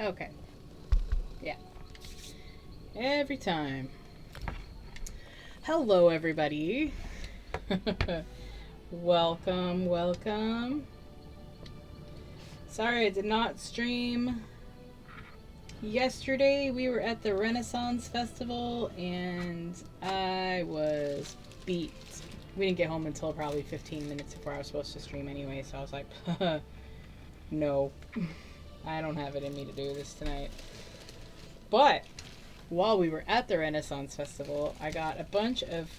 Okay. Yeah. Every time. Hello, everybody. Welcome, welcome. Sorry I did not stream yesterday. We were at the Renaissance Festival and I was beat. We didn't get home until probably 15 minutes before I was supposed to stream anyway, so I was like, no, I don't have it in me to do this tonight. But while we were at the Renaissance Festival, I got a bunch of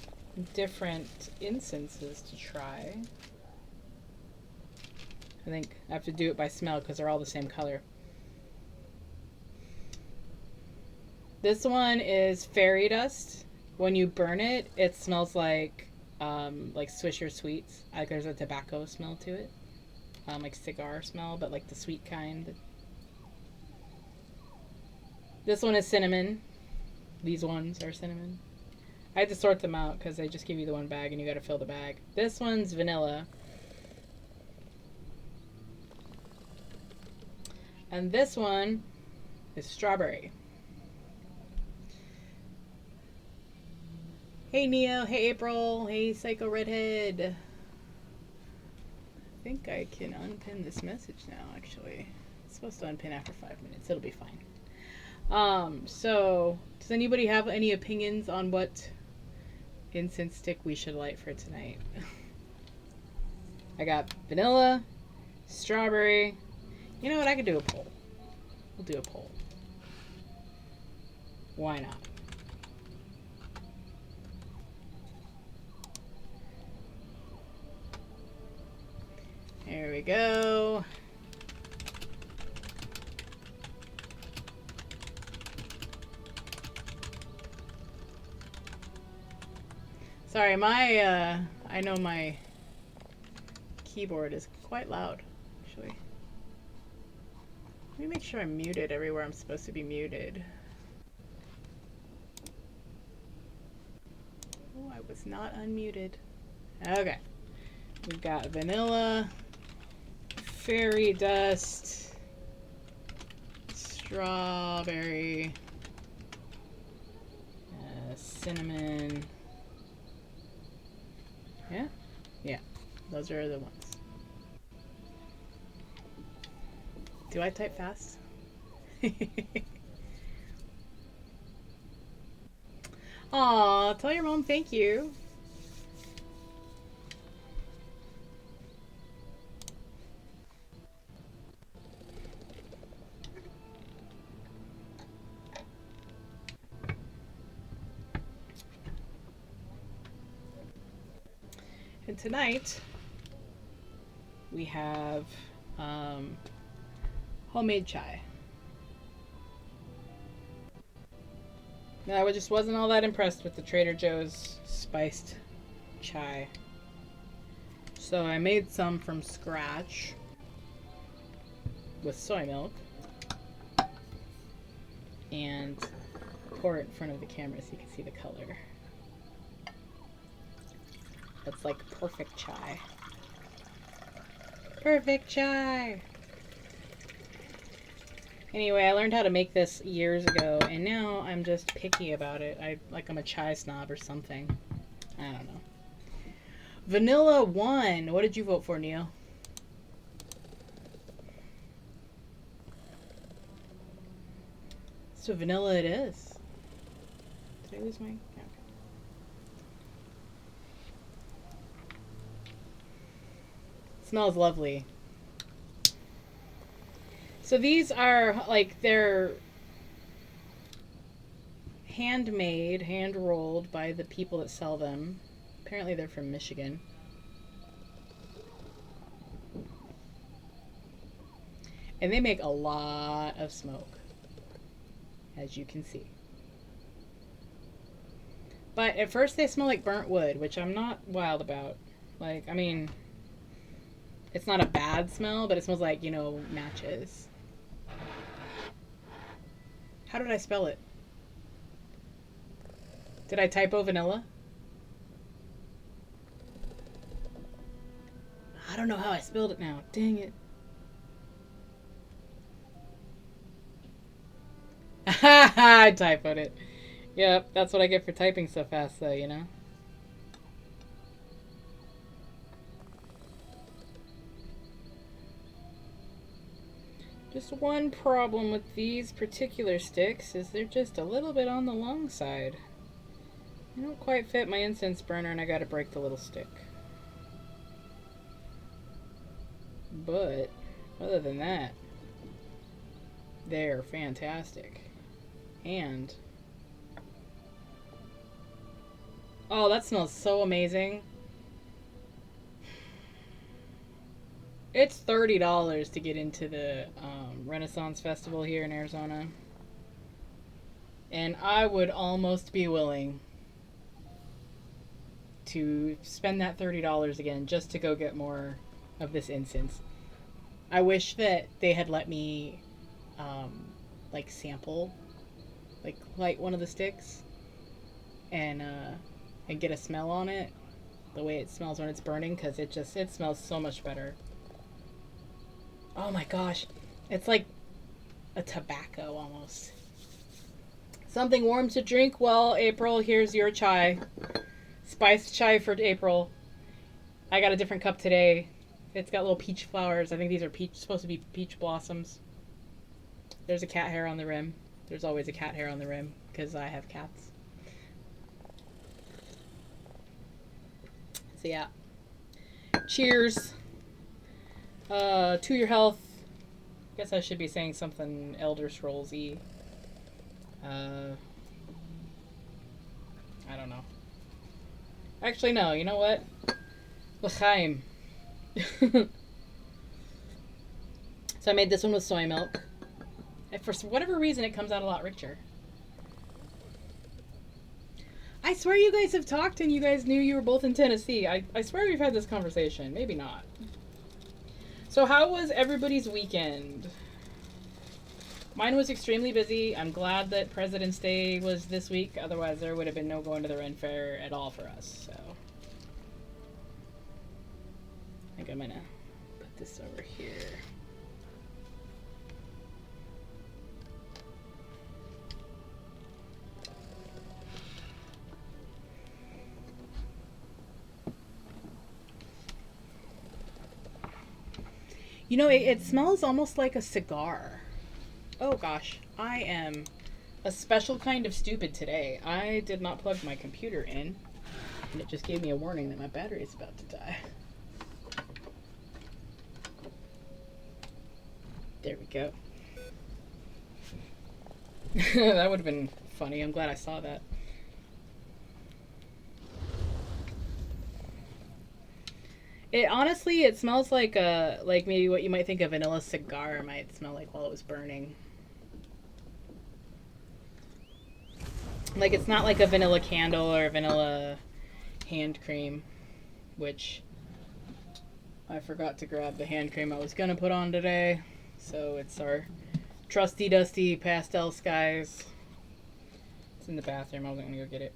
different incenses to try. I think I have to do it by smell because they're all the same color. This one is fairy dust. When you burn it, it smells like Swisher Sweets. Like there's a tobacco smell to it, like cigar smell, but like the sweet kind. This one is cinnamon. These ones are cinnamon. I had to sort them out because they just give you the one bag and you got to fill the bag. This one's vanilla. And this one is strawberry. Hey Neo, hey April, hey Psycho Redhead. I think I can unpin this message now, actually. It's supposed to unpin after 5 minutes. It'll be fine. So, does anybody have any opinions on what incense stick we should light for tonight? I got vanilla, strawberry. You know what? I could do a poll. We'll do a poll. Why not? There we go. Sorry, I know my keyboard is quite loud, actually. Let me make sure I'm muted everywhere I'm supposed to be muted. Oh, I was not unmuted. Okay. We've got vanilla, fairy dust, strawberry, cinnamon. Yeah? Yeah. Those are the ones. Do I type fast? Aw, tell your mom thank you. And tonight, we have homemade chai. Now, I just wasn't all that impressed with the Trader Joe's spiced chai. So I made some from scratch with soy milk and pour it in front of the camera so you can see the color. That's like perfect chai. Perfect chai! Anyway, I learned how to make this years ago, and now I'm just picky about it. I'm a chai snob or something. I don't know. Vanilla won. What did you vote for, Neil? So vanilla it is. Did I lose my... Okay. Smells lovely. So these are they're handmade, hand rolled by the people that sell them. Apparently they're from Michigan. And they make a lot of smoke, as you can see. But at first they smell like burnt wood, which I'm not wild about. It's not a bad smell, but it smells like, matches. How did I spell it? Did I typo vanilla? I don't know how I spelled it now. Dang it. I typoed it. Yep, that's what I get for typing so fast, though, you know? Just one problem with these particular sticks is they're just a little bit on the long side. They don't quite fit my incense burner, and I gotta break the little stick. But, other than that, they're fantastic. And, oh, that smells so amazing. It's $30 to get into the Renaissance Festival here in Arizona. And I would almost be willing to spend that $30 again just to go get more of this incense. I wish that they had let me like sample, like light one of the sticks and get a smell on it, the way it smells when it's burning, because it smells so much better. Oh my gosh, it's like a tobacco almost. Something warm to drink? Well, April, here's your chai. Spiced chai for April. I got a different cup today. It's got little peach flowers. I think these are supposed to be peach blossoms. There's a cat hair on the rim. There's always a cat hair on the rim because I have cats. So yeah. Cheers. To your health. Guess I should be saying something Elder Scrolls-y. I don't know. Actually, no. You know what? L'chaim. So I made this one with soy milk. And for whatever reason, it comes out a lot richer. I swear you guys have talked and you guys knew you were both in Tennessee. I swear we've had this conversation. Maybe not. So how was everybody's weekend? Mine was extremely busy. I'm glad that President's Day was this week. Otherwise, there would have been no going to the Ren Fair at all for us. So I think I'm going to put this over here. You know, it smells almost like a cigar. Oh gosh, I am a special kind of stupid today. I did not plug my computer in, and it just gave me a warning that my battery is about to die. There we go. That would have been funny. I'm glad I saw that. It smells like maybe what you might think a vanilla cigar might smell like while it was burning. Like, it's not like a vanilla candle or a vanilla hand cream, which I forgot to grab the hand cream I was gonna put on today. So it's our trusty dusty pastel skies. It's in the bathroom. I wasn't gonna go get it.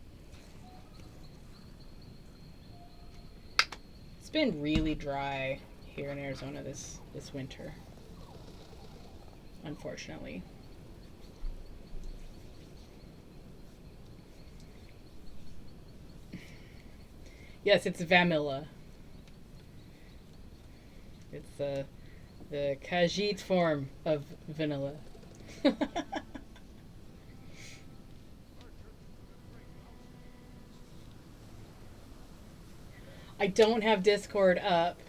It's been really dry here in Arizona this winter, unfortunately. Yes, it's vanilla. It's the Khajiit form of vanilla. I don't have Discord up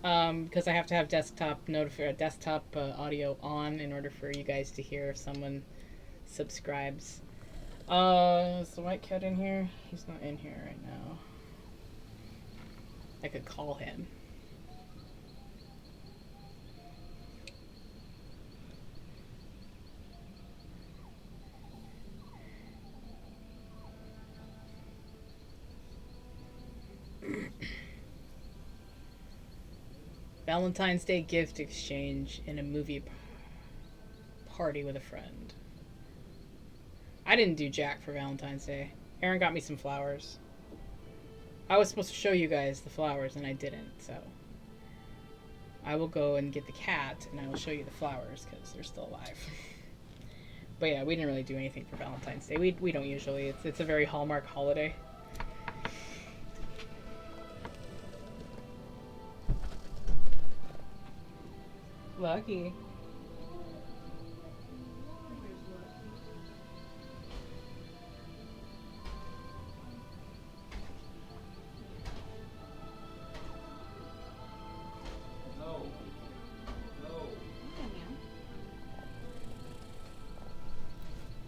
because I have to have desktop audio on in order for you guys to hear if someone subscribes. Is the white cat in here? He's not in here right now. I could call him. Valentine's Day gift exchange in a movie party with a friend. I didn't do jack for Valentine's Day. Aaron got me some flowers. I was supposed to show you guys the flowers and I didn't, so I will go and get the cat and I will show you the flowers because they're still alive. But yeah, we didn't really do anything for Valentine's Day. We don't usually. It's a very Hallmark holiday. Lucky.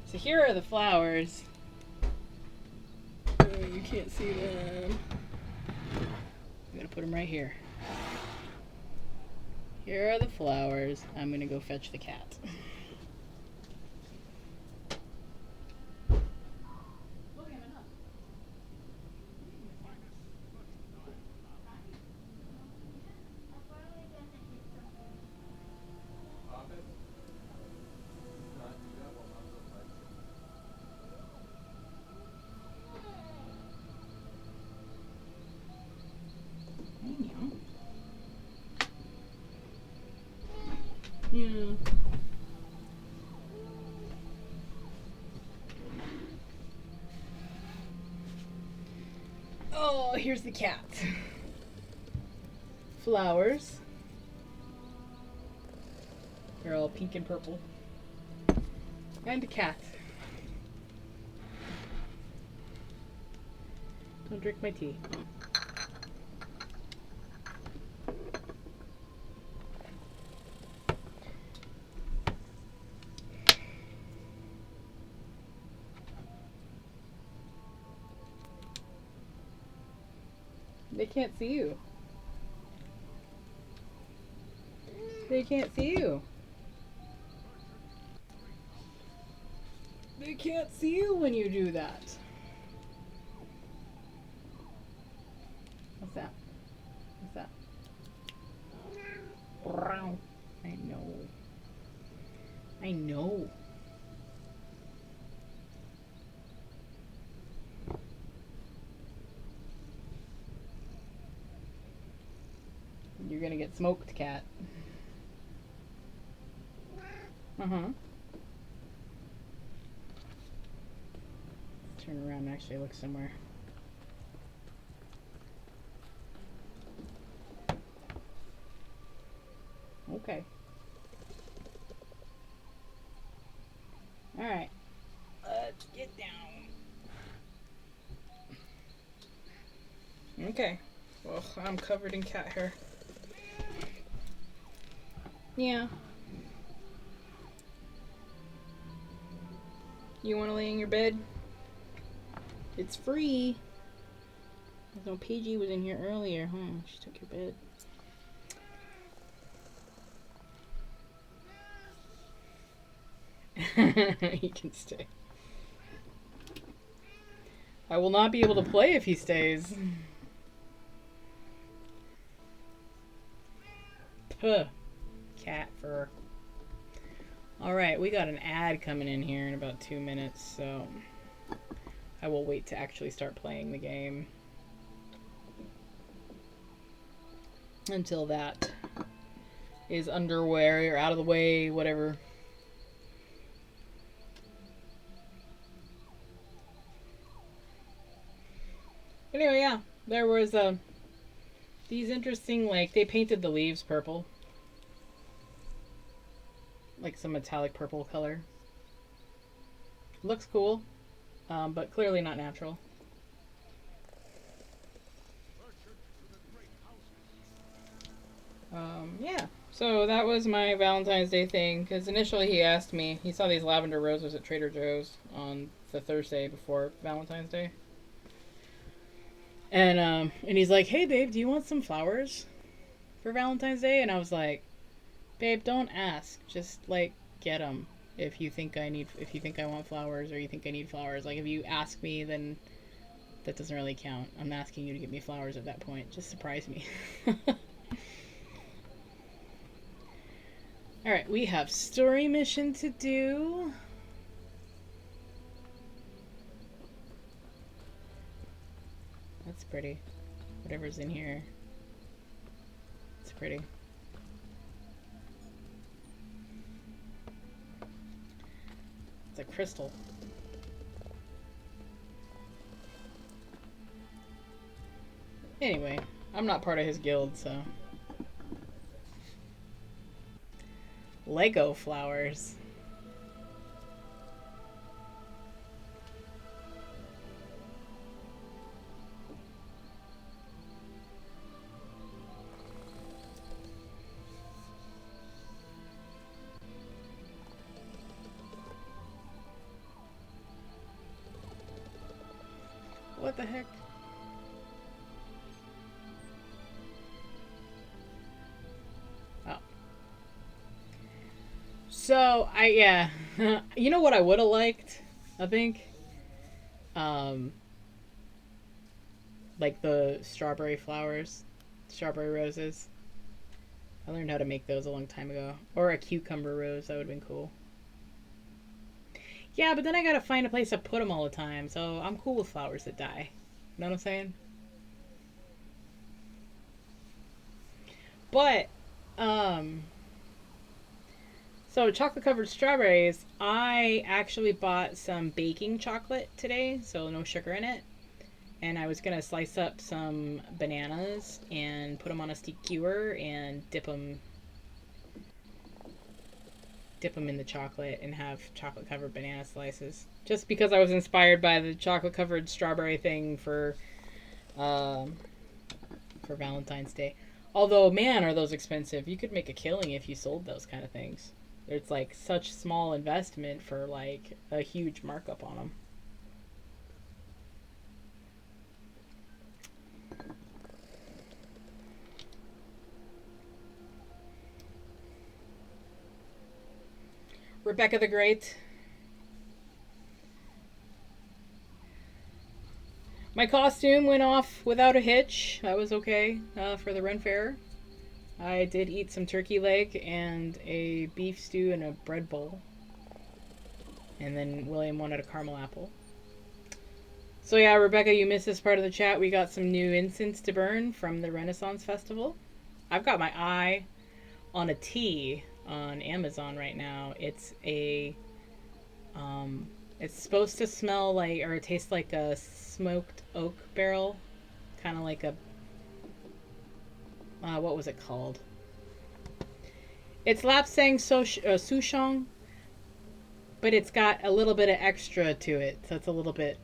So here are the flowers. Oh, you can't see them. I'm gonna put them right here. Here are the flowers. I'm gonna go fetch the cat. Yeah. Oh, here's the cat. Flowers. They're all pink and purple. And a cat. Don't drink my tea. They can't see you. They can't see you. They can't see you when you do that. What's that? What's that? I know. I know. You're gonna get smoked, cat. Uh-huh. Turn around and actually look somewhere. Okay. Alright. Let's get down. Okay. Well, I'm covered in cat hair. Yeah. You want to lay in your bed? It's free. No, PG was in here earlier, huh? She took your bed. He can stay. I will not be able to play if he stays. Puh. Cat fur. Alright, we got an ad coming in here in about 2 minutes, so I will wait to actually start playing the game. Until that is underway or out of the way, whatever. Anyway, yeah, there was these interesting, like, they painted the leaves purple. Like some metallic purple color. Looks cool, but clearly not natural. Yeah, so that was my Valentine's Day thing, because initially he asked me, he saw these lavender roses at Trader Joe's on the Thursday before Valentine's Day. And he's like, hey babe, do you want some flowers for Valentine's Day? And I was like, babe, don't ask, just like get them. If you think I want flowers, or you think I need flowers, like if you ask me, then that doesn't really count. I'm asking you to get me flowers at that point. Just surprise me. Alright, we have story mission to do. That's pretty. Whatever's in here. It's pretty. It's a crystal. Anyway, I'm not part of his guild, so. Lego flowers. What the heck? Oh. So, yeah. You know what I would have liked? I think? Like the strawberry flowers. Strawberry roses. I learned how to make those a long time ago. Or a cucumber rose. That would have been cool. Yeah, but then I gotta find a place to put them all the time. So I'm cool with flowers that die. You know what I'm saying? But, so chocolate covered strawberries, I actually bought some baking chocolate today, so no sugar in it. And I was gonna slice up some bananas and put them on a stick skewer and dip them in the chocolate and have chocolate covered banana slices. Just because I was inspired by the chocolate covered strawberry thing for Valentine's Day. Although, man, are those expensive. You could make a killing if you sold those kind of things. It's like such small investment for like a huge markup on them. Rebecca the Great. My costume went off without a hitch. That was okay for the Ren Fair. I did eat some turkey leg and a beef stew and a bread bowl. And then William wanted a caramel apple. So yeah, Rebecca, you missed this part of the chat. We got some new incense to burn from the Renaissance Festival. I've got my eye on a tea on Amazon right now. It's it's supposed to smell like, or taste like a smoked oak barrel. Kind of like a, what was it called? It's Lapsang Souchong, but it's got a little bit of extra to it. So it's a little bit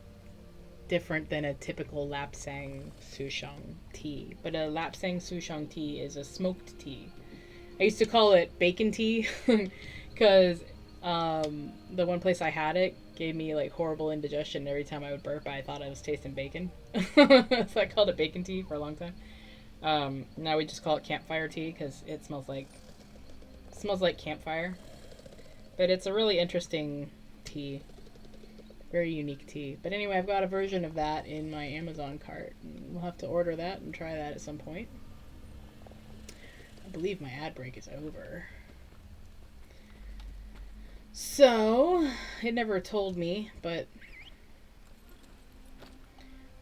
different than a typical Lapsang Souchong tea. But a Lapsang Souchong tea is a smoked tea. I used to call it bacon tea because the one place I had it gave me like horrible indigestion. Every time I would burp, I thought I was tasting bacon. So I called it bacon tea for a long time. Now we just call it campfire tea because it smells like campfire. But it's a really interesting tea. Very unique tea. But anyway, I've got a version of that in my Amazon cart. We'll have to order that and try that at some point. I believe my ad break is over. So, it never told me, but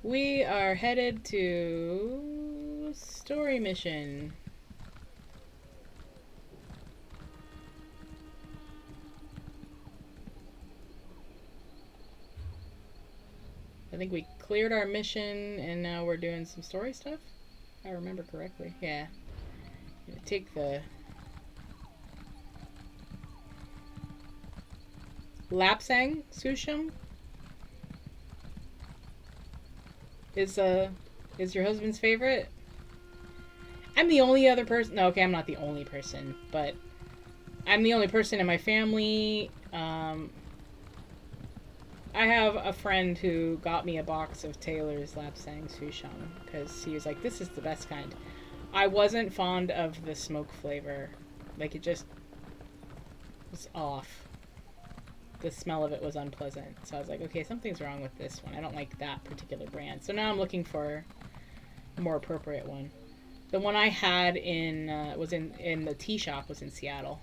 we are headed to story mission. I think we cleared our mission and now we're doing some story stuff. If I remember correctly. Yeah. Take the Lapsang Souchong is your husband's favorite? I'm the only other person. No, okay, I'm not the only person, but I'm the only person in my family. I have a friend who got me a box of Taylor's Lapsang Souchong because he was like, "This is the best kind." I wasn't fond of the smoke flavor. Like, it just was off. The smell of it was unpleasant. So I was like, okay, something's wrong with this one. I don't like that particular brand. So now I'm looking for a more appropriate one. The one I had was in the tea shop was in Seattle.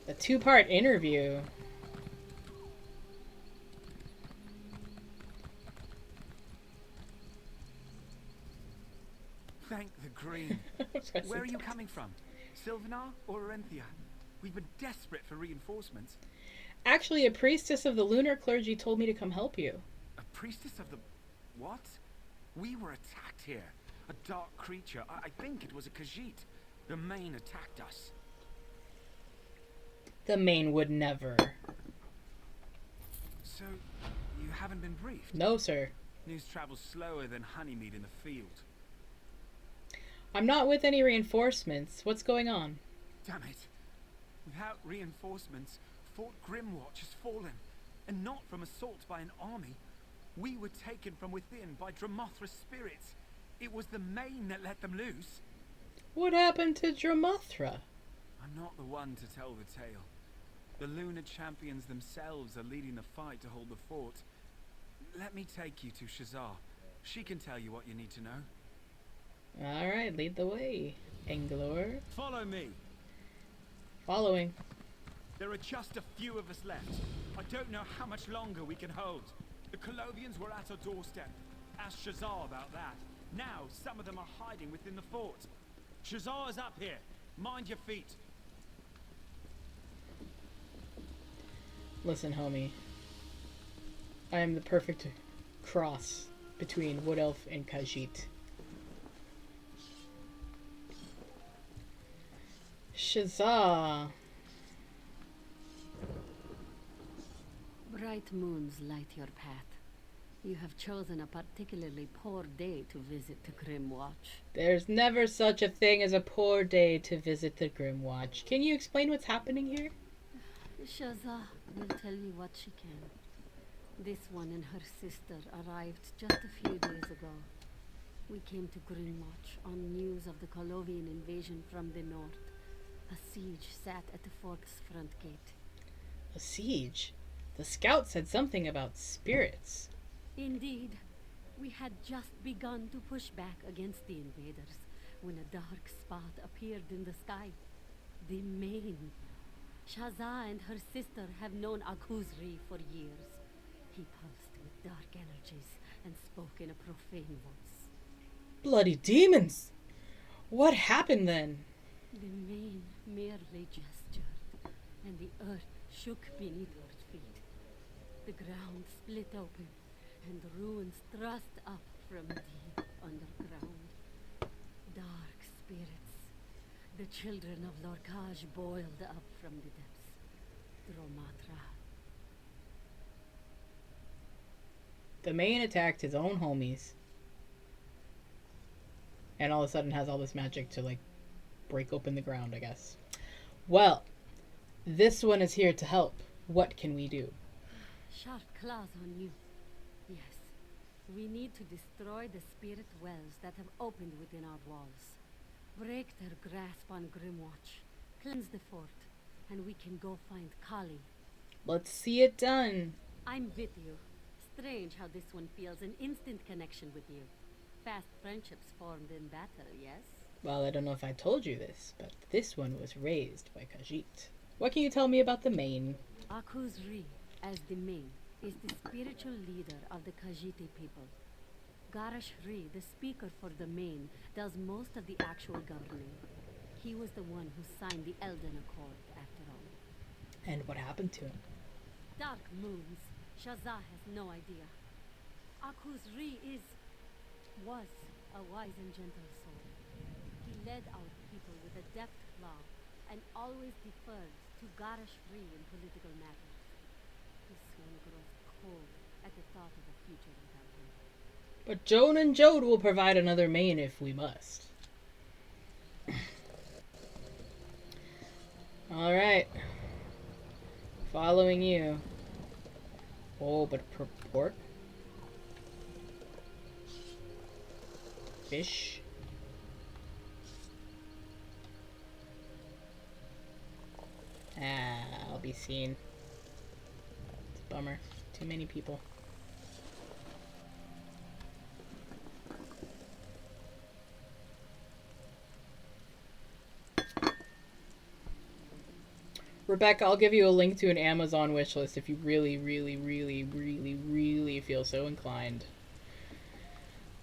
The 2-part interview. Thank the green. Where are you coming from? Sylvanar or Orenthia? We've been desperate for reinforcements. Actually, a priestess of the lunar clergy told me to come help you. A priestess of the... what? We were attacked here. A dark creature. I think it was a Khajiit. The Main attacked us. The Main would never. So, you haven't been briefed? No, sir. News travels slower than honeymead in the field. I'm not with any reinforcements. What's going on? Damn it. Without reinforcements, Fort Grimwatch has fallen. And not from assault by an army. We were taken from within by Dramothra's spirits. It was the Main that let them loose. What happened to Dramothra? I'm not the one to tell the tale. The Lunar Champions themselves are leading the fight to hold the fort. Let me take you to Shazar. She can tell you what you need to know. Alright, lead the way, Englor. Follow me. Following. There are just a few of us left. I don't know how much longer we can hold. The Colovians were at our doorstep. Ask Shazar about that. Now, some of them are hiding within the fort. Shazar is up here. Mind your feet. Listen, homie. I am the perfect cross between Wood Elf and Khajiit. Shazar. Bright moons light your path. You have chosen a particularly poor day to visit the Grimwatch. There's never such a thing as a poor day to visit the Grimwatch. Can you explain what's happening here? Shazah will tell you what she can. This one and her sister arrived just a few days ago. We came to Grimwatch on news of the Colovian invasion from the north. A siege sat at the fort's front gate. A siege? The scout said something about spirits. Indeed, we had just begun to push back against the invaders when a dark spot appeared in the sky. The Main. Shazah and her sister have known Akuzri for years. He pulsed with dark energies and spoke in a profane voice. Bloody demons! What happened then? The Main merely gestured, and the earth shook beneath her feet. The ground split open, and ruins thrust up from deep underground. Dark spirits, the children of Lorkaj boiled up from the depths. Dromatra. The Main attacked his own homies. And all of a sudden has all this magic to, like, break open the ground, I guess. Well, this one is here to help. What can we do? Sharp claws on you. Yes. We need to destroy the spirit wells that have opened within our walls. Break their grasp on Grimwatch. Cleanse the fort. And we can go find Kali. Let's see it done. I'm with you. Strange how this one feels an instant connection with you. Fast friendships formed in battle, yes? Well, I don't know if I told you this, but this one was raised by Khajiit. What can you tell me about the Main? Akuzri, as the Main, is the spiritual leader of the Khajiiti people. Garash Ri, the speaker for the Main, does most of the actual governing. He was the one who signed the Elden Accord, after all. And what happened to him? Dark moons. Shazah has no idea. Akuzri was a wise and gentle soul. He led our people with a deft law and always deferred to Garash Ri in political matters. His one grows cold at the thought of a future without him. But Joan and Jode will provide another Main if we must. Alright. Following you. Oh, but pork? Fish? I'll be seen. It's a bummer. Too many people. Rebecca, I'll give you a link to an Amazon wishlist if you really, really, really, really, really feel so inclined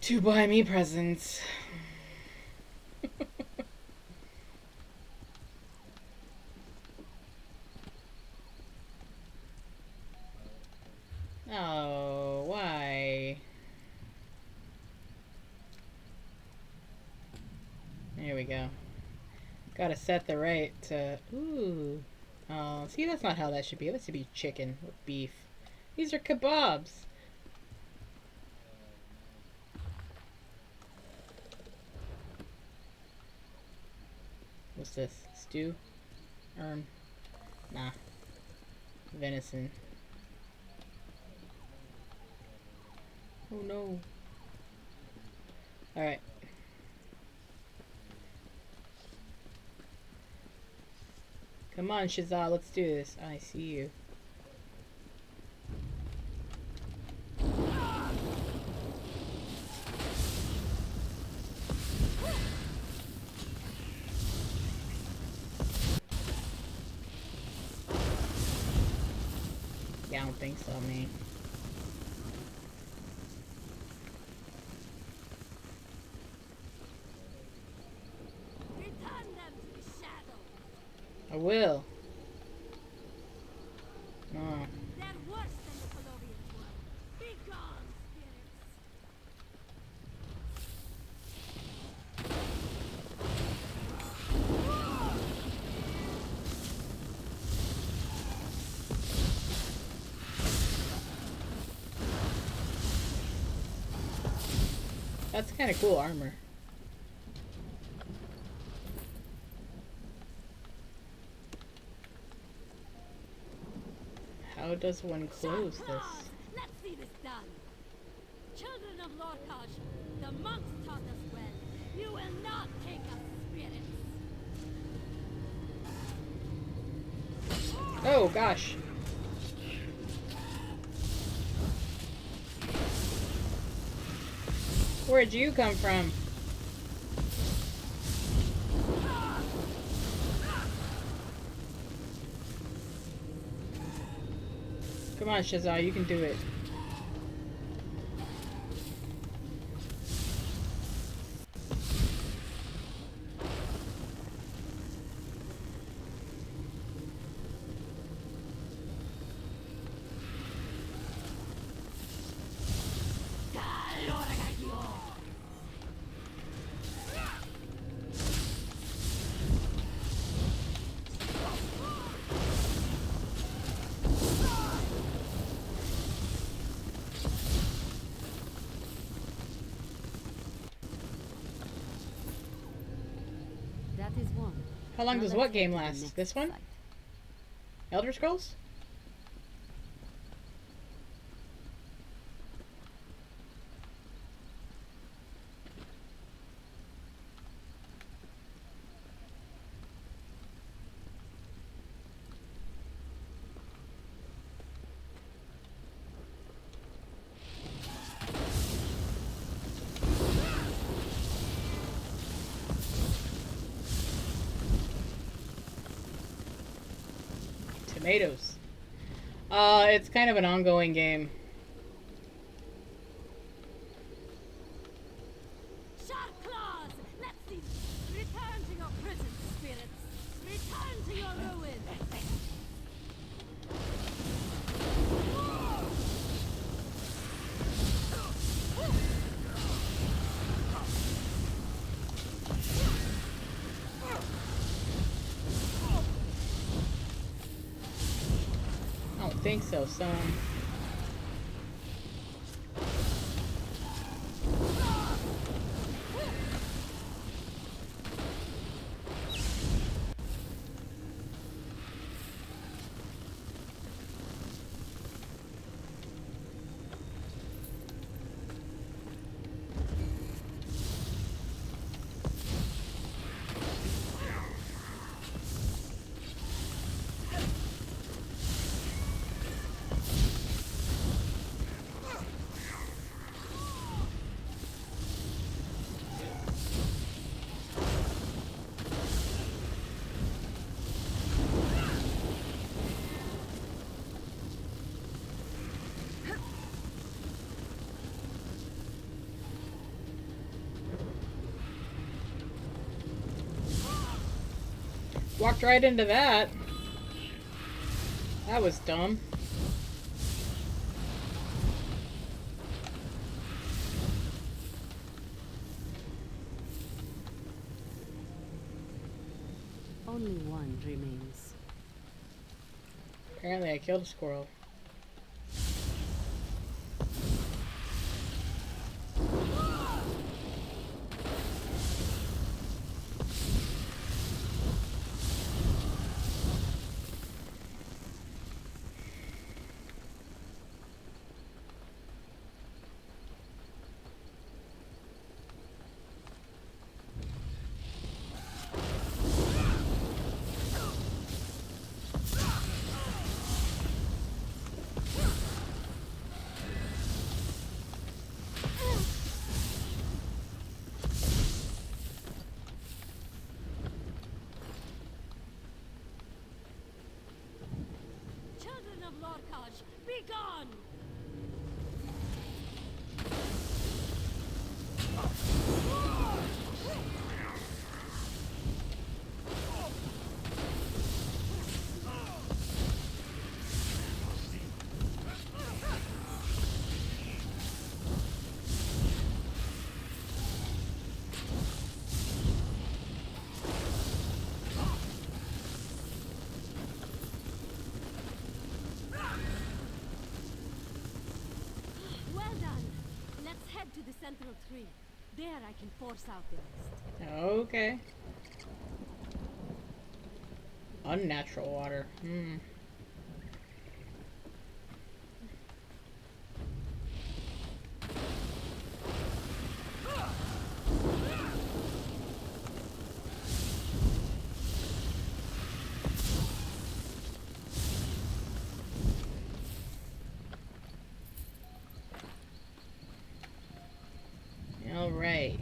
to buy me presents. Oh, why? There we go. Gotta set the right to... Ooh. Oh, see, that's not how that should be. That should be chicken with beef. These are kebabs. What's this? Stew? Nah. Venison. Oh no. Alright. Come on, Shazah, let's do this. I see you. Yeah, I don't think so, man. Return them to the shadow. I will. Oh. They're worse than the Colovians were. Be gone, spirits. That's kind of cool armor. How does one close this? Let's see this done. Children of Lorkhaj, the monks taught us well. You will not take us, spirits. Oh gosh. Where'd you come from? Come on, Shazah, you can do it. That is one. How long Now does let's what head game to the last? next This one? site. Elder Scrolls? Tomatoes. It's kind of an ongoing game. Sharp claws! Let's see. Return to your prison, spirits. Return to your ruin. I don't think so, son. Walked right into that. That was dumb. Only one remains. Apparently I killed a squirrel. Children of Lorkaj, be gone! Well done. Let's head to the central tree. There I can force out the rest. Okay. Unnatural water. Hmm. All right.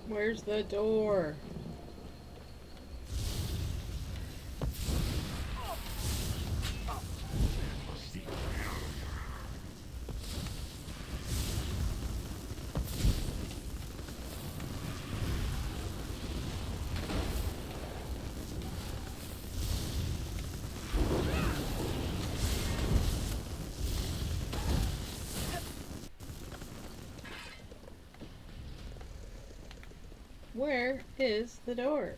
Where's the door? Where is the door?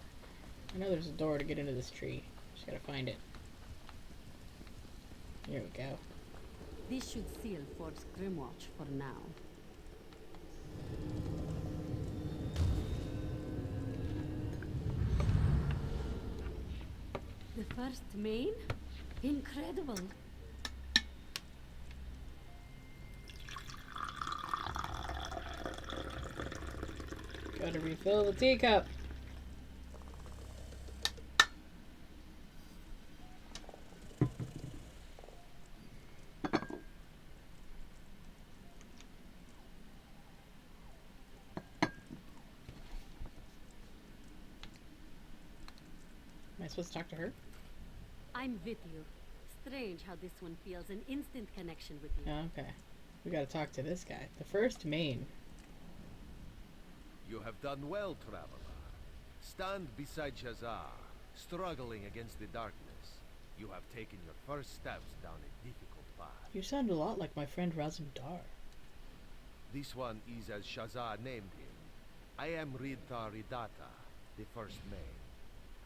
I know there's a door to get into this tree. Just gotta find it. Here we go. This should seal Fort's Grimwatch for now. The first main? Incredible. Gotta refill the teacup. Am I supposed to talk to her? I'm with you. Strange how this one feels an instant connection with you. Oh, okay. We gotta talk to this guy. The first main. You have done well, traveler. Stand beside Shazar, struggling against the darkness. You have taken your first steps down a difficult path. You sound a lot like my friend Razumdar. This one is as Shazar named him. I am Ridtar Ridata, the first Main.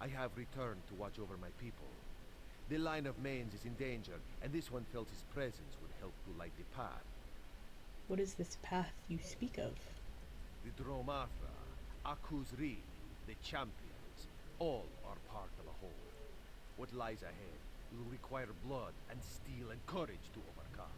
I have returned to watch over my people. The line of Mains is in danger, and this one felt his presence would help to light the path. What is this path you speak of? The Dromathra, Akuz Ri, the champions, all are part of a whole. What lies ahead will require blood and steel and courage to overcome.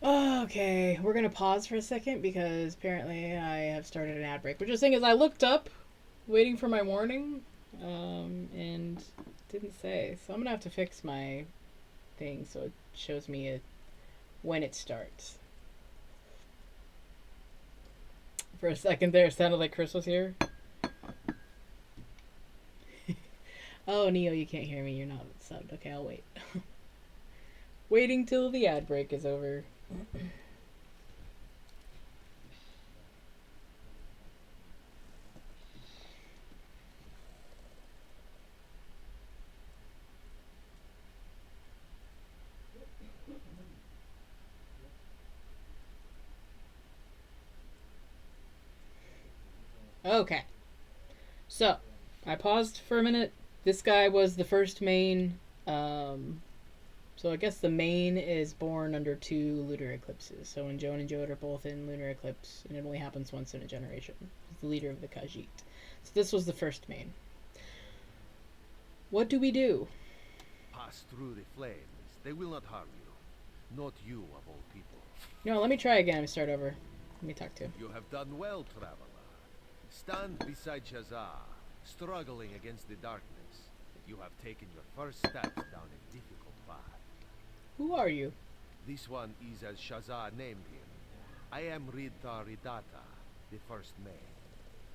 Okay, we're gonna pause for a second because apparently I have started an ad break. Which is thing is I looked up, waiting for my warning, and didn't say. So I'm gonna have to fix my thing so it shows me when it starts. For a second there, it sounded like Chris was here. Oh, Neo, you can't hear me. You're not subbed. Okay, I'll wait. Waiting till the ad break is over. Okay. So, I paused for a minute. This guy was the first main. So I guess the main is born under 2 lunar eclipses. So when Joan and Jode are both in lunar eclipse, and it only happens once in a generation. He's the leader of the Khajiit. So this was the first main. What do we do? Pass through the flames. They will not harm you. Not you, of all people. No, let me try again. Let me start over. Let me talk to him. You have done well, traveler. Stand beside Shazar, struggling against the darkness. You have taken your first steps down a difficult path. Who are you? This one is as Shazar named him. I am Ridta Ridata, the first Main.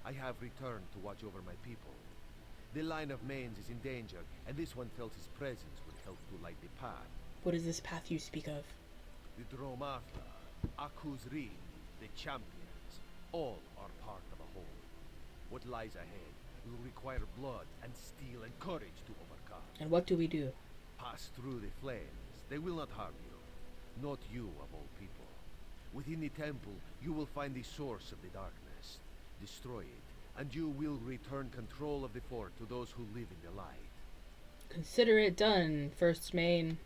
I have returned to watch over my people. The line of Mains is in danger, and this one felt his presence would help to light the path. What is this path you speak of? The Dromafta, Aku's Reed, the champions, all are part of a whole. What lies ahead will require blood and steel and courage to overcome. And what do we do? Pass through the flames. They will not harm you. Not you, of all people. Within the temple, you will find the source of the darkness. Destroy it, and you will return control of the fort to those who live in the light. Consider it done, First Main.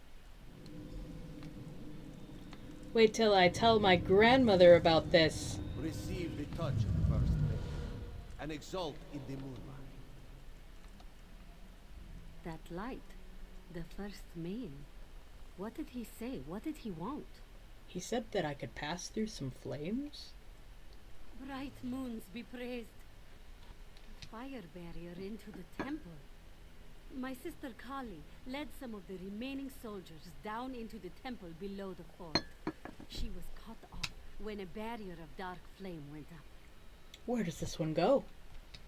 Wait till I tell my grandmother about this. Receive the touch of the first Main, and exult in the moonlight. That light, the first main. What did he say? What did he want? He said that I could pass through some flames? Bright moons be praised. Fire barrier into the temple. My sister Kali led some of the remaining soldiers down into the temple below the fort. She was cut off when a barrier of dark flame went up. Where does this one go?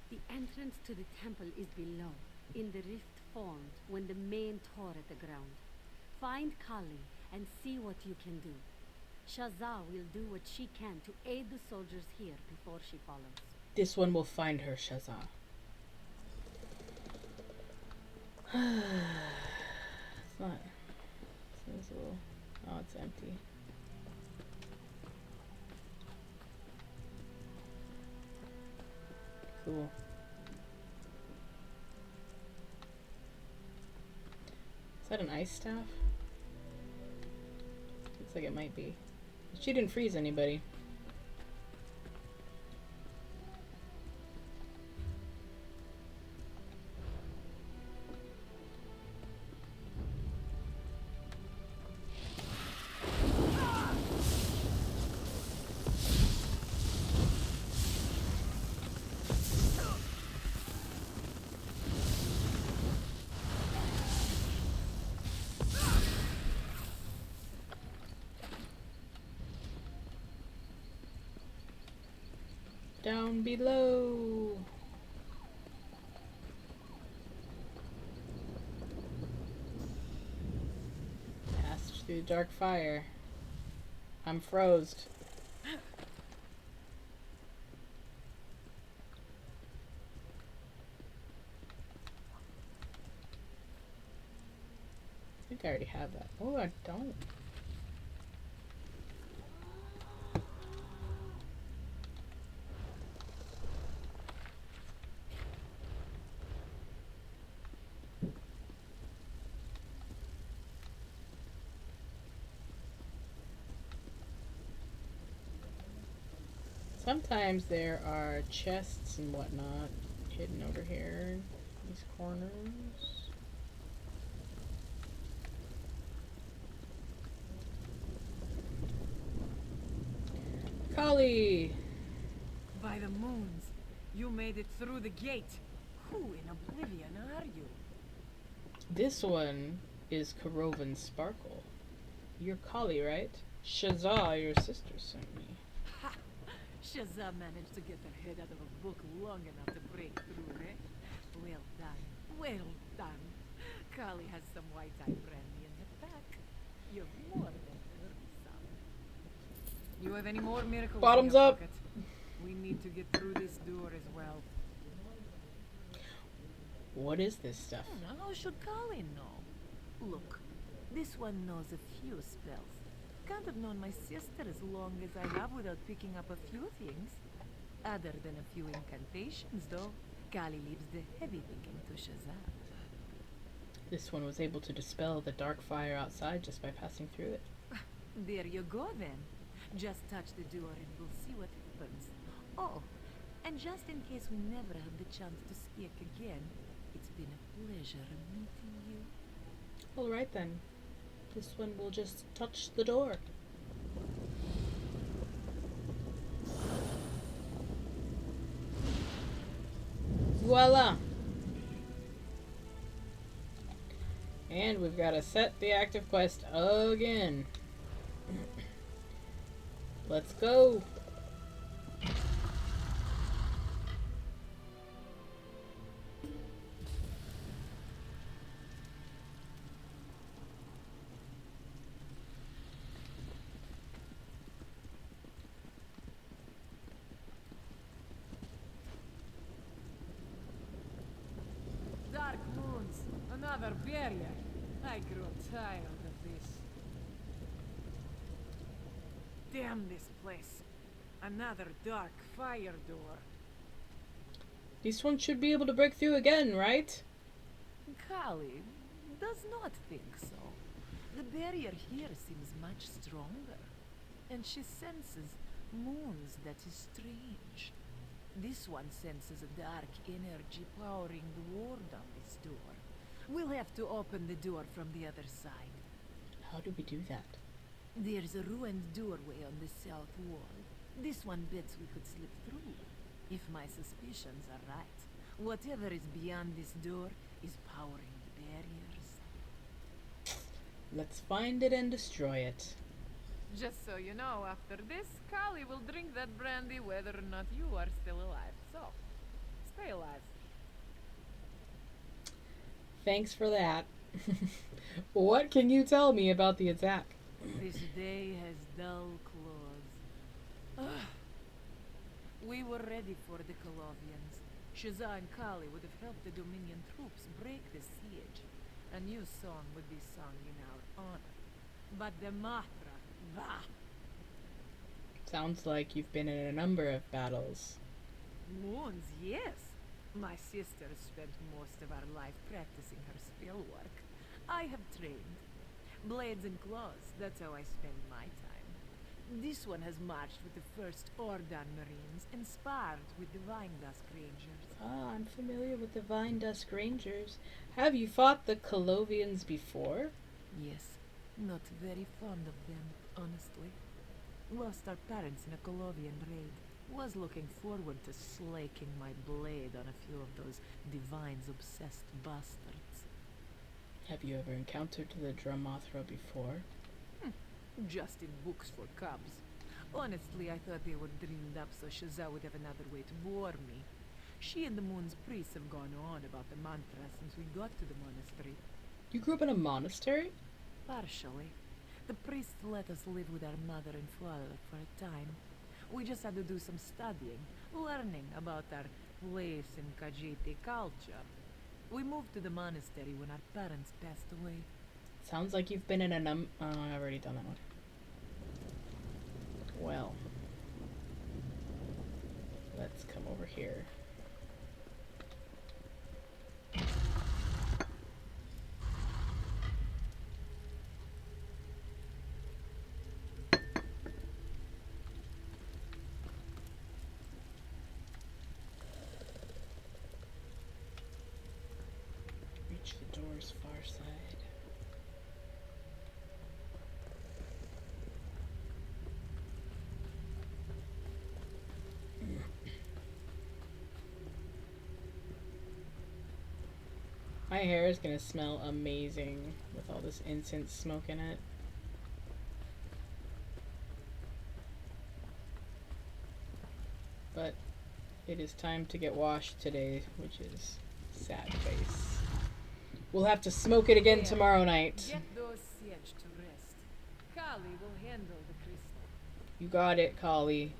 The entrance to the temple is below, in the rift formed when the main tore at the ground. Find Kali and see what you can do. Shazar will do what she can to aid the soldiers here before she follows. This one will find her, Shazar. It's not. It's a little. Oh, it's empty. Cool. Is that an ice staff? Looks like it might be. She didn't freeze anybody. Down below. Passed through dark fire. I'm froze. I think I already have that. Oh, I don't. Sometimes there are chests and whatnot hidden over here in these corners. Kali! By the moons, you made it through the gate. Who in oblivion are you? This one is Karovan Sparkle. You're Kali, right? Shazar, your sister, sent me. Ha! Shazam managed to get her head out of a book long enough to break through, eh? Well done. Well done. Kali has some white-eye brandy in the back. You've more than earned some. You have any more miracles Bottoms in your up. pocket? We need to get through this door as well. What is this stuff? How should Kali know? Look, this one knows a few spells. Can't have known my sister as long as I have without picking up a few things. Other than a few incantations, though, Kali leaves the heavy thinking to Shazam. This one was able to dispel the dark fire outside just by passing through it. There you go, then. Just touch the door and we'll see what happens. Oh, and just in case we never have the chance to speak again, it's been a pleasure meeting you. Alright then. This one will just touch the door. Voila! And we've got to set the active quest again. Let's go! Dark moons, another barrier. I grow tired of this. Damn this place. Another dark fire door. This one should be able to break through again, right? Kali does not think so. The barrier here seems much stronger, and she senses moons that is strange. This one senses a dark energy powering the ward on this door. We'll have to open the door from the other side. How do we do that? There's a ruined doorway on the south wall. This one bets we could slip through. If my suspicions are right, whatever is beyond this door is powering the barriers. Let's find it and destroy it. Just so you know, after this, Kali will drink that brandy whether or not you are still alive. So, stay alive. Thanks for that. What can you tell me about the attack? This day has dull claws. We were ready for the Colovians. Shazar and Kali would have helped the Dominion troops break the siege. A new song would be sung in our honor. But the Matra, bah! Sounds like you've been in a number of battles. Moons, yes. My sister spent most of our life practicing her spell work. I have trained. Blades and claws, that's how I spend my time. This one has marched with the first Ordan Marines and sparred with the Vinedusk Rangers. Ah, I'm familiar with the Vinedusk Rangers. Have you fought the Colovians before? Yes, not very fond of them, honestly. Lost our parents in a Colovian raid. Was looking forward to slaking my blade on a few of those Divines-obsessed bastards. Have you ever encountered the Dramathra before? Just in books for cubs. Honestly, I thought they were dreamed up so Shazar would have another way to bore me. She and the Moon's priests have gone on about the mantra since we got to the monastery. You grew up in a monastery? Partially. The priests let us live with our mother and father for a time. We just had to do some studying, learning about our place in Khajiiti culture. We moved to the monastery when our parents passed away. Sounds like you've been in a I've already done that one. Well. Let's come over here. Reach the door's far side. My hair is gonna smell amazing with all this incense smoke in it. But it is time to get washed today, which is sad face. We'll have to smoke it again tomorrow night. Get those siege to rest. Kali will handle the crystal. You got it, Kali.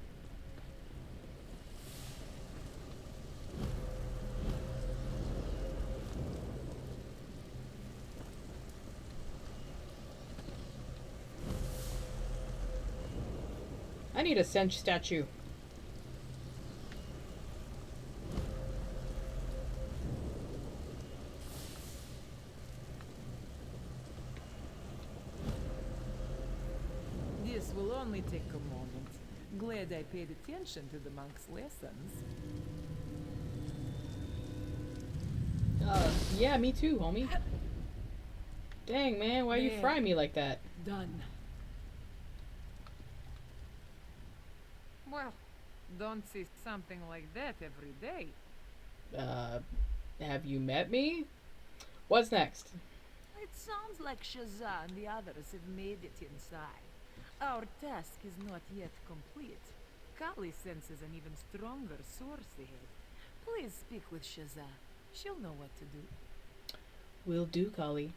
I need a Sench statue. This will only take a moment. Glad I paid attention to the monk's lessons. Yeah, me too, homie. Dang, man, why you There. fry me like that? Done. Well, don't see something like that every day. Have you met me? What's next? It sounds like Shazza and the others have made it inside. Our task is not yet complete. Kali senses an even stronger source ahead. Please speak with Shazza. She'll know what to do. Will do, Kali.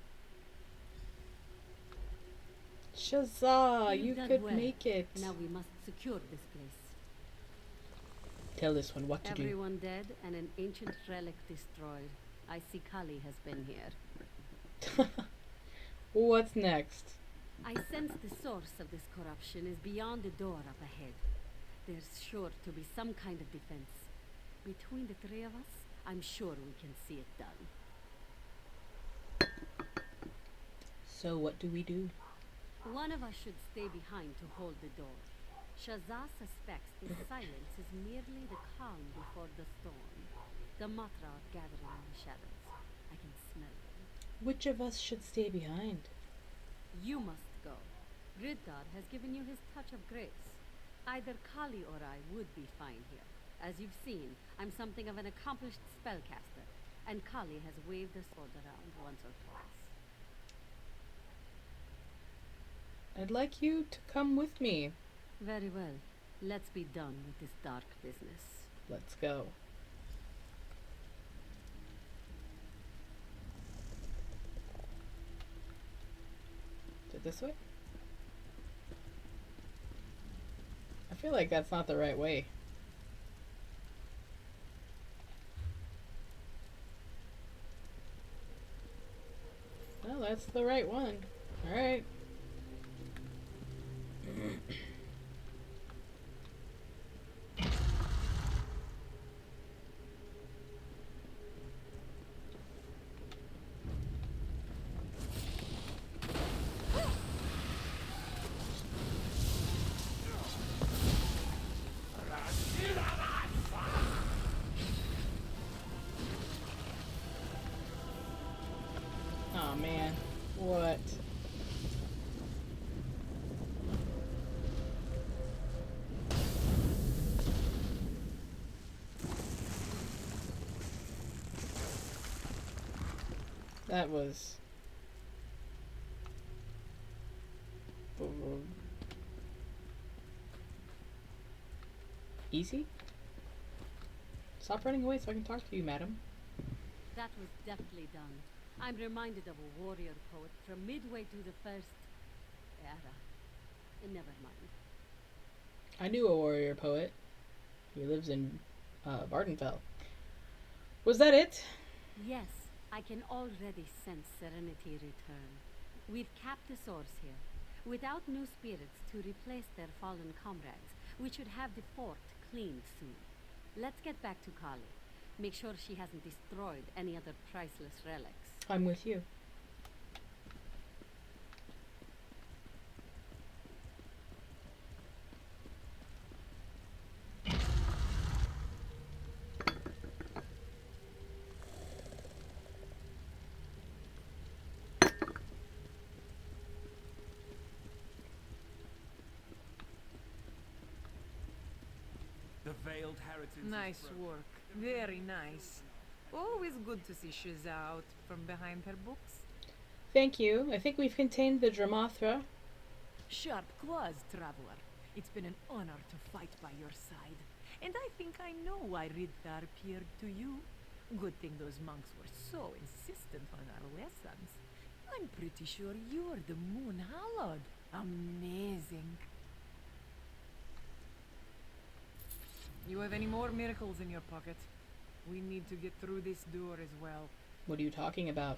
Shazza, you You've done could well. make it. Now we must secure this place. Tell this one what to do. Everyone dead and an ancient relic destroyed. I see Kali has been here. What's next? I sense the source of this corruption is beyond the door up ahead. There's sure to be some kind of defense. Between the three of us, I'm sure we can see it done. So what do we do? One of us should stay behind to hold the door. Shazza suspects the silence is merely the calm before the storm. The Matra are gathering in the shadows. I can smell them. Which of us should stay behind? You must go. Riddar has given you his touch of grace. Either Kali or I would be fine here. As you've seen, I'm something of an accomplished spellcaster, and Kali has waved a sword around once or twice. I'd like you to come with me. Very well. Let's be done with this dark business. Let's go. Is it this way? I feel like that's not the right way. Well, that's the right one. Alright. Oh man, what? That was easy. Stop running away so I can talk to you, madam. That was deftly done. I'm reminded of a warrior poet from midway through the first era. Never mind. I knew a warrior poet. He lives in Vardenfell. Was that it? Yes, I can already sense serenity return. We've capped the source here. Without new spirits to replace their fallen comrades, we should have the fort cleaned soon. Let's get back to Kali. Make sure she hasn't destroyed any other priceless relics. I'm with you. The veiled heritage. Nice work. Very nice. Always good to see Shiza out from behind her books. Thank you. I think we've contained the Dramathra. Sharp claws, traveler. It's been an honor to fight by your side. And I think I know why Ridthar appeared to you. Good thing those monks were so insistent on our lessons. I'm pretty sure you're the Moon Hallowed. Amazing. You have any more miracles in your pocket? We need to get through this door as well. What are you talking about?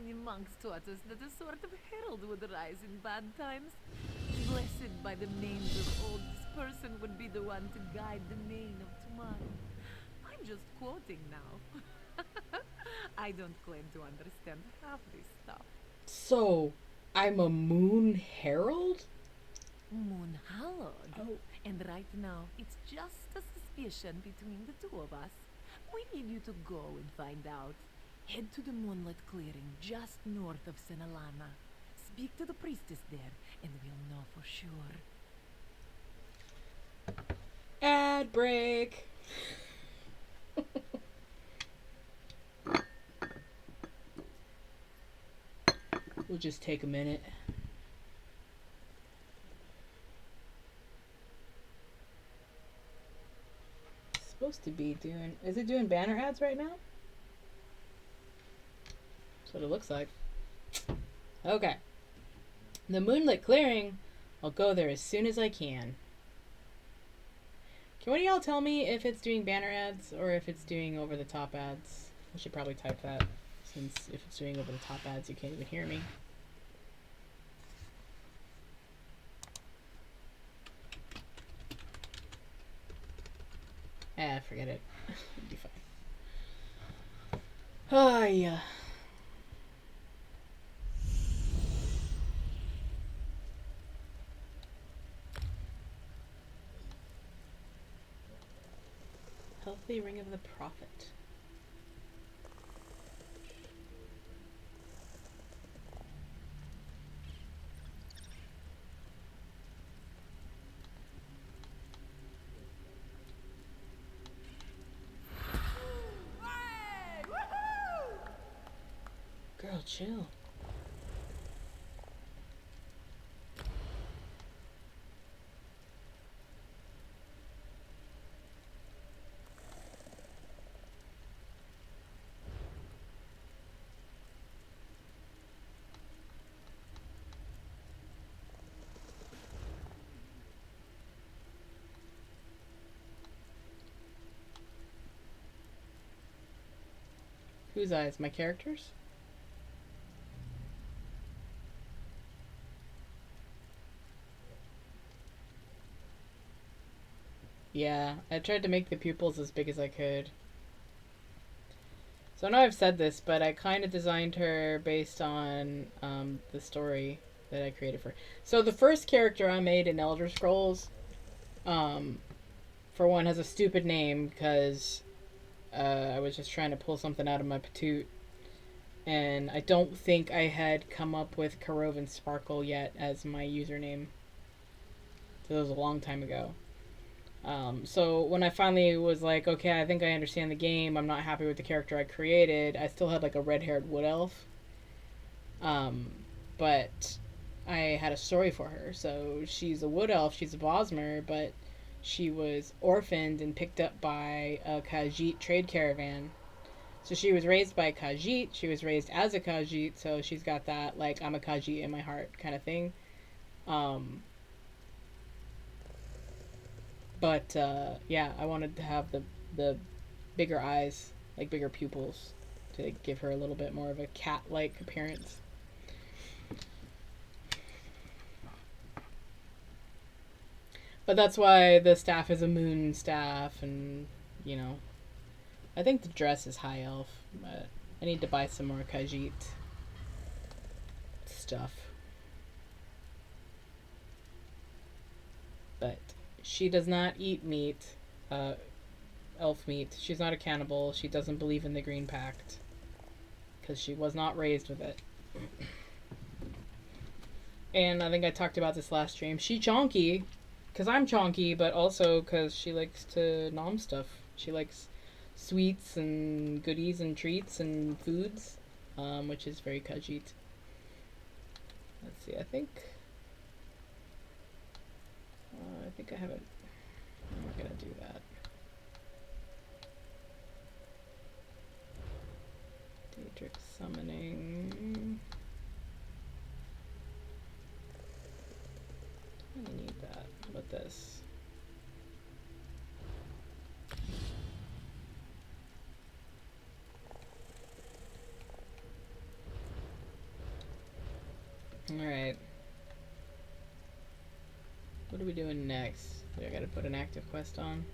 The monks taught us that a sort of herald would rise in bad times. Blessed by the manes of old, this person would be the one to guide the mane of tomorrow. I'm just quoting now. I don't claim to understand half this stuff. So, I'm a moon herald? Moon hallowed. Oh. And right now, it's just a suspicion between the two of us. We need you to go and find out. Head to the Moonlit Clearing just north of Senalana. Speak to the priestess there, and we'll know for sure. Ad break. We'll just take a minute. It's supposed to be doing... Is it doing banner ads right now? That's what it looks like. Okay. The Moonlit Clearing. I'll go there as soon as I can. Can one of y'all tell me if it's doing banner ads or if it's doing over-the-top ads? I should probably type that, since if it's doing over-the-top ads, you can't even hear me. Forget it. It'll be fine. Oh, yeah. Healthy Ring of the Prophet. Girl, chill. Whose eyes? My characters? Yeah, I tried to make the pupils as big as I could. So I know I've said this, but I kind of designed her based on the story that I created for her. So the first character I made in Elder Scrolls, for one, has a stupid name because I was just trying to pull something out of my patoot. And I don't think I had come up with Karovan Sparkle yet as my username. So that was a long time ago. So when I finally was like, okay, I think I understand the game, I'm not happy with the character I created, I still had like a red-haired wood elf. But I had a story for her. So she's a wood elf, she's a Bosmer, but she was orphaned and picked up by a Khajiit trade caravan. So she was raised by a Khajiit, she was raised as a Khajiit, so she's got that, like, I'm a Khajiit in my heart kind of thing. But yeah, I wanted to have the bigger eyes, like bigger pupils, to give her a little bit more of a cat-like appearance. But that's why the staff is a moon staff, and, you know, I think the dress is high elf, but I need to buy some more Khajiit stuff. But she does not eat meat, elf meat. She's not a cannibal. She doesn't believe in the Green Pact, because she was not raised with it. And I think I talked about this last stream. She chonky, because I'm chonky, but also because she likes to nom stuff. She likes sweets and goodies and treats and foods, which is very Khajiit. Let's see, I think I haven't. I'm not gonna do that. Daedric summoning. I need that. How about this? Alright. What are we doing next? I gotta put an active quest on.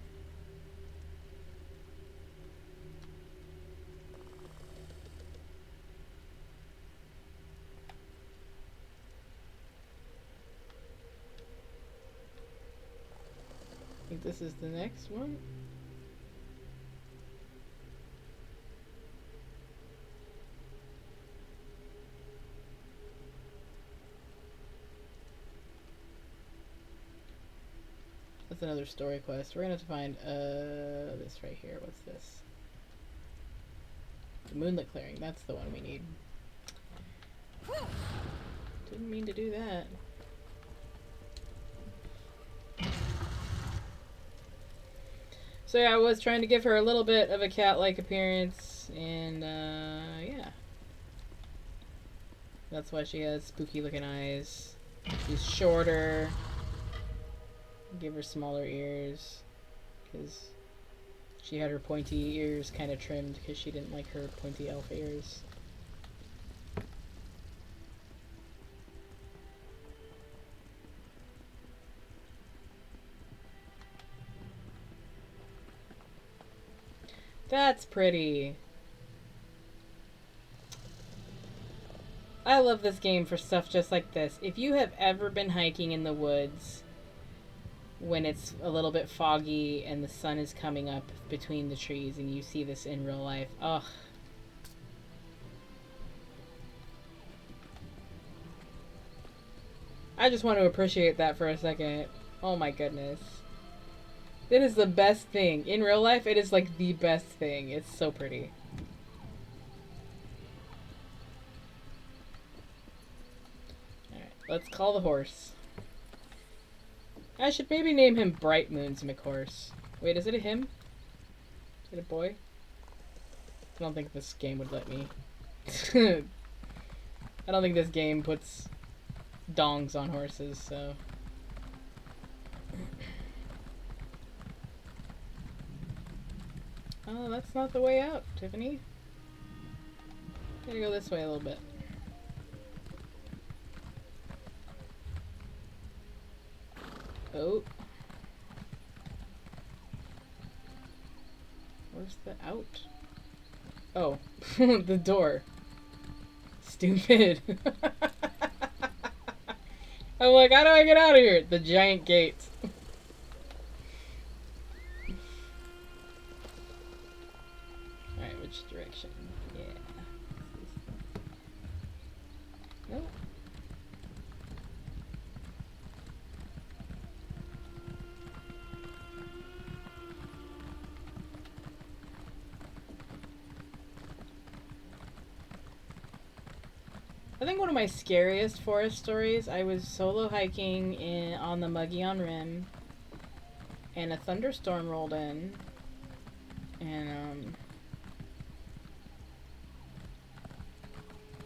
I think this is the next one. That's another story quest. We're gonna have to find this right here. What's this? The Moonlit Clearing. That's the one we need. Didn't mean to do that. So yeah, I was trying to give her a little bit of a cat-like appearance, and yeah. That's why she has spooky-looking eyes. She's shorter. Give her smaller ears, because she had her pointy ears kind of trimmed because she didn't like her pointy elf ears. That's pretty. I love this game for stuff just like this. If you have ever been hiking in the woods when it's a little bit foggy and the sun is coming up between the trees and you see this in real life, ugh. I just want to appreciate that for a second. Oh my goodness. It is the best thing. In real life, it is like the best thing. It's so pretty. Alright, let's call the horse. I should maybe name him Bright Moons McHorse. Wait, is it a him? Is it a boy? I don't think this game would let me. I don't think this game puts dongs on horses, so... Oh, that's not the way out, Tiffany. Gotta go this way a little bit. Oh. Where's the out? Oh, the door. Stupid. I'm like, how do I get out of here? The giant gate. Alright, which direction? Yeah. Nope. I think one of my scariest forest stories, I was solo hiking on the Mugion Rim, and a thunderstorm rolled in, and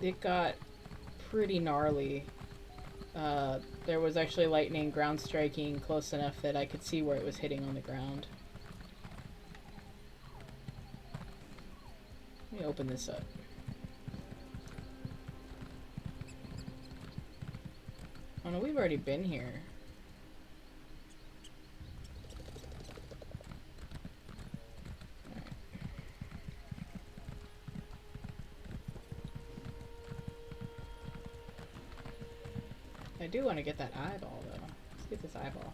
it got pretty gnarly. There was actually lightning ground striking close enough that I could see where it was hitting on the ground. Let me open this up. Oh no, we've already been here. Alright. I do want to get that eyeball though. Let's get this eyeball.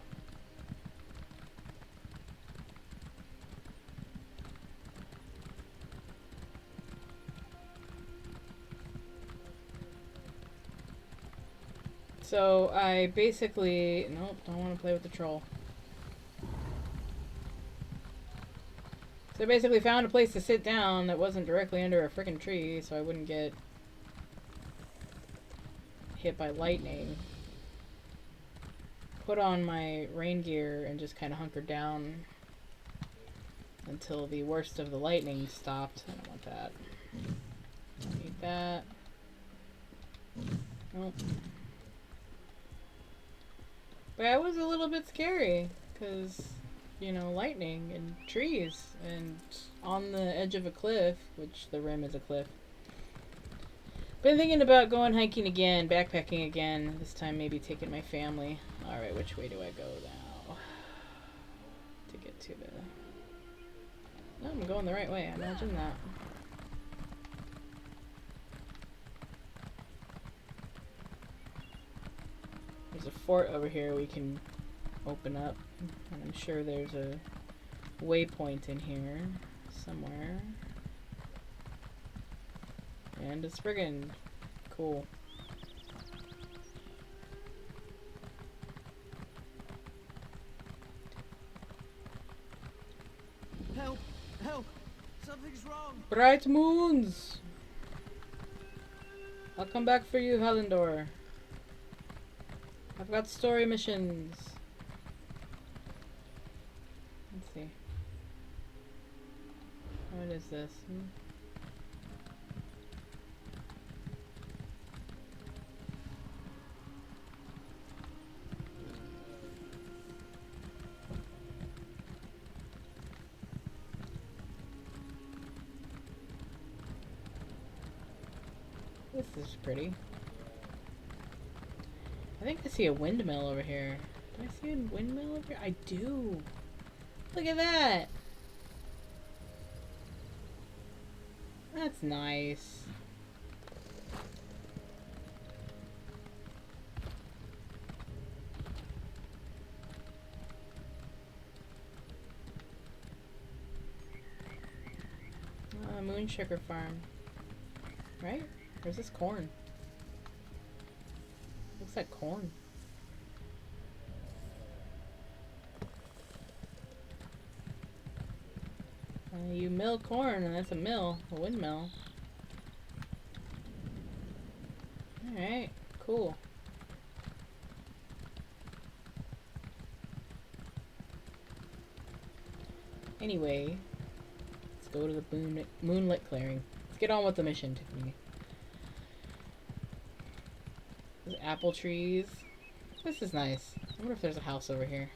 So I basically, nope, don't want to play with the troll. So I basically found a place to sit down that wasn't directly under a freaking tree, so I wouldn't get hit by lightning. Put on my rain gear and just kind of hunkered down until the worst of the lightning stopped. I don't want that. Don't need that. Nope. But it was a little bit scary because, you know, lightning and trees and on the edge of a cliff, which the rim is a cliff. Been thinking about going hiking again, backpacking again. This time maybe taking my family. Alright, which way do I go now? To get to the... No, I'm going the right way. Imagine that. There's a fort over here we can open up. And I'm sure there's a waypoint in here somewhere. And it's friggin' cool. Help! Help! Something's wrong! Bright moons! I'll come back for you, Hallandor. I've got story missions. Let's see. What is this? This is pretty. I think I see a windmill over here. Do I see a windmill over here? I do. Look at that. That's nice. Moon sugar farm. Right? Or is this corn? Looks like corn. You mill corn, and that's a mill, a windmill. Alright, cool. Anyway, let's go to the moonlit clearing. Let's get on with the mission, Tiffany. There's apple trees. This is nice. I wonder if there's a house over here.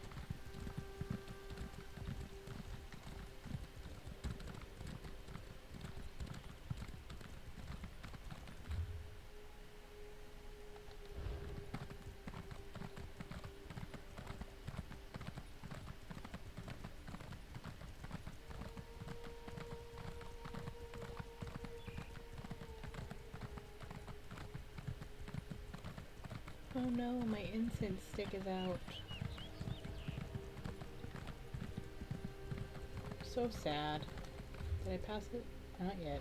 Oh no, my incense stick is out. So sad. Did I pass it? Not yet.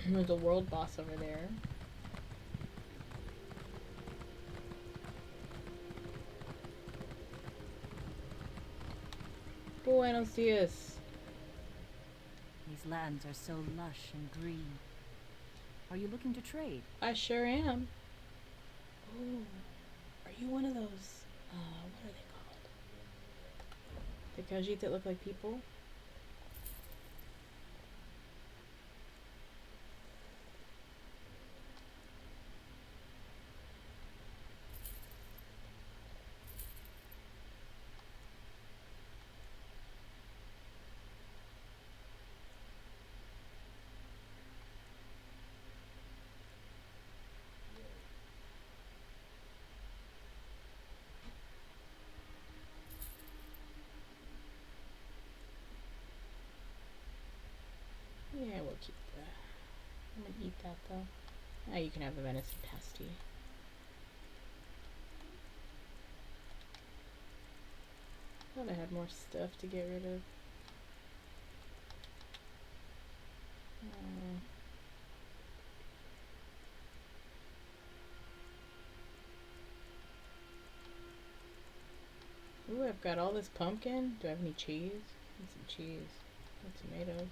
There's a world boss over there. Oh, I don't see us. These lands are so lush and green. Are you looking to trade? I sure am. Oh, are you one of those, what are they called? The Khajiit that look like people? Yeah, we'll keep that. I'm gonna eat that though. Ah, you can have the venison pasty. Thought I had more stuff to get rid of. I've got all this pumpkin. Do I have any cheese? Need some cheese. And tomatoes.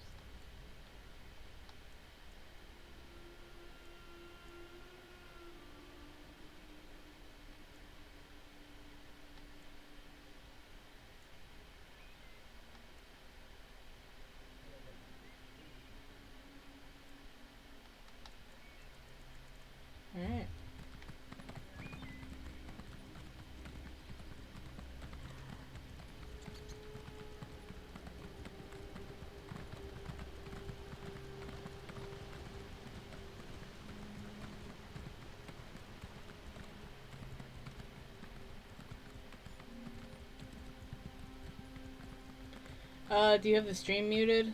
Alright. Do you have the stream muted?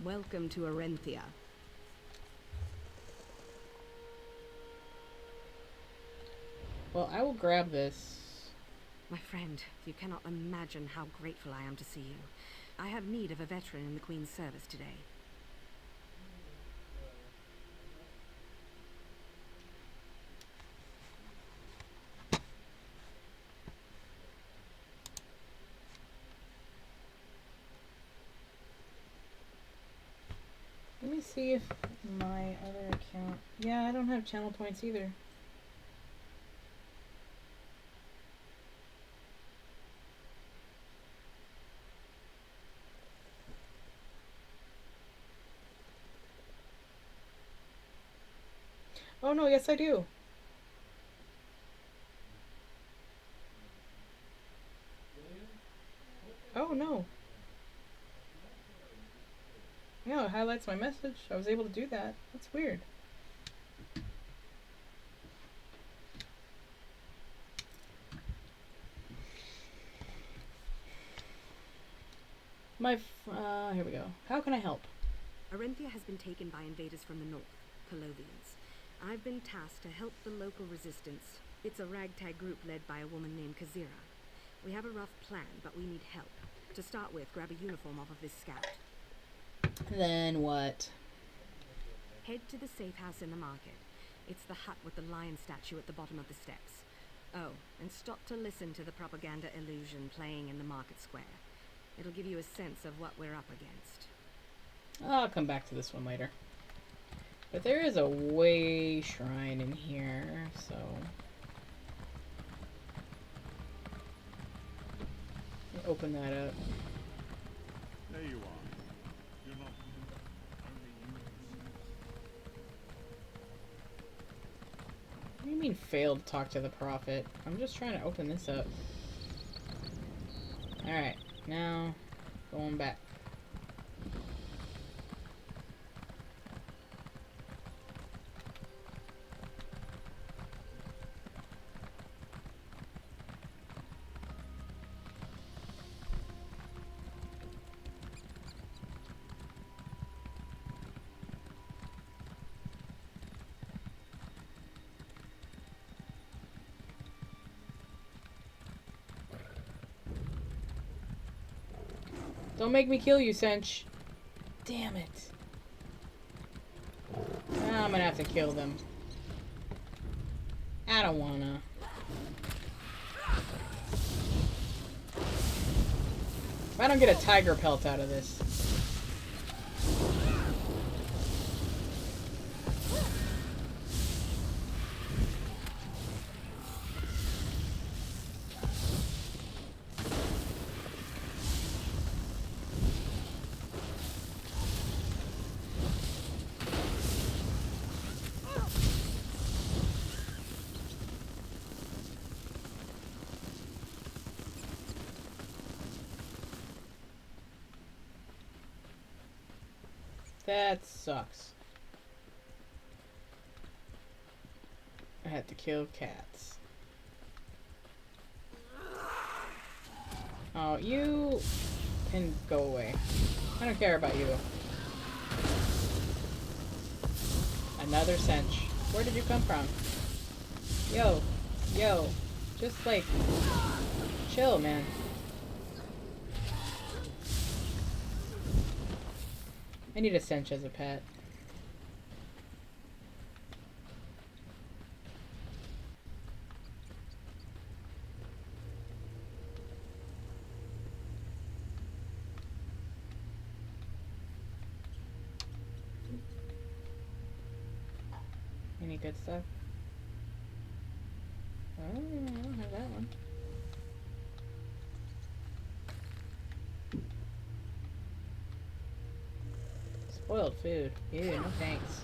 Welcome to Arenthia. Well, I will grab this. My friend, you cannot imagine how grateful I am to see you. I have need of a veteran in the Queen's service today. Let me see if my other account... Yeah, I don't have channel points either. Oh no, yes I do. Oh no. Yeah, it highlights my message. I was able to do that. That's weird. Here we go. How can I help? Arenthia has been taken by invaders from the north, Colovians. I've been tasked to help the local resistance. It's a ragtag group led by a woman named Kazira. We have a rough plan, but we need help. To start with, grab a uniform off of this scout. Then what? Head to the safe house in the market. It's the hut with the lion statue at the bottom of the steps. Oh, and stop to listen to the propaganda illusion playing in the market square. It'll give you a sense of what we're up against. I'll come back to this one later. But there is a way shrine in here, so... Let me open that up. There you are. You're not only What do you mean failed to talk to the prophet? I'm just trying to open this up. Alright, now going back. Don't make me kill you, Sench. Damn it. Now I'm gonna have to kill them. I don't wanna. If I don't get a tiger pelt out of this. That sucks. I had to kill cats. Oh, you can go away. I don't care about you. Another Sench. Where did you come from? Yo. Yo. Just like... chill, man. I need a Sench as a pet. good stuff. Oh, I don't have that one. Spoiled food. Ew, no thanks.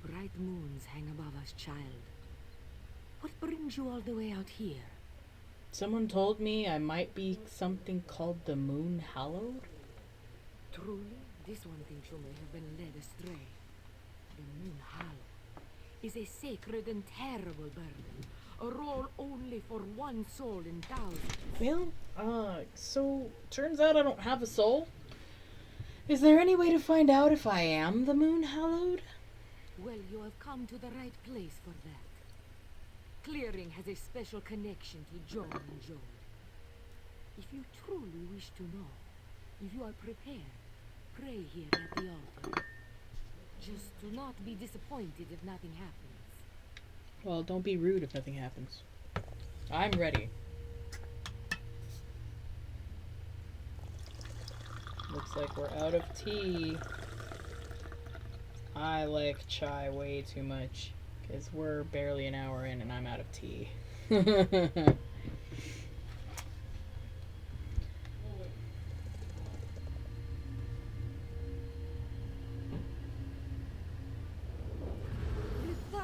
Bright moons hang above us, child. What brings you all the way out here? Someone told me I might be something called the Moon Hallowed. Truly, this one thinks you may have been led astray. The Moon Hollow is a sacred and terrible burden, a role only for one soul in thousands. Well, so turns out I don't have a soul. Is there any way to find out if I am the Moon Hallowed? Well, you have come to the right place for that. Clearing has a special connection to John and Joel. If you truly wish to know, if you are prepared, pray here at the altar. Just do not be disappointed if nothing happens. Well, don't be rude if nothing happens. I'm ready. Looks like we're out of tea. I like chai way too much, because we're barely an hour in and I'm out of tea.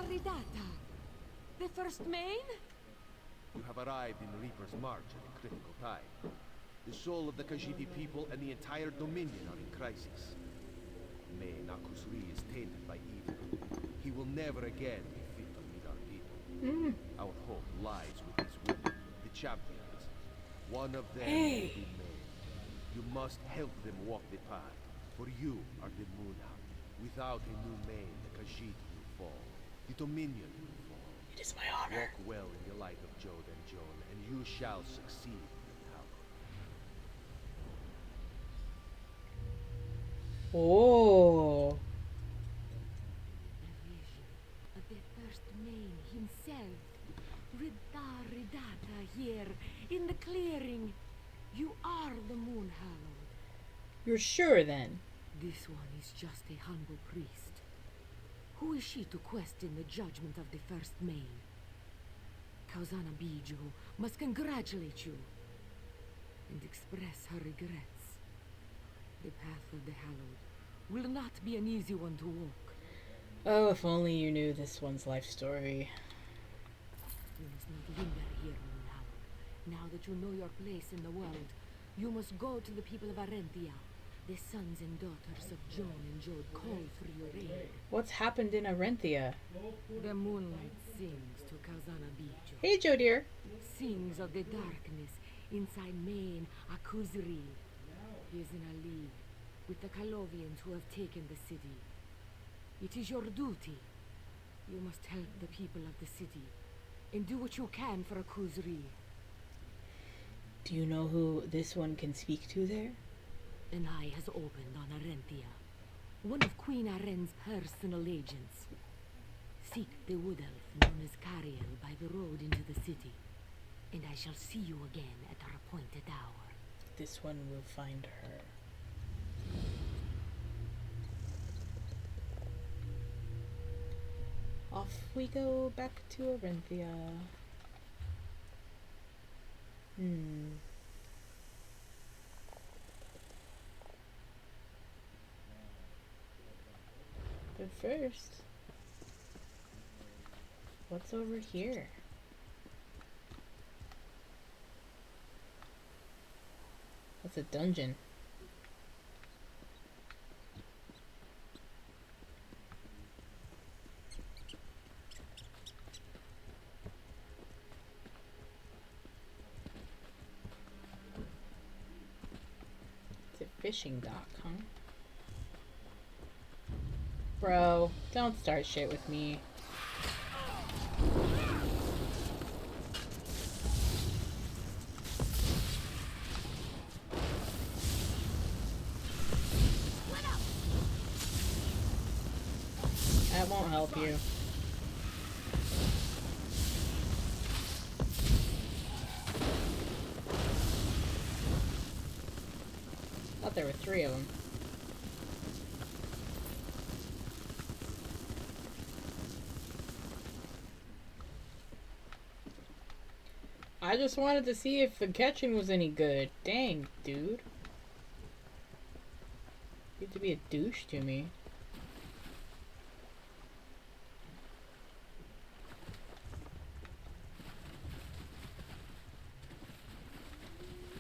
Ridata, the first main? You have arrived in Reaper's March at a critical time. The soul of the Khajiiti people and the entire Dominion are in crisis. Main Akusri is tainted by evil. He will never again be fit to lead our people. Our hope lies with these women, the champions. One of them will be Main. You must help them walk the path, for you are the Muna. Without a new Main, the Khajiit will fall. The Dominion will fall. It is my honor. Walk well in the light of Jode and Joan, and you shall succeed. Oh. A vision of the first main himself. Ridata here, in the clearing. You are the Moon Hallowed. You're sure then? This one is just a humble priest. Who is she to question the judgment of the first main? Kauzana Biju must congratulate you and express her regrets. The path of the Hallowed will not be an easy one to walk. Oh, if only you knew this one's life story. You must not linger here, Moon Hallowed. Now that you know your place in the world, you must go to the people of Arentia. The sons and daughters of Joan and Jode call for your aid. What's happened in Arenthia? The moonlight sings to Kauzana Biju. Hey, Joe dear. Sings of the darkness inside Main Akuzri. He is in a league with the Calovians who have taken the city. It is your duty. You must help the people of the city and do what you can for Akuzri. Do you know who this one can speak to there? An eye has opened on Arentia, one of Queen Aren's personal agents. Seek the wood elf known as Cariel by the road into the city, and I shall see you again at our appointed hour. This one will find her. Off we go back to Arenthia. But first, what's over here? That's a dungeon. It's a fishing dock, huh? Bro, don't start shit with me. That won't help you. Thought there were 3 of them. I just wanted to see if the catching was any good. Dang, dude. You have to be a douche to me.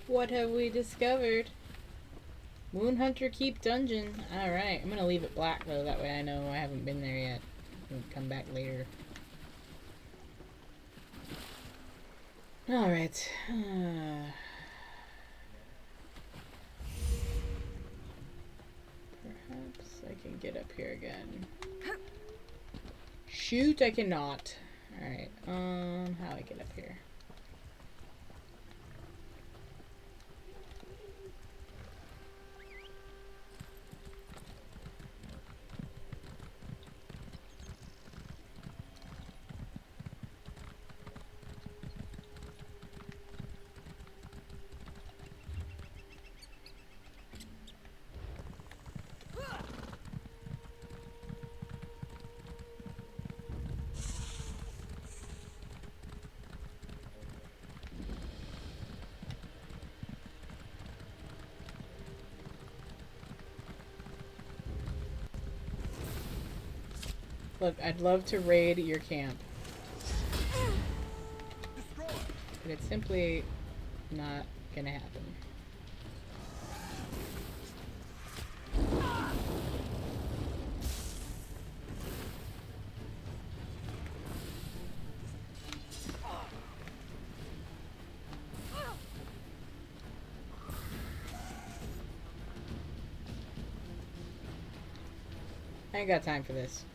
What have we discovered? Moonhunter Keep Dungeon. Alright, I'm gonna leave it black though, that way I know I haven't been there yet. I can come back later. Alright. Perhaps I can get up here again. Shoot, I cannot. Alright, how do I get up here? Look, I'd love to raid your camp. But it's simply not gonna happen. I ain't got time for this.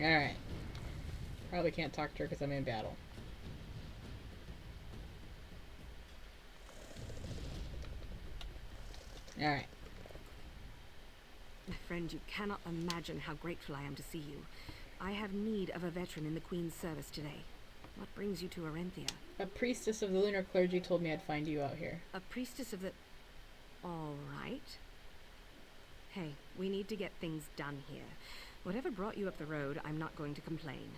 Alright. Probably can't talk to her because I'm in battle. Alright. My friend, you cannot imagine how grateful I am to see you. I have need of a veteran in the Queen's service today. What brings you to Arenthia? A priestess of the lunar clergy told me I'd find you out here. A priestess of the... All right. Hey, we need to get things done here. Whatever brought you up the road, I'm not going to complain.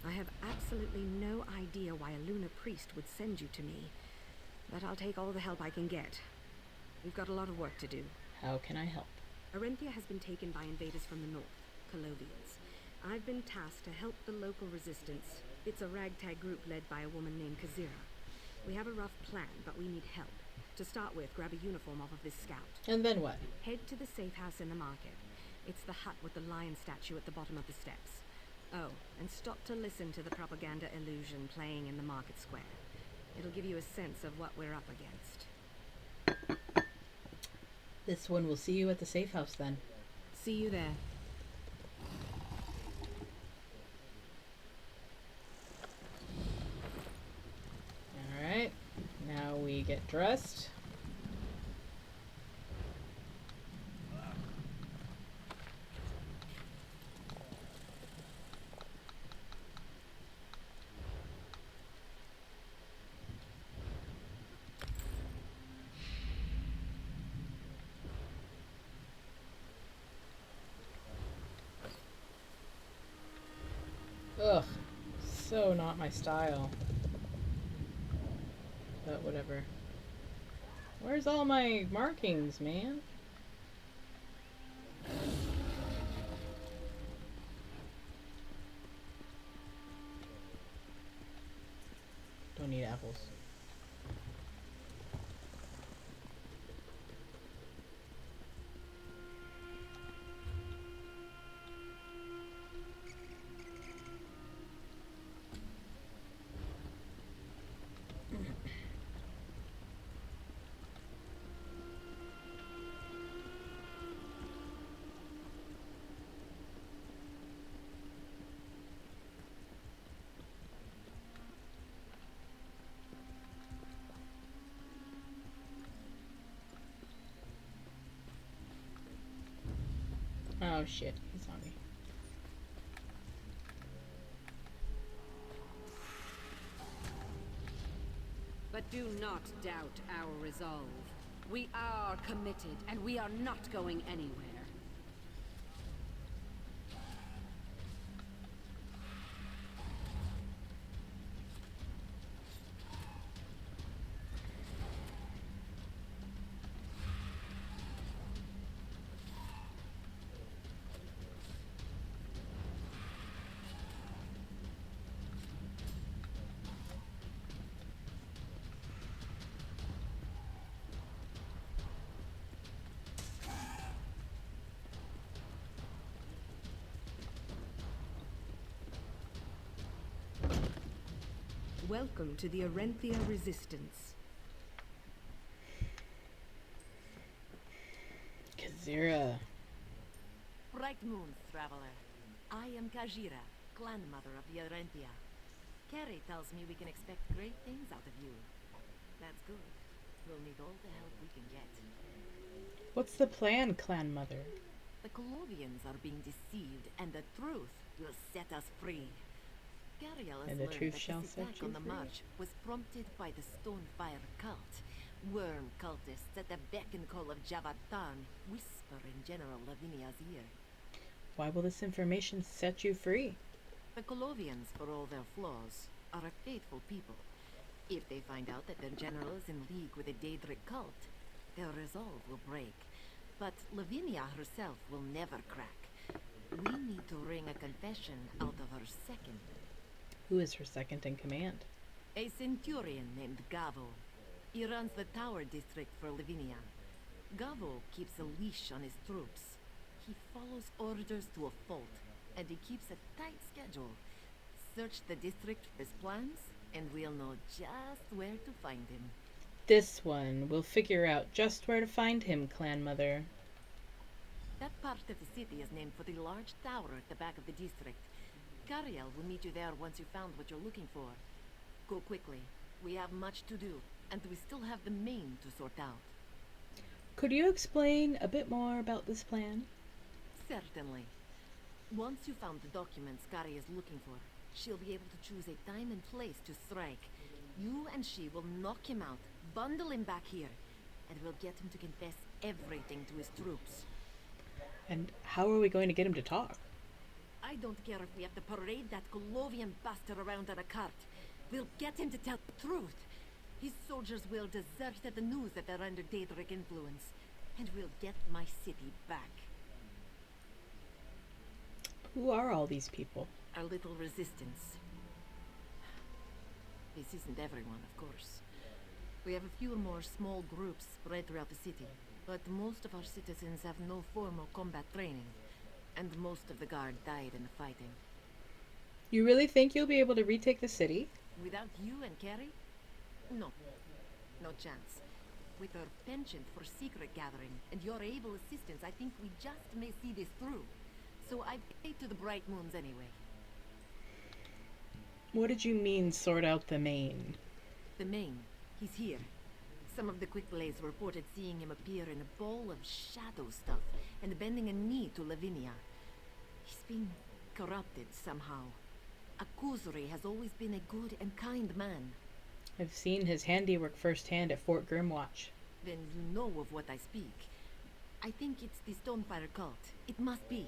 I have absolutely no idea why a lunar priest would send you to me, but I'll take all the help I can get. We've got a lot of work to do. How can I help? Arenthia has been taken by invaders from the north, Colovians. I've been tasked to help the local resistance. It's a ragtag group led by a woman named Kazira. We have a rough plan, but we need help. To start with, grab a uniform off of this scout. And then what? Head to the safe house in the market. It's the hut with the lion statue at the bottom of the steps. Oh, and stop to listen to the propaganda illusion playing in the market square. It'll give you a sense of what we're up against. This one will see you at the safe house then. See you there. Alright. Now we get dressed. Ugh, so not my style. But whatever. Where's all my markings, man? Don't need apples. Oh shit, he's on me. But do not doubt our resolve. We are committed, and we are not going anywhere. Welcome to the Arenthia Resistance. Kazira. Bright moons, traveler. I am Kajira, clan mother of the Arenthia. Carrie tells me we can expect great things out of you. That's good. We'll need all the help we can get. What's the plan, clan mother? The Colovians are being deceived, and the truth will set us free. Gariel has And the learned truth that shall this set attack you on the free. march was prompted by the Stonefire cult. Worm cultists at the beck and call of Javad Tarn whisper in General Lavinia's ear. Why will this information set you free? The Colovians, for all their flaws, are a faithful people. If they find out that their general is in league with the Daedric cult, their resolve will break. But Lavinia herself will never crack. We need to wring a confession out of her second. Who is her second in command? A centurion named Gavo. He runs the Tower District for Lavinia. Gavo keeps a leash on his troops. He follows orders to a fault, and he keeps a tight schedule. Search the district for his plans, and we'll know just where to find him. This one. We'll figure out just where to find him, clan mother. That part of the city is named for the large tower at the back of the district. Cariel will meet you there once you found what you're looking for. Go quickly. We have much to do, and we still have the main to sort out. Could you explain a bit more about this plan? Certainly. Once you found the documents Kari is looking for, she'll be able to choose a time and place to strike. You and she will knock him out, bundle him back here, and we'll get him to confess everything to his troops. And how are we going to get him to talk? I don't care if we have to parade that Colovian bastard around on a cart. We'll get him to tell the truth. His soldiers will desert at the news that they're under Daedric influence, and we'll get my city back. Who are all these people? Our little resistance. This isn't everyone, of course. We have a few more small groups spread throughout the city, but most of our citizens have no formal combat training, and most of the guard died in the fighting. You really think you'll be able to retake the city? Without you and Carrie? No. No chance. With our penchant for secret gathering and your able assistance, I think we just may see this through. So I pay to the Bright Moons anyway. What did you mean, sort out the main? The main. He's here. Some of the Quick Blades reported seeing him appear in a ball of shadow stuff and bending a knee to Lavinia. He's been corrupted somehow. Akuzuri has always been a good and kind man. I've seen his handiwork firsthand at Fort Grimwatch. Then you know of what I speak. I think it's the Stonefire cult. It must be.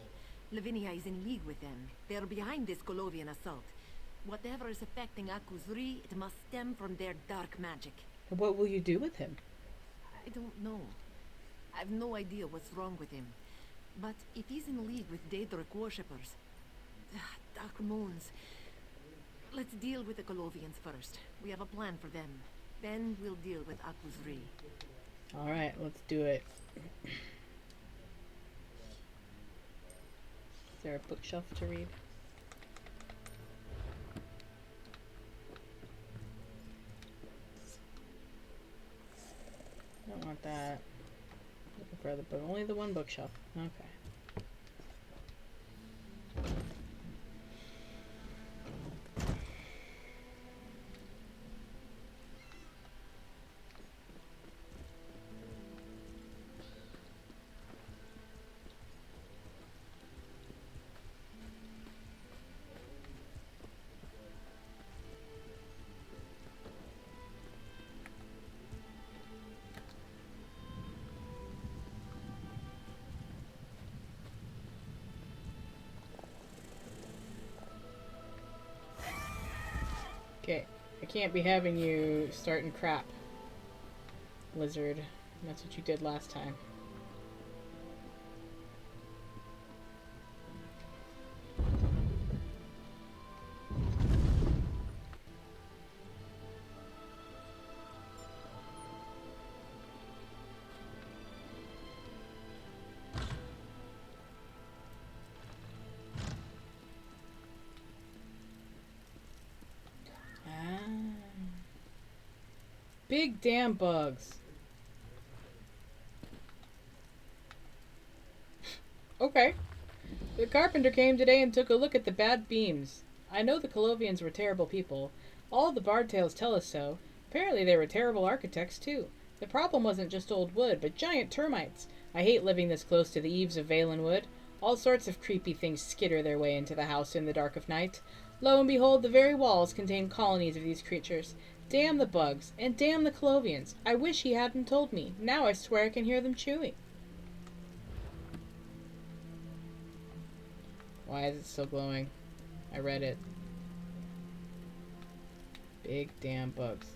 Lavinia is in league with them. They're behind this Colovian assault. Whatever is affecting Akuzuri, it must stem from their dark magic. And what will you do with him? I don't know. I've no idea what's wrong with him. But if he's in league with Daedric worshippers... Dark Moons... Let's deal with the Colovians first. We have a plan for them. Then we'll deal with Akuzuri. Alright, let's do it. Is there a bookshelf to read? Don't want that. Looking for the book. Only the one bookshelf. Okay. Okay, I can't be having you starting crap, lizard. That's what you did last time. Big damn bugs. Okay. The carpenter came today and took a look at the bad beams. I know the Colovians were terrible people. All the Bard tales tell us so. Apparently they were terrible architects, too. The problem wasn't just old wood, but giant termites. I hate living this close to the eaves of Valenwood. All sorts of creepy things skitter their way into the house in the dark of night. Lo and behold, the very walls contain colonies of these creatures. Damn the bugs, and damn the Colovians. I wish he hadn't told me. Now I swear I can hear them chewing. Why is it still glowing? I read it. Big damn bugs.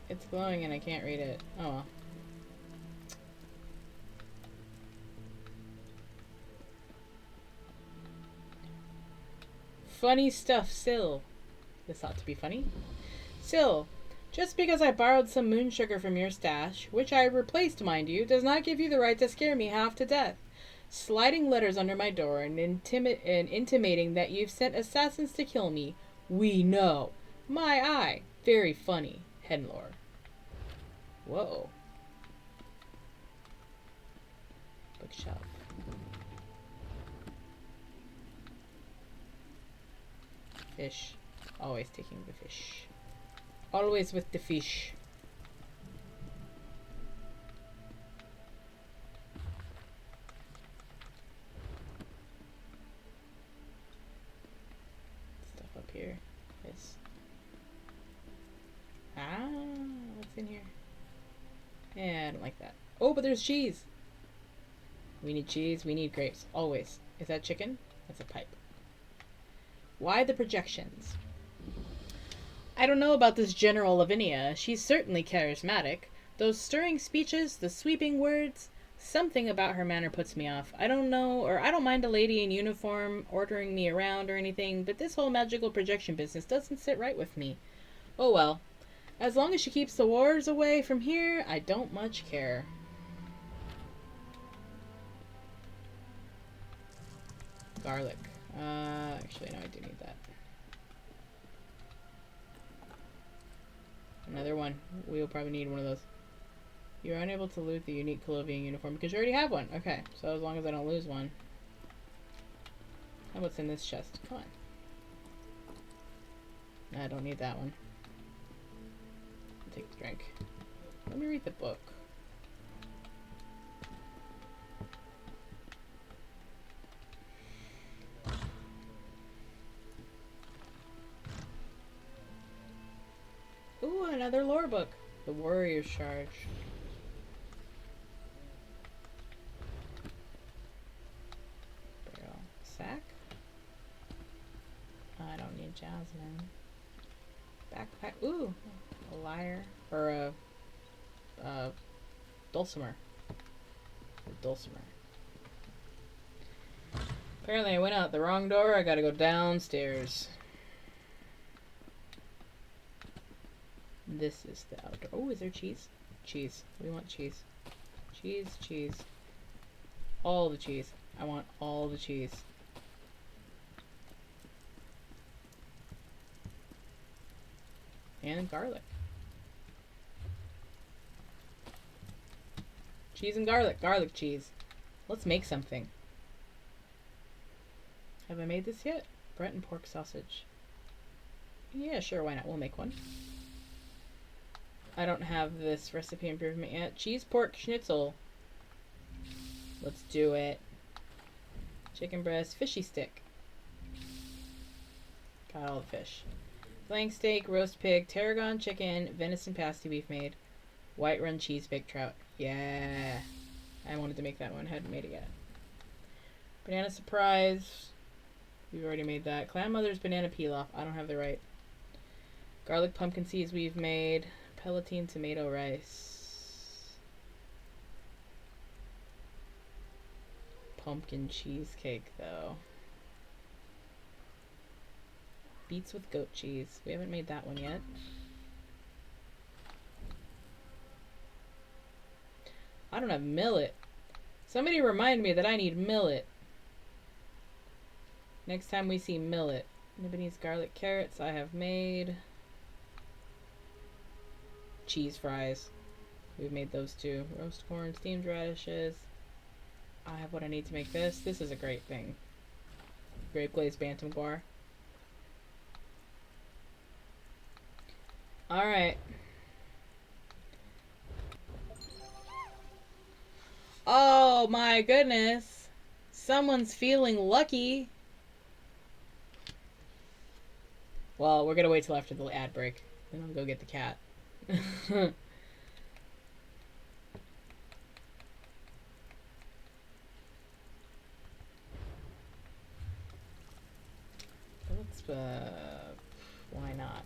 It's glowing and I can't read it. Oh well. Funny stuff, Syl. This ought to be funny. Syl, just because I borrowed some moon sugar from your stash, which I replaced, mind you, does not give you the right to scare me half to death. Sliding letters under my door and intimating that you've sent assassins to kill me. We know. My eye. Very funny. Henlor. Whoa. Bookshelf. Fish. Always taking the fish. Always with the fish. Stuff up here. This. Ah, what's in here? Yeah, I don't like that. Oh, but there's cheese. We need cheese. We need grapes. Always. Is that chicken? That's a pipe. Why the projections? I don't know about this General Lavinia. She's certainly charismatic. Those stirring speeches, the sweeping words, something about her manner puts me off. I don't know, or I don't mind a lady in uniform ordering me around or anything, but this whole magical projection business doesn't sit right with me. Oh well. As long as she keeps the wars away from here, I don't much care. Garlic. Actually, no, I do need that. Another one. We'll probably need one of those. You're unable to loot the unique Colovian uniform because you already have one. Okay, so as long as I don't lose one. And what's in this chest? Come on. I don't need that one. I'll take the drink. Let me read the book. Ooh, another lore book. The Warrior's Charge. Barrel. Sack? I don't need Jasmine. Backpack. Ooh, a lyre. Or a dulcimer. A dulcimer. Apparently I went out the wrong door. I gotta go downstairs. This is the outdoor. Oh, is there cheese? Cheese. We want cheese. Cheese, cheese. All the cheese. I want all the cheese. And garlic. Cheese and garlic. Garlic cheese. Let's make something. Have I made this yet? Breton pork sausage. Yeah, sure, why not? We'll make one. I don't have this recipe improvement yet. Cheese pork schnitzel. Let's do it. Chicken breast, fishy stick. Got all the fish. Flank steak, roast pig, tarragon chicken, venison pasty we've made. White run cheese, baked trout. Yeah. I wanted to make that one. Hadn't made it yet. Banana surprise. We've already made that. Clan Mother's banana pilaf. I don't have the right. Garlic pumpkin seeds we've made. Palatine tomato rice. Pumpkin cheesecake, though. Beets with goat cheese. We haven't made that one yet. I don't have millet. Somebody remind me that I need millet. Next time we see millet. Nibonese garlic carrots I have made. Cheese fries. We've made those too. Roast corn, steamed radishes. I have what I need to make this. This is a great thing. Grape glazed bantam guar. Alright. Oh my goodness. Someone's feeling lucky. Well, we're gonna wait till after the ad break. Then I'll go get the cat. Let's, why not?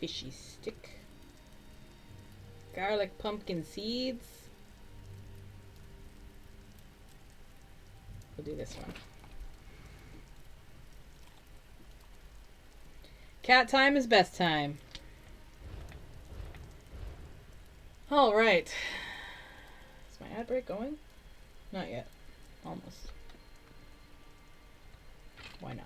Fishy stick. Garlic pumpkin seeds. We'll do this one. Cat time is best time. Alright. Is my ad break going? Not yet. Almost. Why not?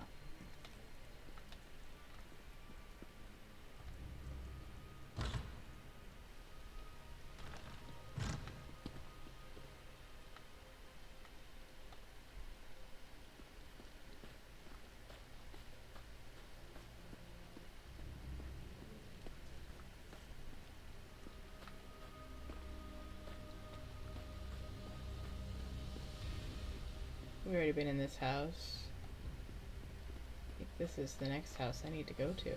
We've already been in this house. I think this is the next house I need to go to.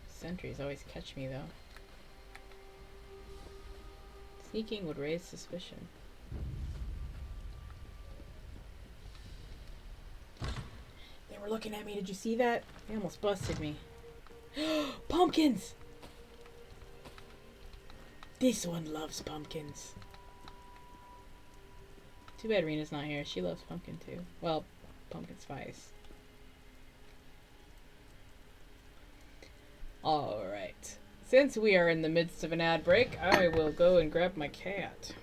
Sentries always catch me, though. Sneaking would raise suspicion. They were looking at me. Did you see that? They almost busted me. Pumpkins! This one loves pumpkins. Too bad Rena's not here. She loves pumpkin too. Well, pumpkin spice. Alright. Since we are in the midst of an ad break, I will go and grab my cat.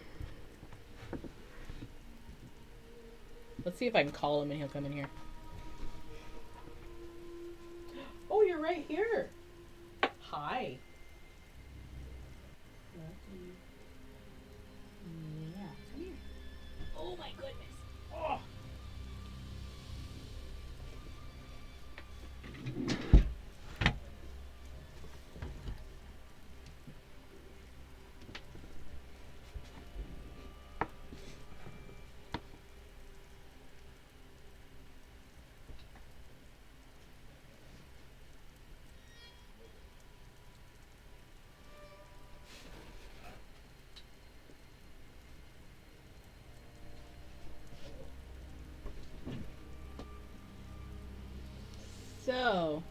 Let's see if I can call him and he'll come in here. Oh, you're right here. Hi. Yeah, come here. Oh my goodness. Oh. So,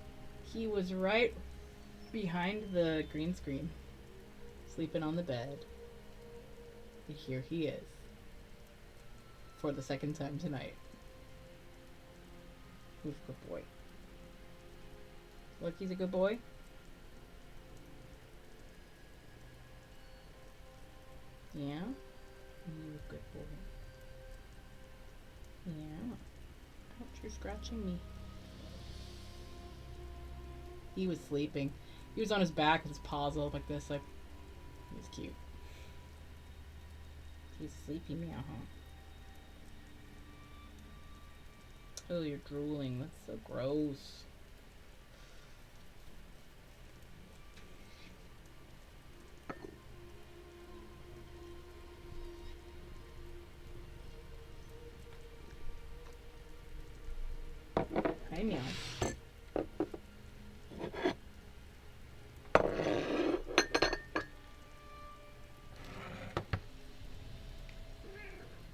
he was right behind the green screen, sleeping on the bed. And here he is, for the second time tonight. Who's a good boy? Look, he's a good boy. Yeah? You're a good boy. Yeah. Ouch, you're scratching me. He was sleeping. He was on his back with his paws all up like this, like, he was cute. He's a sleepy meow, huh? Oh, you're drooling. That's so gross. Hi, meow.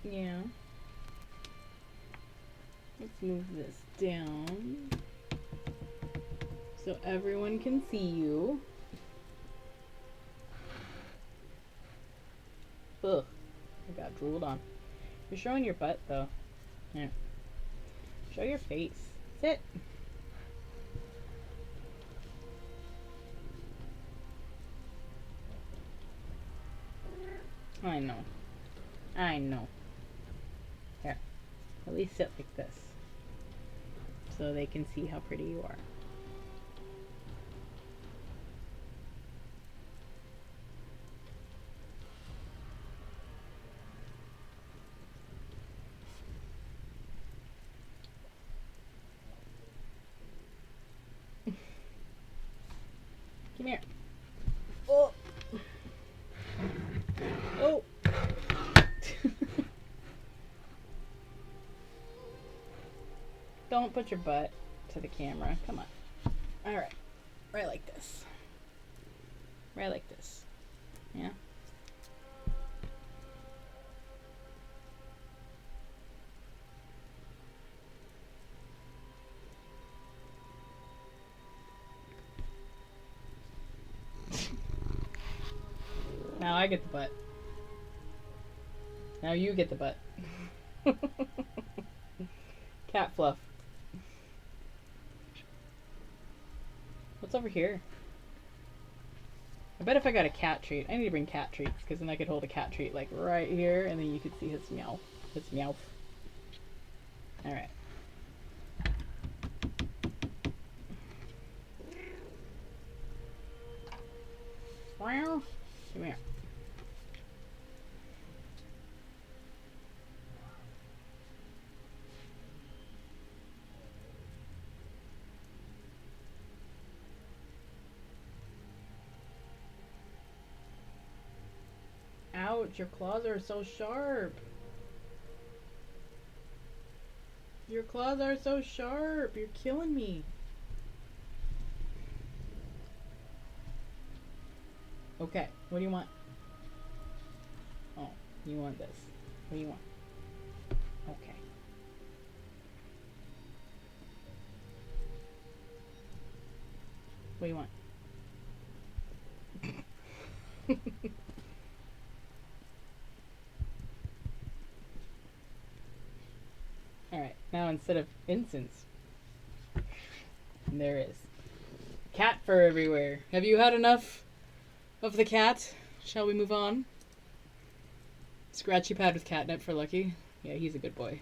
Yeah. Let's move this down so everyone can see you. Ugh. I got drooled on. You're showing your butt though. Yeah. Show your face. Sit. I know. I know. Here. At least sit like this. So they can see how pretty you are. Come here. Oh. Oh. Don't put your butt to the camera. Come on. All right. Right like this. Right like this. Yeah. Now I get the butt. Now you get the butt. Cat fluff. What's over here? I bet if I got a cat treat, I need to bring cat treats because then I could hold a cat treat like right here and then you could see his meow. His meow. Alright. Come here. Ouch, your claws are so sharp. Your claws are so sharp. You're killing me. Okay, what do you want? Oh, you want this. What do you want? Okay. What do you want? Alright, now instead of incense, there is cat fur everywhere. Have you had enough of the cat? Shall we move on? Scratchy pad with catnip for Lucky. Yeah, he's a good boy.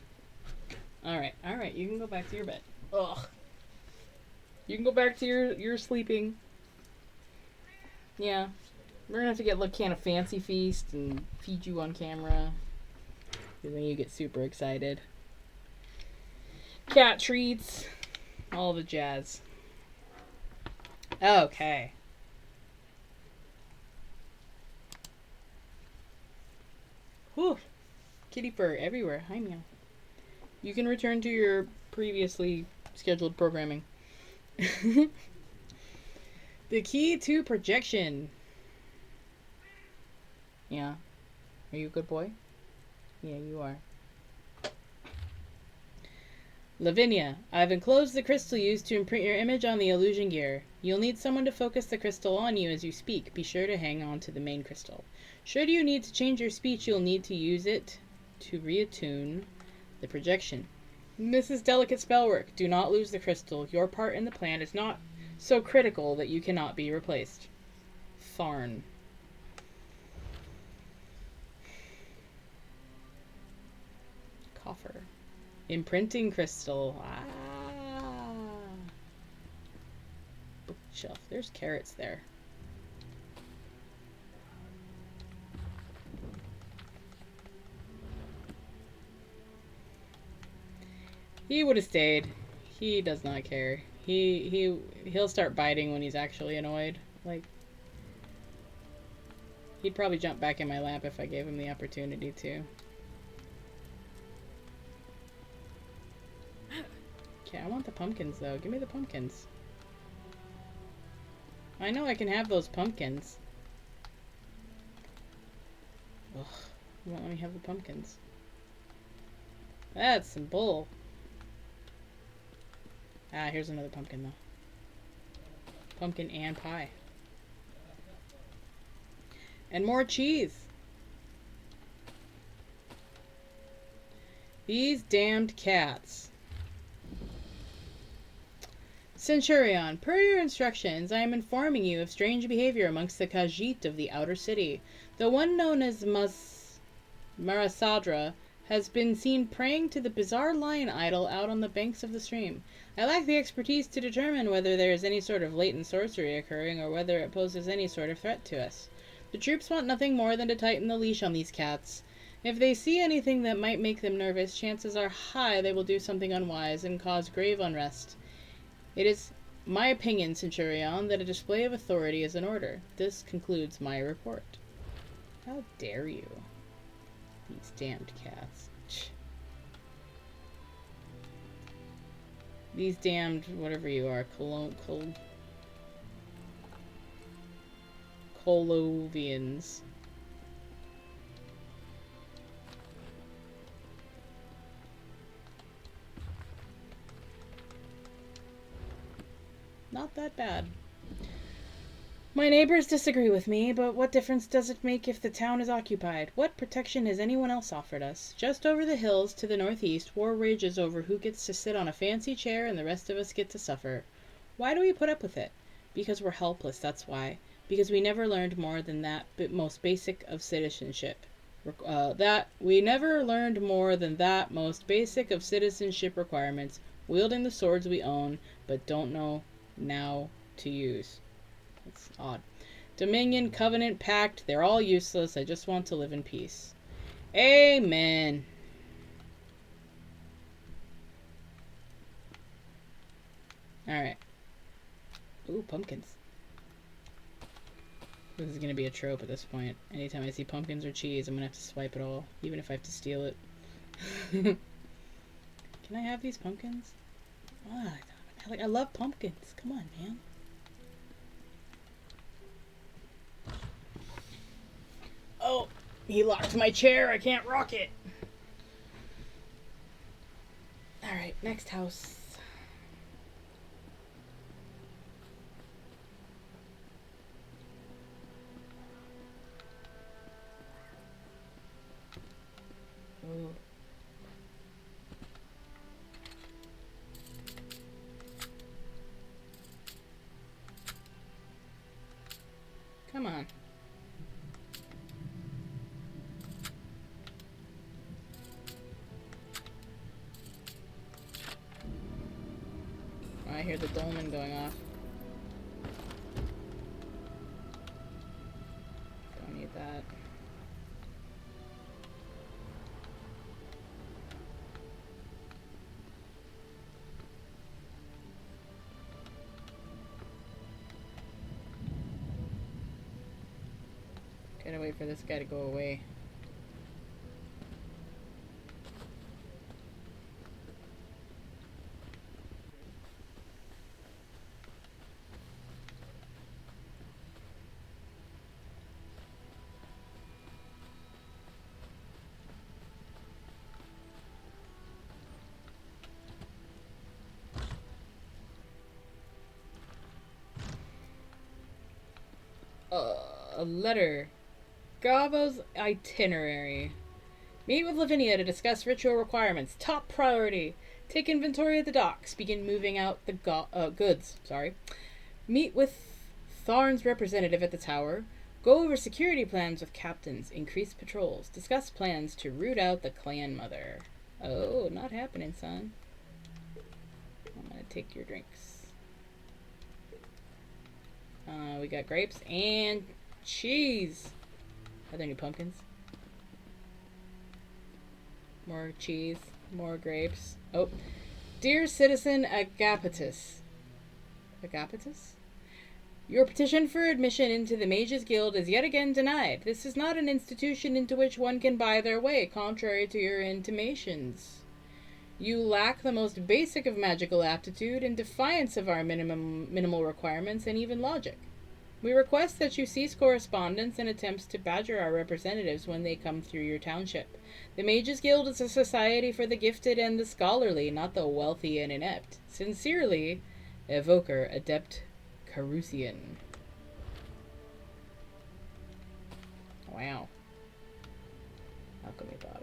Alright, you can go back to your bed. Ugh. You can go back to your sleeping. Yeah. We're gonna have to get a can of Fancy Feast and feed you on camera. Because then you get super excited. Cat treats. All the jazz. Okay. Whew. Kitty fur everywhere. Hi, meow. You can return to your previously scheduled programming. The key to projection. Yeah. Are you a good boy? Yeah, you are. Lavinia, I've enclosed the crystal used to imprint your image on the illusion gear. You'll need someone to focus the crystal on you as you speak. Be sure to hang on to the main crystal. Should you need to change your speech, you'll need to use it to reattune the projection. This is delicate spellwork. Do not lose the crystal. Your part in the plan is not so critical that you cannot be replaced. Tharn. Coffer. Imprinting crystal. Ah. Bookshelf. There's carrots there. He would have stayed. He does not care. He'll start biting when he's actually annoyed. Like, he'd probably jump back in my lap if I gave him the opportunity to. Okay, I want the pumpkins, though. Give me the pumpkins. I know I can have those pumpkins. Ugh. You won't let me have the pumpkins. That's some bull. Ah, here's another pumpkin, though. Pumpkin and pie. And more cheese. These damned cats. Centurion, per your instructions, I am informing you of strange behavior amongst the Khajiit of the outer city. The one known as Marasadra has been seen praying to the bizarre lion idol out on the banks of the stream. I lack the expertise to determine whether there is any sort of latent sorcery occurring or whether it poses any sort of threat to us. The troops want nothing more than to tighten the leash on these cats. If they see anything that might make them nervous, chances are high they will do something unwise and cause grave unrest. It is my opinion, Centurion, that a display of authority is in order. This concludes my report. How dare you? These damned cats. These damned, whatever you are, Colovians. Not that bad. My neighbors disagree with me, but what difference does it make if the town is occupied? What protection has anyone else offered us? Just over the hills to the northeast, war rages over who gets to sit on a fancy chair and the rest of us get to suffer. Why do we put up with it? Because we're helpless, that's why. Because we never learned more than that most basic of citizenship. We never learned more than that most basic of citizenship requirements, wielding the swords we own, but don't know now to use. That's odd. Dominion, Covenant, Pact, they're all useless. I just want to live in peace. Amen. Alright. Ooh, pumpkins. This is going to be a trope at this point. Anytime I see pumpkins or cheese, I'm going to have to swipe it all. Even if I have to steal it. Can I have these pumpkins? Ah, I love pumpkins. Come on, man. Oh, he locked my chair. I can't rock it. Alright, next house. Ooh. Come on. Oh, I hear the dolmen going off. Don't need that. Gotta wait for this guy to go away. A letter. Gavo's itinerary. Meet with Lavinia to discuss ritual requirements. Top priority. Take inventory at the docks. Begin moving out the goods. Meet with Tharn's representative at the tower. Go over security plans with captains. Increase patrols. Discuss plans to root out the clan mother. Oh, not happening, son. I'm gonna take your drinks. We got grapes and cheese. Are there any pumpkins? More cheese. More grapes. Oh. Dear Citizen Agapetus. Agapetus? Your petition for admission into the Mages Guild is yet again denied. This is not an institution into which one can buy their way, contrary to your intimations. You lack the most basic of magical aptitude in defiance of our minimal requirements and even logic. We request that you cease correspondence and attempts to badger our representatives when they come through your township. The Mages Guild is a society for the gifted and the scholarly, not the wealthy and inept. Sincerely, Evoker Adept Carusian. Wow. Alchemy bottle.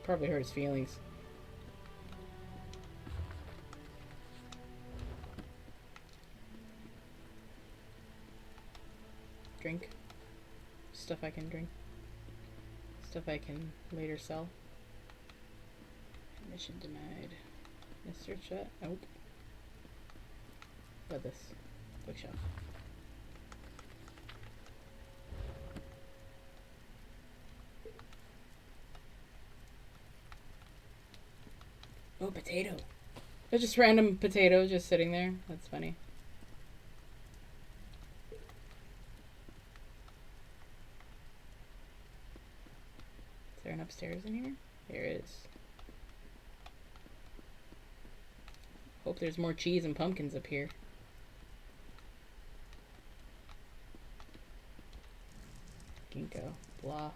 Probably hurt his feelings. Drink. Stuff I can drink. Stuff I can later sell. Mission denied. Search that? Nope. What about this? Bookshelf. Oh, potato. There's just random potato just sitting there. That's funny. Is there an upstairs in here? There is. Hope there's more cheese and pumpkins up here. Ginkgo. Blah.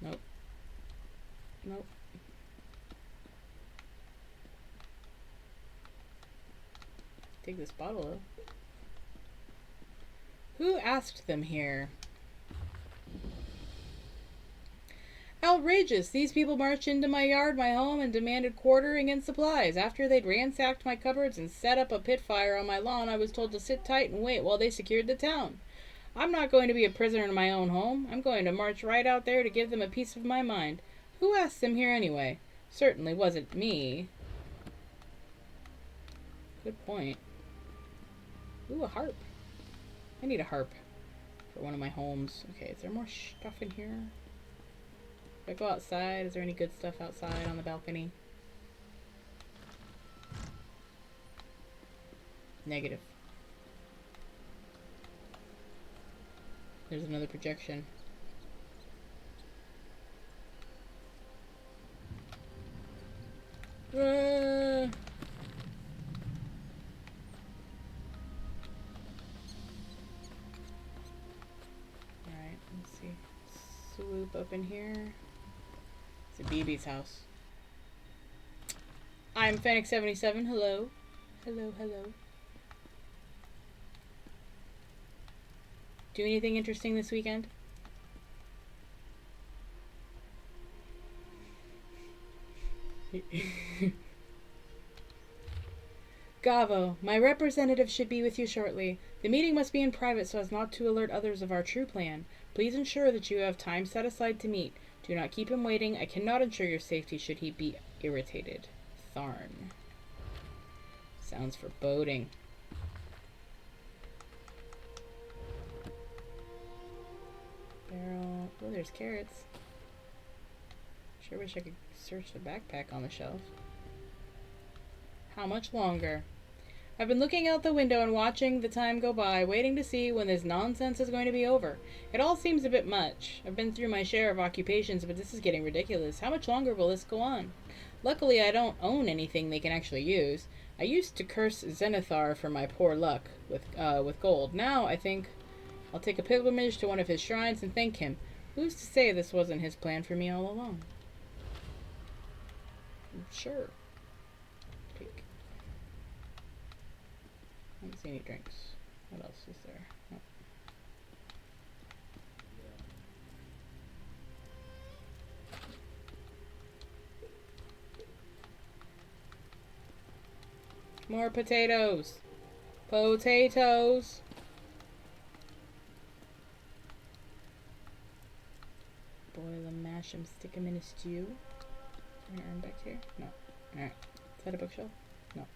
Nope. Nope. Take this bottle though. Who asked them here? Outrageous! These people marched into my yard, my home, and demanded quartering and supplies. After they'd ransacked my cupboards and set up a pit fire on my lawn, I was told to sit tight and wait while they secured the town. I'm not going to be a prisoner in my own home. I'm going to march right out there to give them a piece of my mind. Who asked them here anyway? Certainly wasn't me. Good point. Ooh, a harp. I need a harp for one of my homes. Okay, is there more stuff in here? If I go outside, is there any good stuff outside on the balcony? Negative. There's another projection. Alright, let's see. Swoop up in here. It's a BB's house. I'm Fennec77. Hello. Hello, hello. Do anything interesting this weekend? Gavo, my representative should be with you shortly. The meeting must be in private so as not to alert others of our true plan. Please ensure that you have time set aside to meet. Do not keep him waiting. I cannot ensure your safety should he be irritated. Tharn. Sounds foreboding. Barrel. Oh, there's carrots. Sure wish I could search the backpack on the shelf. How much longer? I've been looking out the window and watching the time go by, waiting to see when this nonsense is going to be over. It all seems a bit much. I've been through my share of occupations, but this is getting ridiculous. How much longer will this go on? Luckily, I don't own anything they can actually use. I used to curse Zenithar for my poor luck with gold. Now, I think I'll take a pilgrimage to one of his shrines and thank him. Who's to say this wasn't his plan for me all along? Sure. Take. I don't see any drinks. What else is there? Oh. More potatoes. Potatoes. Boil them, mash them, stick them in a stew. Is there an urn back here? No. Alright. Is that a bookshelf? No.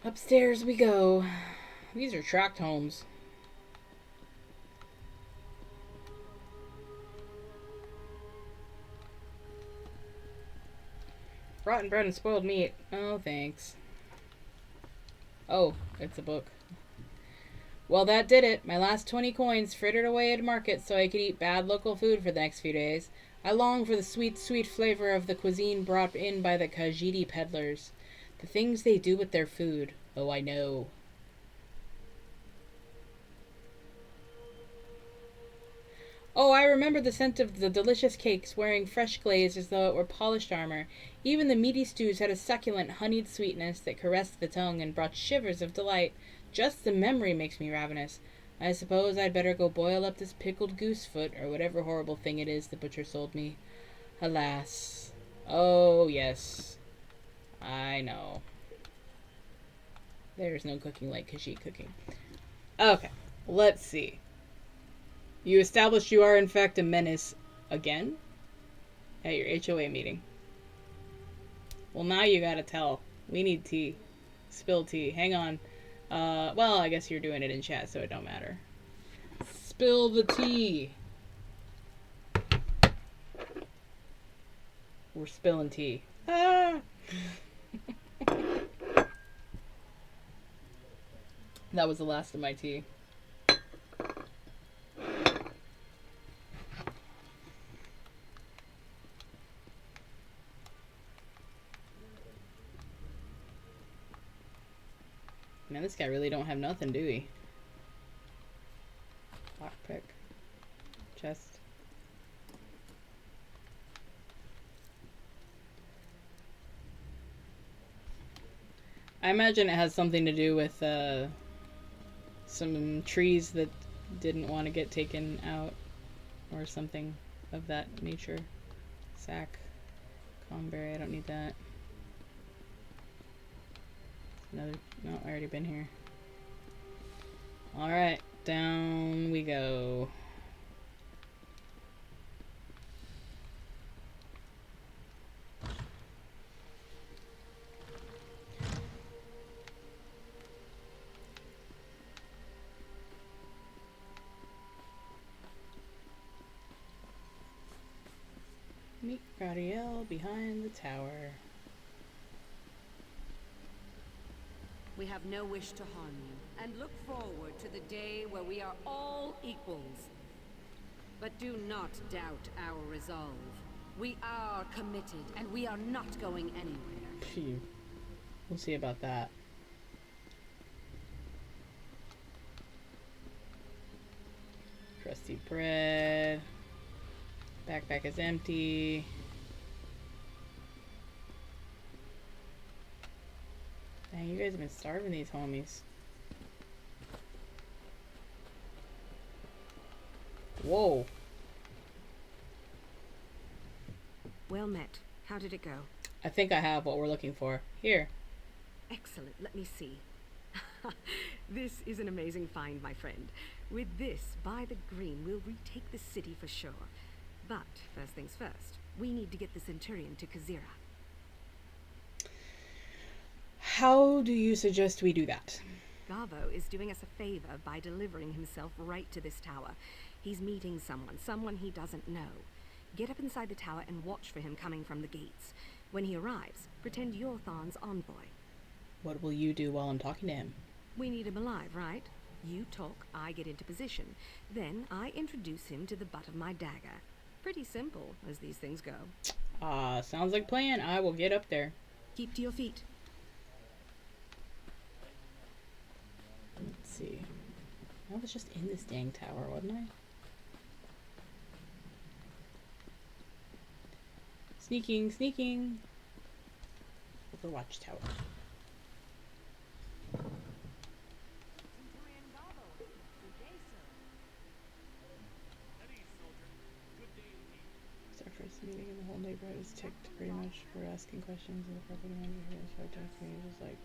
Upstairs we go. These are tract homes. Rotten bread and spoiled meat. Oh, thanks. Oh, it's a book. Well, that did it. My last 20 coins frittered away at market so I could eat bad local food for the next few days. I long for the sweet, sweet flavor of the cuisine brought in by the Khajiit peddlers. The things they do with their food. Oh, I know. Oh, I remember the scent of the delicious cakes, wearing fresh glaze as though it were polished armor. Even the meaty stews had a succulent, honeyed sweetness that caressed the tongue and brought shivers of delight. Just the memory makes me ravenous. I suppose I'd better go boil up this pickled goose foot, or whatever horrible thing it is the butcher sold me. Alas. Oh, yes. I know. There's no cooking like Khajiit cooking. Okay, let's see. You established you are in fact a menace again? At your HOA meeting. Well, now you gotta tell. We need tea. Spill tea. Hang on. Well, I guess you're doing it in chat, so it don't matter. Spill the tea. We're spilling tea. Ah! That was the last of my tea. Man, this guy really don't have nothing, do he? Lockpick. Chest. I imagine it has something to do with some trees that didn't want to get taken out or something of that nature. Sack. Conberry, I don't need that. Another, no, I already been here. Alright, down we go. Meet Gradiel behind the tower. We have no wish to harm you, and look forward to the day where we are all equals. But do not doubt our resolve. We are committed, and we are not going anywhere. Phew. We'll see about that. Crusty bread. Backpack is empty. Dang, you guys have been starving these homies. Whoa. Well met. How did it go? I think I have what we're looking for. Here. Excellent. Let me see. This is an amazing find, my friend. With this, by the green, we'll retake the city for sure. But, first things first, we need to get the Centurion to Khazira. How do you suggest we do that? Garvo is doing us a favor by delivering himself right to this tower. He's meeting someone he doesn't know. Get up inside the tower and watch for him coming from the gates. When he arrives, pretend you're Tharn's envoy. What will you do while I'm talking to him? We need him alive, right? You talk, I get into position. Then I introduce him to the butt of my dagger. Pretty simple, as these things go. Sounds like plan. I will get up there. Keep to your feet. Let's see. I was just in this dang tower, wasn't I? Sneaking, sneaking. Overwatch tower. It's our first meeting in the whole neighborhood is ticked pretty much for asking questions, and the property manager here is right to me was like,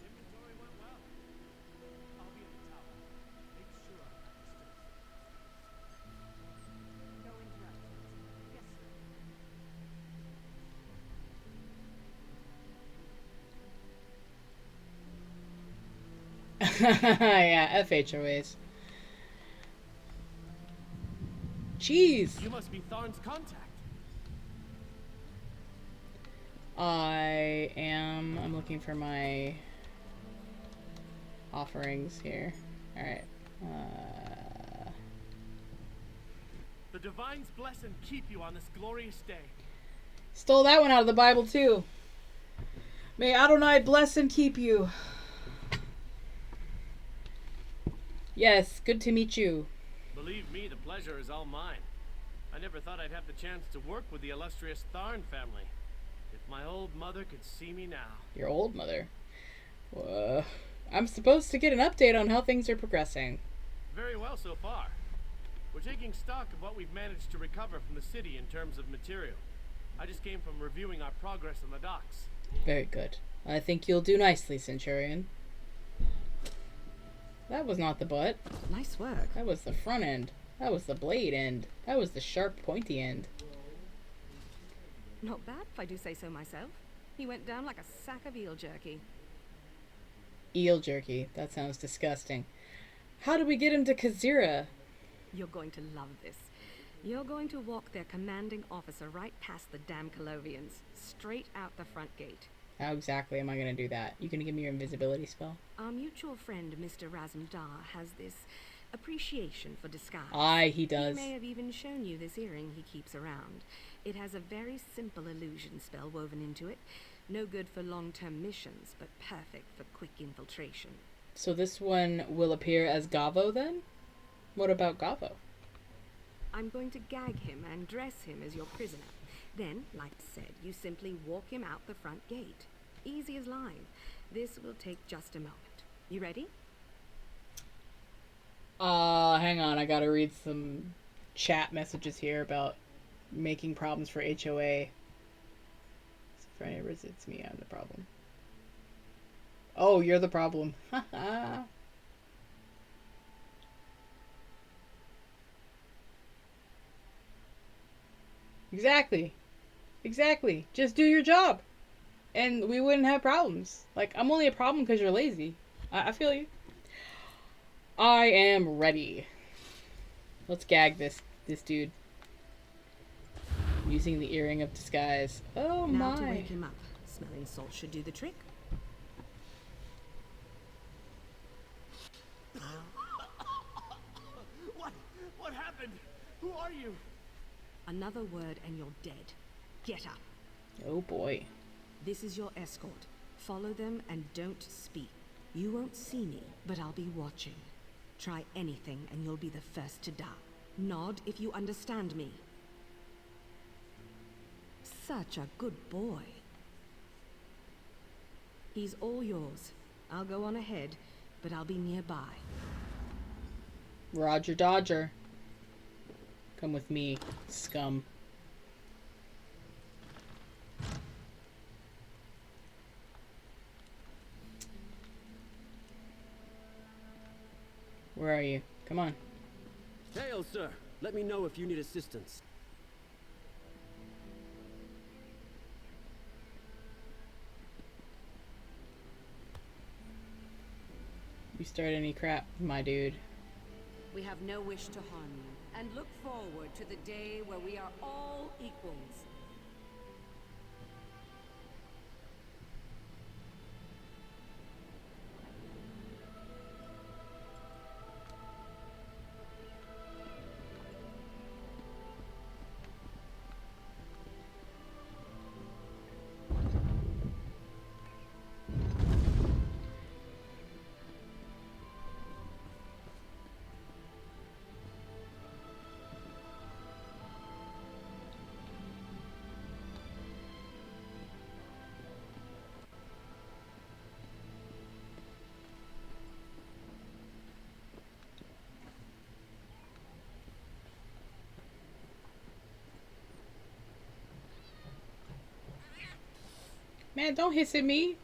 yeah, FHOAs. Jeez. You must be Tharn's contact. I'm looking for my offerings here. Alright. The Divines bless and keep you on this glorious day. Stole that one out of the Bible too. May Adonai bless and keep you. Yes, good to meet you. Believe me, the pleasure is all mine. I never thought I'd have the chance to work with the illustrious Tharn family. If my old mother could see me now. Your old mother? I'm supposed to get an update on how things are progressing. Very well so far. We're taking stock of what we've managed to recover from the city in terms of material. I just came from reviewing our progress on the docks. Very good. I think you'll do nicely, Centurion. That was not the butt. Nice work. That was the front end. That was the blade end. That was the sharp, pointy end. Not bad, if I do say so myself. He went down like a sack of eel jerky. Eel jerky. That sounds disgusting. How do we get him to Kazira? You're going to love this. You're going to walk their commanding officer right past the damn Colovians, straight out the front gate. How exactly am I going to do that? You going to give me your invisibility spell? Our mutual friend, Mr. Razmdar, has this appreciation for disguise. Aye, he does. He may have even shown you this earring he keeps around. It has a very simple illusion spell woven into it. No good for long-term missions, but perfect for quick infiltration. So this one will appear as Gavo then? What about Gavo? I'm going to gag him and dress him as your prisoner. Then, like I said, you simply walk him out the front gate. Easy as lime. This will take just a moment. You ready? Hang on. I gotta read some chat messages here about making problems for HOA. So if anyone visits me, I'm the problem. Oh, you're the problem. Haha. Exactly. Exactly. Just do your job. And we wouldn't have problems. Like, I'm only a problem because you're lazy. I feel you. I am ready. Let's gag this dude. Using the earring of disguise. Oh now my. to wake him up. Smelling salt should do the trick. What happened? Who are you? Another word and you're dead. Get up. Oh boy. This is your escort. Follow them and don't speak. You won't see me, but I'll be watching. Try anything and you'll be the first to die. Nod if you understand me. Such a good boy. He's all yours. I'll go on ahead, but I'll be nearby. Roger Dodger. Come with me, scum. Where are you? Come on. Hail, sir. Let me know if you need assistance. You start any crap, my dude. We have no wish to harm you, and look forward to the day where we are all equals. Man, don't hiss at me.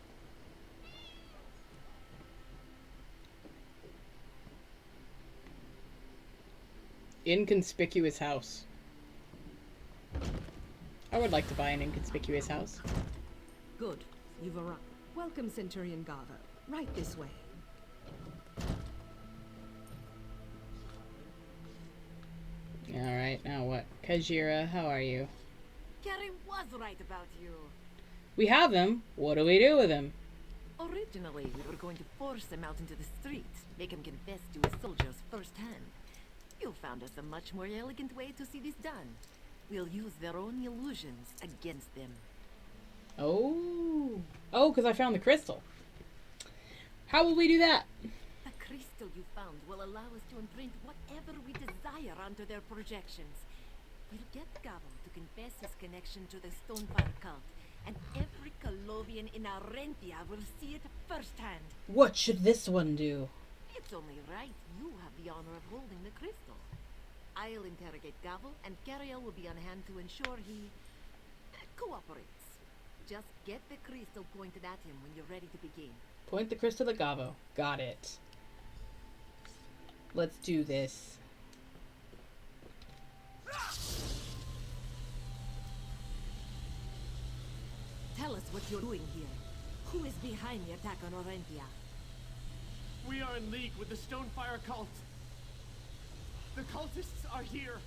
Inconspicuous house. I would like to buy an inconspicuous house. Good. You've arrived. Welcome, Centurion Garvo. Right this way. Alright, now what? Kajira, how are you? Carrie was right about you. We have him. What do we do with him? Originally, we were going to force him out into the streets, make him confess to his soldiers firsthand. You found us a much more elegant way to see this done. We'll use their own illusions against them. Oh. Oh, because I found the crystal. How will we do that? The crystal you found will allow us to imprint whatever we desire onto their projections. We'll get Gabo to confess his connection to the Stonefire cult, and every Colovian in Arentia will see it firsthand. What should this one do? It's only right you have the honor of holding the crystal. I'll interrogate Gabo, and Cariel will be on hand to ensure he cooperates. Just get the crystal pointed at him when you're ready to begin. Point the crystal at Gabo. Got it. Let's do this. Tell us what you're doing here. Who is behind the attack on Orentia? We are in league with the Stonefire cult. The cultists are here.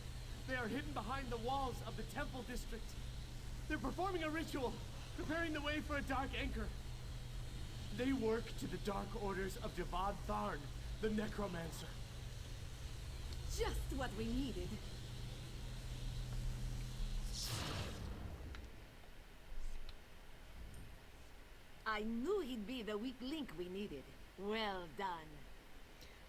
They are hidden behind the walls of the temple district. They're performing a ritual, preparing the way for a dark anchor. They work to the dark orders of Javad Tharn, the necromancer. Just what we needed. I knew he'd be the weak link we needed. Well done.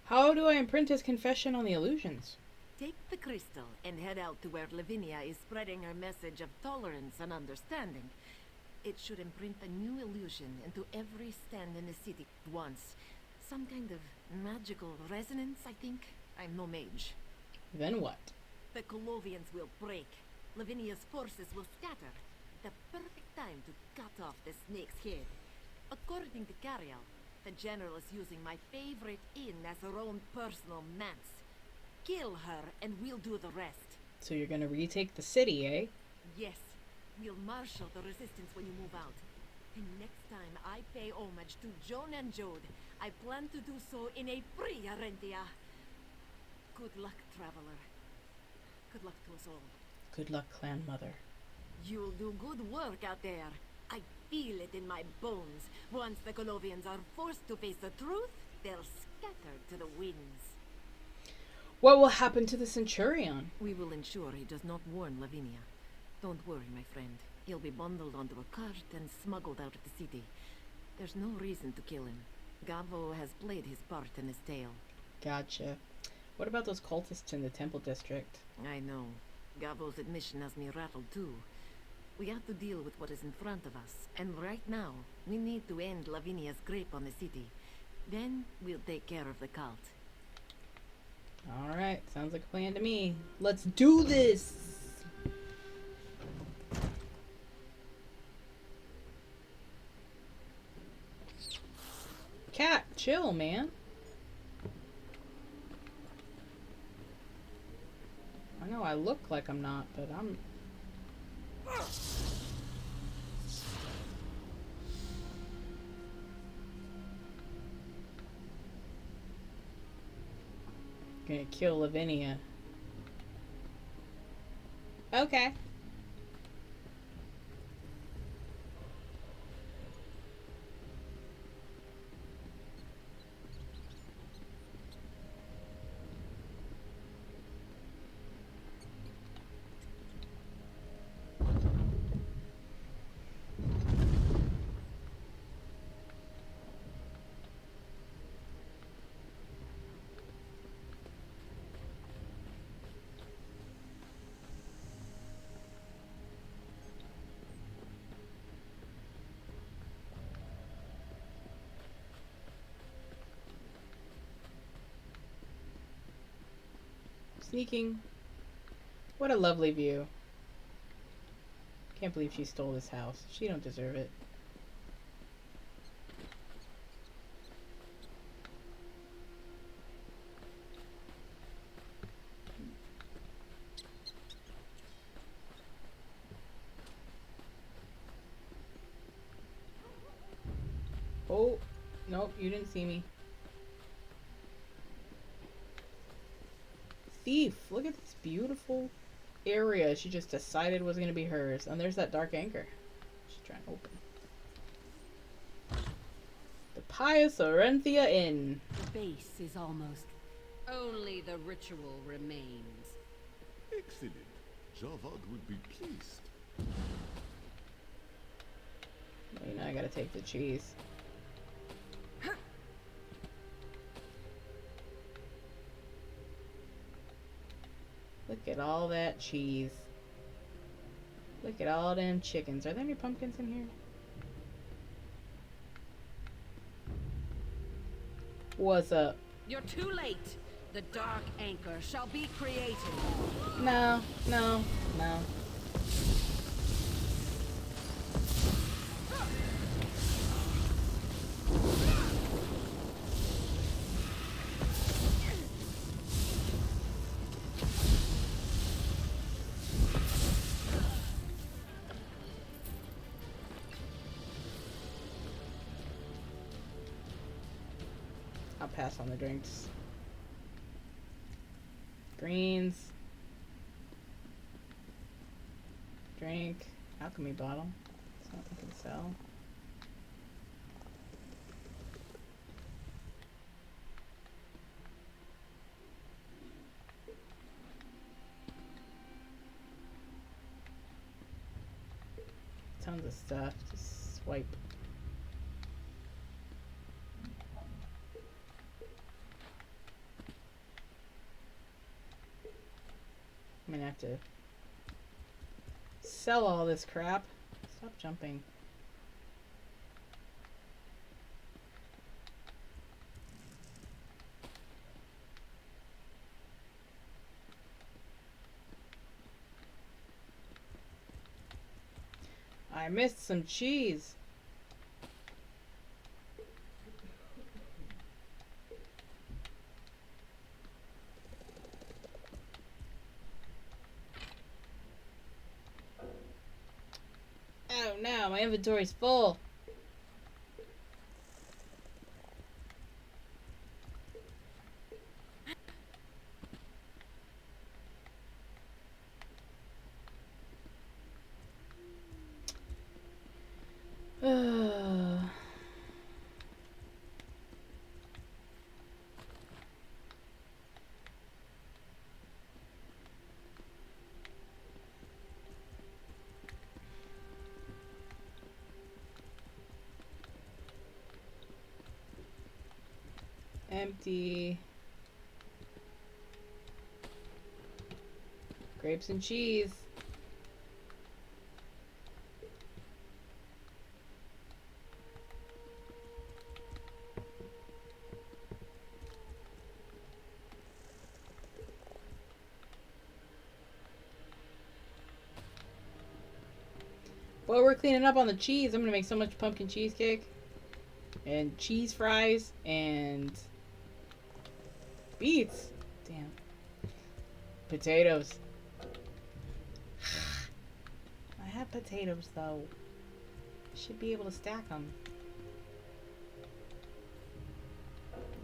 How do I imprint his confession on the illusions? Take the crystal and head out to where Lavinia is spreading her message of tolerance and understanding. It should imprint a new illusion into every stand in the city at once. Some kind of magical resonance, I think. I'm no mage. Then what? The Colovians will break. Lavinia's forces will scatter. The perfect time to cut off the snake's head. According to Cariel, the general is using my favorite inn as her own personal manse. Kill her and we'll do the rest. So you're gonna retake the city, eh? Yes. We'll marshal the resistance when you move out. And next time I pay homage to Joan and Jode, I plan to do so in a free Arentia. Good luck, traveler. Good luck to us all. Good luck, clan mother. You'll do good work out there. I feel it in my bones. Once the Colovians are forced to face the truth, they'll scatter to the winds. What will happen to the Centurion? We will ensure he does not warn Lavinia. Don't worry, my friend. He'll be bundled onto a cart and smuggled out of the city. There's no reason to kill him. Gavo has played his part in his tale. Gotcha. What about those cultists in the temple district? I know. Gavo's admission has me rattled too. We have to deal with what is in front of us, and right now, we need to end Lavinia's grip on the city. Then, we'll take care of the cult. Alright, sounds like a plan to me. Let's do this! Cat, chill, man. I know I look like I'm not, but I'm... Gonna kill Lavinia. Okay. Sneaking. What a lovely view. Can't believe she stole this house. She don't deserve it. Oh, nope, you didn't see me. Thief, look at this beautiful area she just decided was going to be hers. And there's that dark anchor she's trying to open. Pious Orenthia Inn. The base is almost. Only the ritual remains. Excellent. Javad would be pleased. You know, I gotta take the cheese. Look at all that cheese. Look at all them chickens. Are there any pumpkins in here? What's up? You're too late. The Dark Anchor shall be created. No, no, no. I'll pass on the drinks. Greens. Drink. Alchemy bottle. Something we can sell. Tons of stuff. Just swipe. I'm gonna have to sell all this crap. Stop jumping. I missed some cheese. Oh no, my inventory's full. Empty. Grapes and cheese. While we're cleaning up on the cheese, I'm gonna make so much pumpkin cheesecake and cheese fries and beets. Damn. Potatoes. I have potatoes though. Should be able to stack them.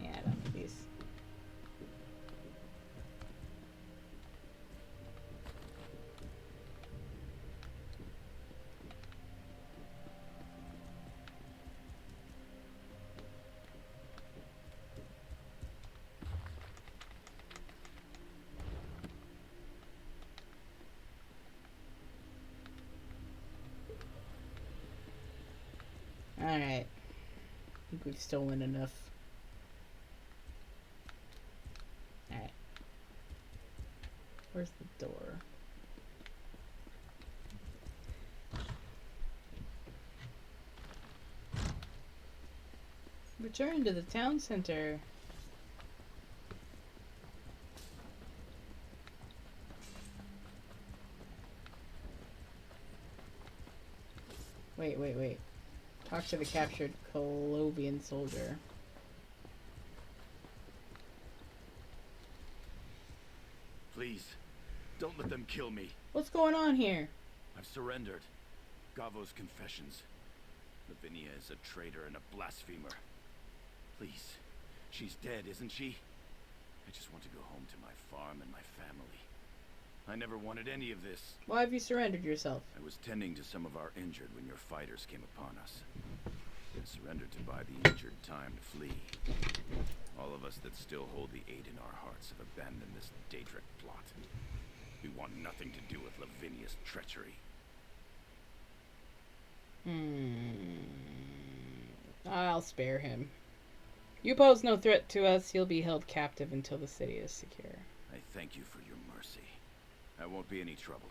Yeah, I don't need these. Alright. I think we've stolen enough. Alright. Where's the door? Return to the town center. Wait. Talk to the captured Colovian soldier. Please, don't let them kill me. What's going on here? I've surrendered. Gavo's confessions. Lavinia is a traitor and a blasphemer. Please, she's dead, isn't she? I just want to go home to my farm and my family. I never wanted any of this. Why have you surrendered yourself? I was tending to some of our injured when your fighters came upon us. Been surrendered to buy the injured time to flee. All of us that still hold the aid in our hearts have abandoned this Daedric plot. We want nothing to do with Lavinia's treachery. I'll spare him. You pose no threat to us. He'll be held captive until the city is secure. I thank you for your mercy. I won't be any trouble.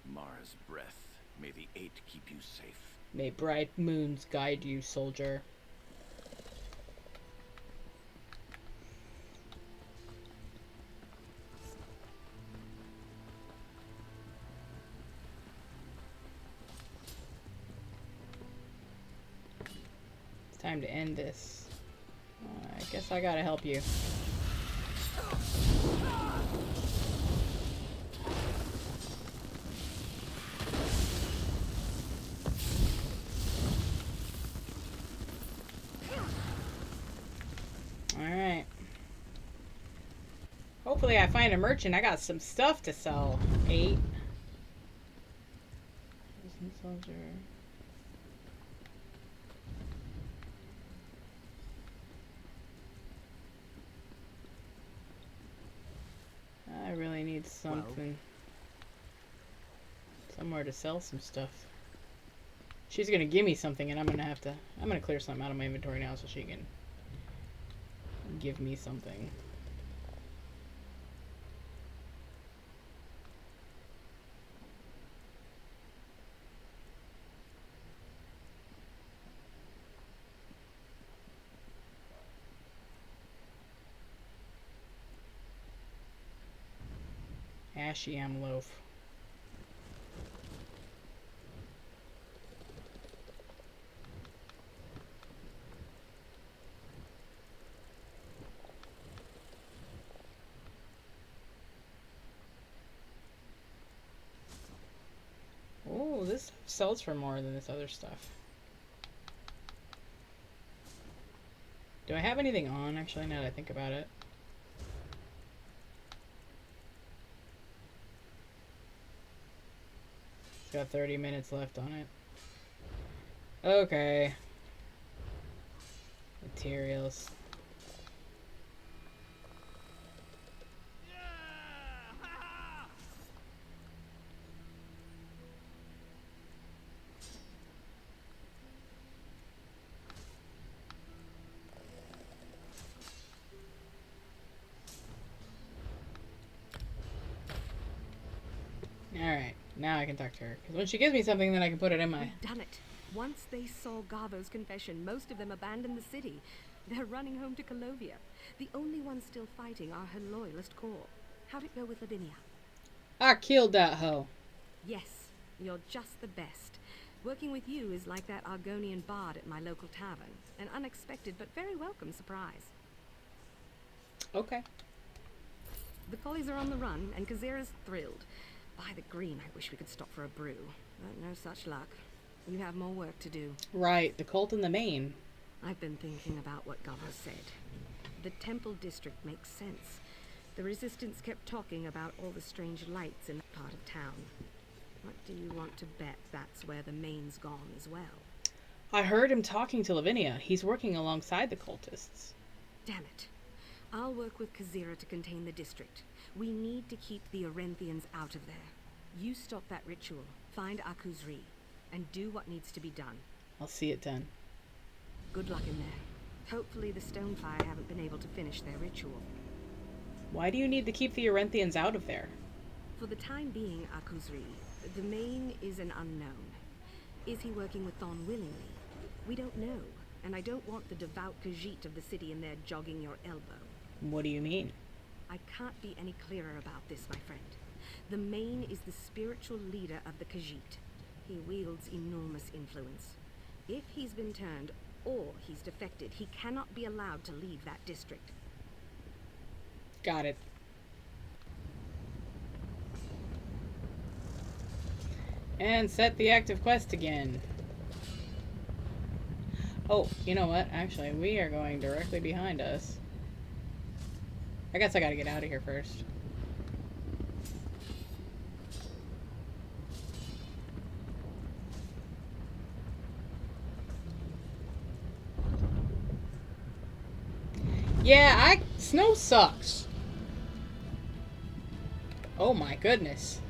Mara's breath. May the Eight keep you safe. May bright moons guide you, soldier. It's time to end this. I guess I gotta help you. Alright. Hopefully I find a merchant. I got some stuff to sell. 8. Soldier. I really need something. Somewhere to sell some stuff. She's gonna give me something and I'm gonna clear something out of my inventory now so she can give me something. Ashiam loaf. Oh, this stuff sells for more than this other stuff. Do I have anything on, actually, now that I think about it? It's got 30 minutes left on it. Okay. Materials. Alright, now I can talk to her. Because when she gives me something, then I can put it in my... We've done it. Once they saw Garvo's confession, most of them abandoned the city. They're running home to Colovia. The only ones still fighting are her loyalist corps. How'd it go with Lavinia? I killed that hoe. Yes, you're just the best. Working with you is like that Argonian bard at my local tavern. An unexpected but very welcome surprise. Okay. The collies are on the run, and Kazira's thrilled. By the green, I wish we could stop for a brew. But no such luck. You have more work to do. Right, the cult in the main. I've been thinking about what Gava said. The Temple District makes sense. The Resistance kept talking about all the strange lights in that part of town. What do you want to bet that's where the main's gone as well? I heard him talking to Lavinia. He's working alongside the cultists. Damn it. I'll work with Kazira to contain the district. We need to keep the Orenthians out of there. You stop that ritual, find Akuzri, and do what needs to be done. I'll see it done. Good luck in there. Hopefully the Stonefire haven't been able to finish their ritual. Why do you need to keep the Orenthians out of there? For the time being, Akuzri, the main is an unknown. Is he working with Thon willingly? We don't know, and I don't want the devout Khajiit of the city in there jogging your elbow. What do you mean? I can't be any clearer about this, my friend. The main is the spiritual leader of the Khajiit. He wields enormous influence. If he's been turned, or he's defected, he cannot be allowed to leave that district. Got it. And set the active quest again. Oh, you know what? Actually, we are going directly behind us. I guess I gotta get out of here first. Yeah, snow sucks. Oh my goodness.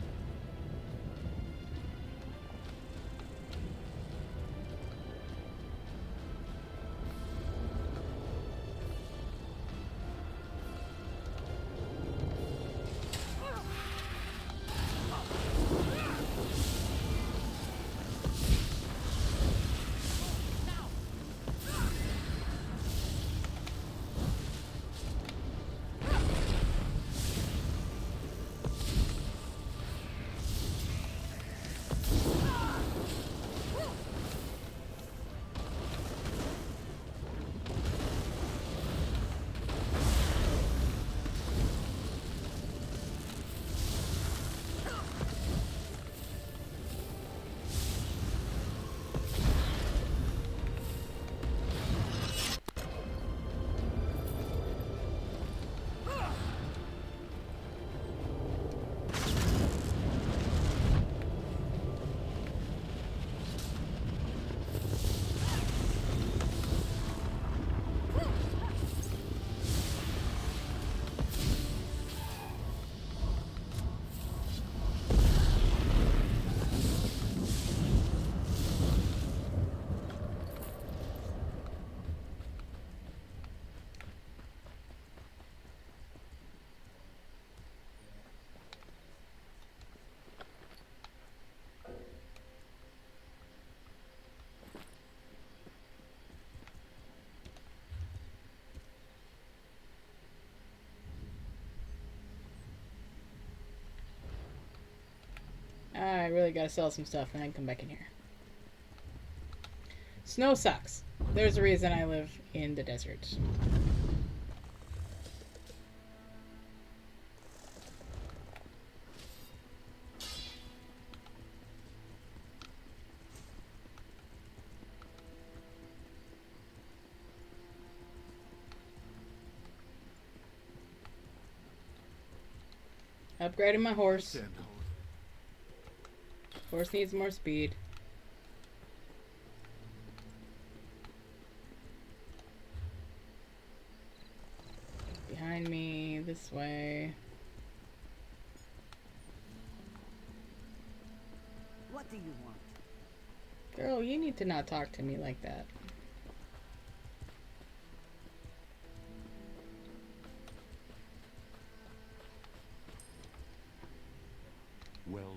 I really gotta sell some stuff and then come back in here. Snow sucks. There's a reason I live in the desert. Upgrading my horse. Horse needs more speed. Behind me, this way. What do you want? Girl, you need to not talk to me like that. Well,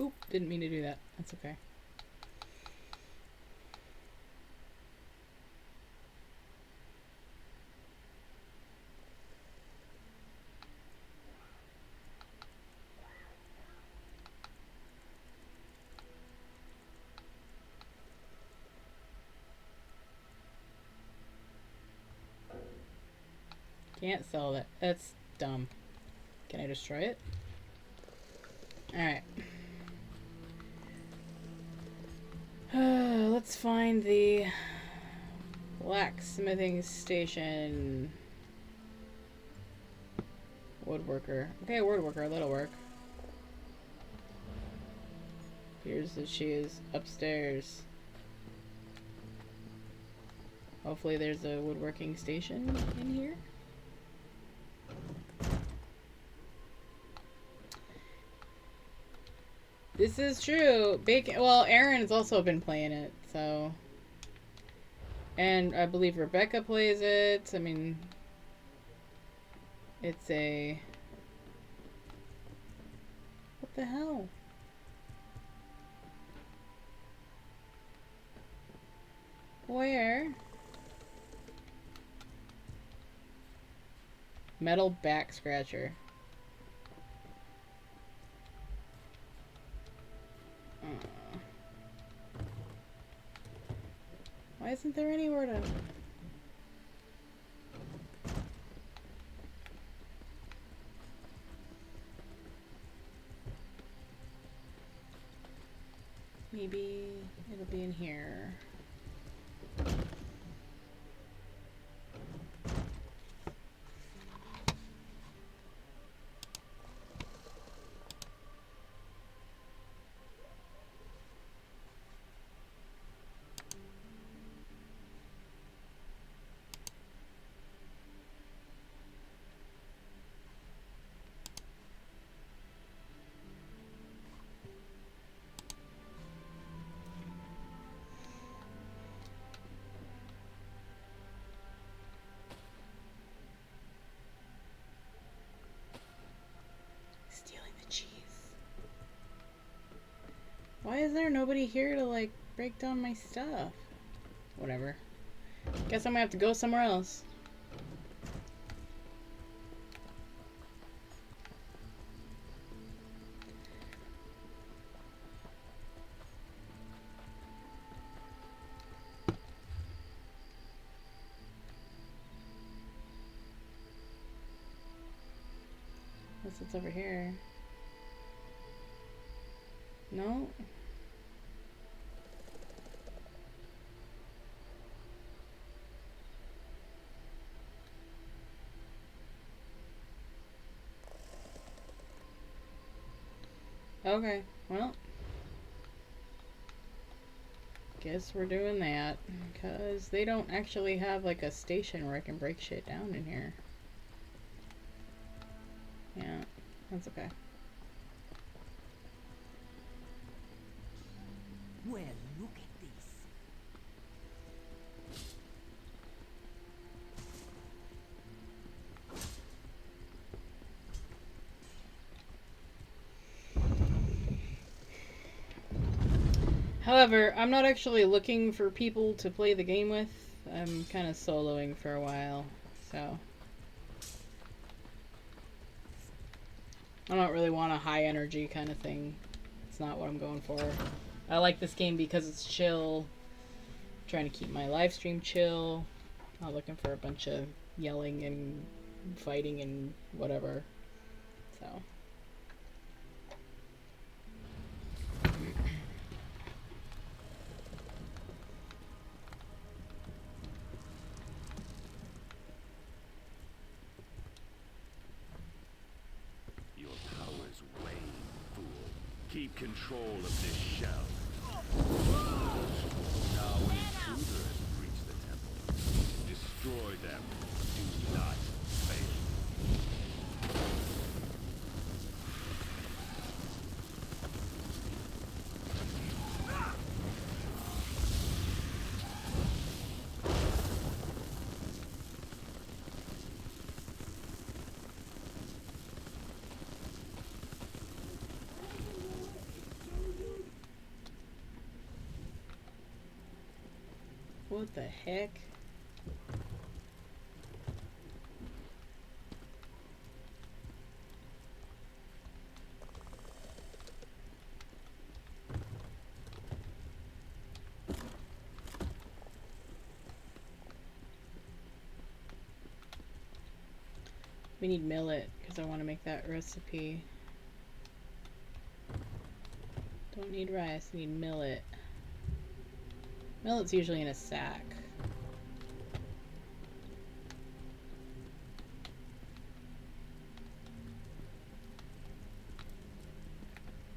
Oop, didn't mean to do that. That's okay. Can't sell that. That's dumb. Can I destroy it? Alright. Let's find the blacksmithing station. Woodworker. Okay, woodworker, that'll work. Here's that she is upstairs. Hopefully there's a woodworking station in here. This is true. Well, Aaron has also been playing it, so. And I believe Rebecca plays it. I mean, it's a What the hell? Where? Metal back scratcher. Why isn't there anywhere to... Maybe it'll be in here. Why is there nobody here to, like, break down my stuff? Whatever. Guess I'm gonna have to go somewhere else. Unless it's over here. No? Okay, well, guess we're doing that, because they don't actually have like a station where I can break shit down in here. Yeah, that's okay. Well, look at this. However, I'm not actually looking for people to play the game with. I'm kind of soloing for a while, so I don't really want a high energy kind of thing. It's not what I'm going for. I like this game because it's chill. I'm trying to keep my live stream chill. Not looking for a bunch of yelling and fighting and whatever. So Your powers wane, fool. Keep control of this shell. Now an intruder has breached the temple. Destroy them. Do not fail. what the heck? We need millet because I want to make that recipe. Don't need rice, need millet. Millet's usually in a sack.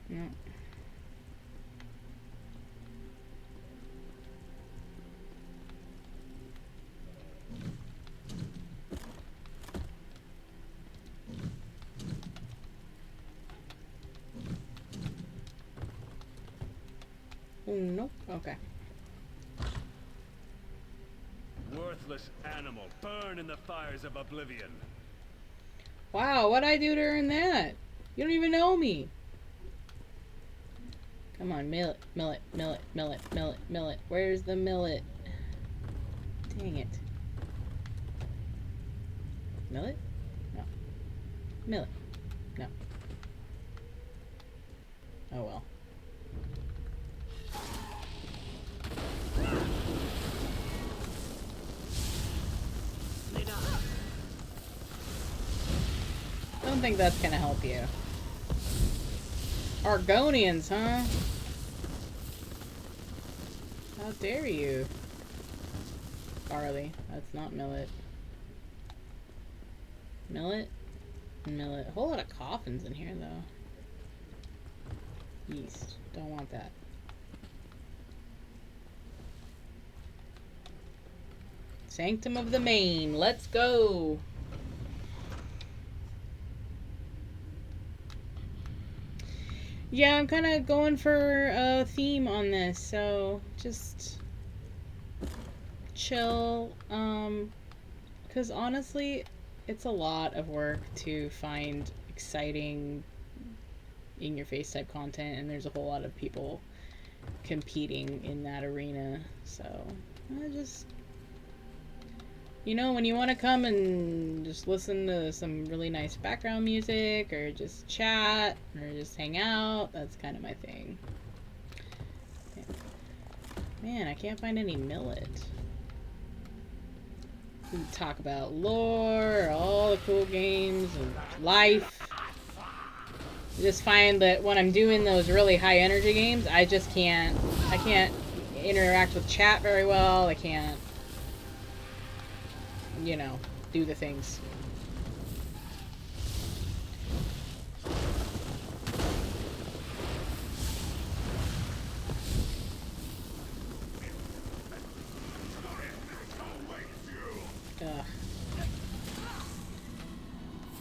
No. Nope. Okay. Worthless animal, burn in the fires of oblivion. Wow, what'd I do to earn that? You don't even know me. Come on, millet, millet, millet, millet, millet, millet. Where's the millet? Dang it. Millet? No. Millet. No. Oh well. Don't think that's gonna help you. Argonians, huh? How dare you? Barley. That's not millet. Millet? Millet. A whole lot of coffins in here, though. Yeast. Don't want that. Sanctum of the Main. Let's go! Yeah, I'm kind of going for a theme on this, so just chill. Because honestly, it's a lot of work to find exciting in-your-face type content, and there's a whole lot of people competing in that arena. So I just, you know, when you want to come and just listen to some really nice background music, or just chat, or just hang out, that's kind of my thing. Man, I can't find any millet. We talk about lore, all the cool games, and life. I just find that when I'm doing those really high energy games, I can't interact with chat very well. I can't, you know, do the things. Ugh.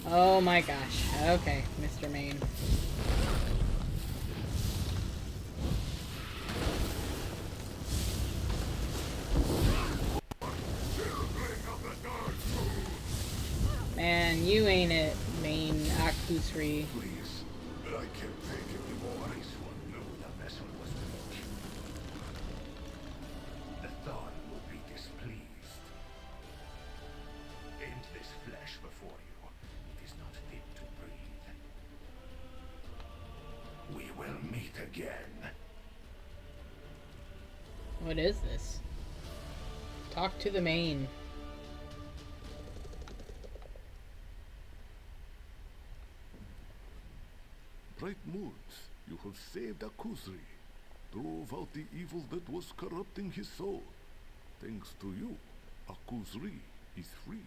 Oh my gosh. Okay, Mr. Main. Man, you ain't it, Main Akusri. Please, I can't take it anymore. This one knew the vessel was weak. The Thorn will be displeased. Endless flesh before you. It is not fit to breathe. We will meet again. What is this? Talk to the Main. Bright moons, you have saved Akusri, drove out the evil that was corrupting his soul. Thanks to you, Akusri is free.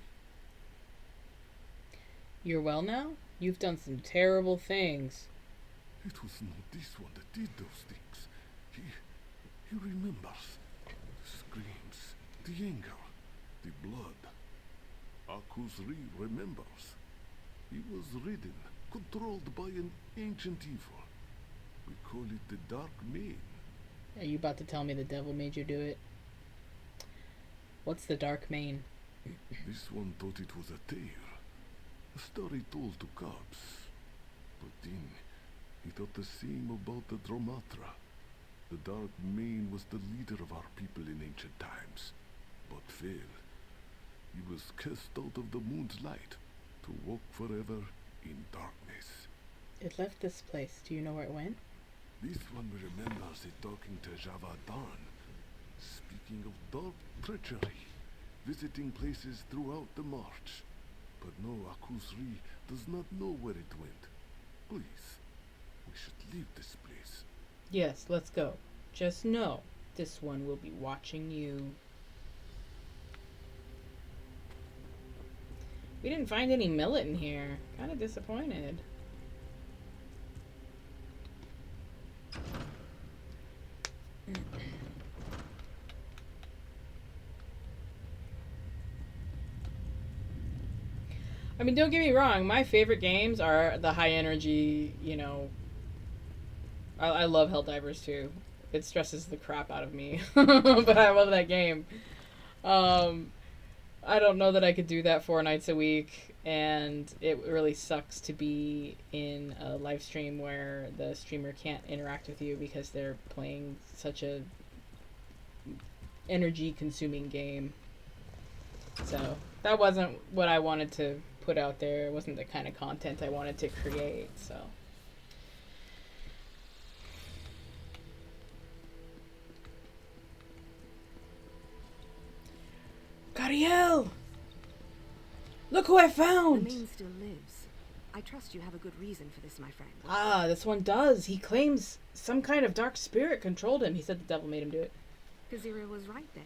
You're well now? You've done some terrible things. It was not this one that did those things. He remembers. The screams, the anger, the blood. Akusri remembers. He was ridden, controlled by an ancient evil. We call it the Dark Main. Are you about to tell me the devil made you do it? What's the Dark Main? This one thought it was a tale. A story told to cubs. But then, he thought the same about the Dromatra. The Dark Main was the leader of our people in ancient times, but failed. He was cast out of the moon's light to walk forever in darkness. It left this place. Do you know where it went? This one remembers it talking to Javadan, speaking of dark treachery, visiting places throughout the march. But no, Akusri does not know where it went. Please, we should leave this place. Yes, let's go. Just know, this one will be watching you. We didn't find any millet in here. Kind of disappointed. I mean, don't get me wrong. My favorite games are the high energy, you know. I love Helldivers too. It stresses the crap out of me. But I love that game. I don't know that I could do that 4 nights a week, and it really sucks to be in a live stream where the streamer can't interact with you because they're playing such a energy consuming game. So that wasn't what I wanted to put out there. It wasn't the kind of content I wanted to create, so. Cariel! Look who I found! The Maine still lives. I trust you have a good reason for this, my friend. Ah, this one does. He claims some kind of dark spirit controlled him. He said the devil made him do it. Kazira was right then.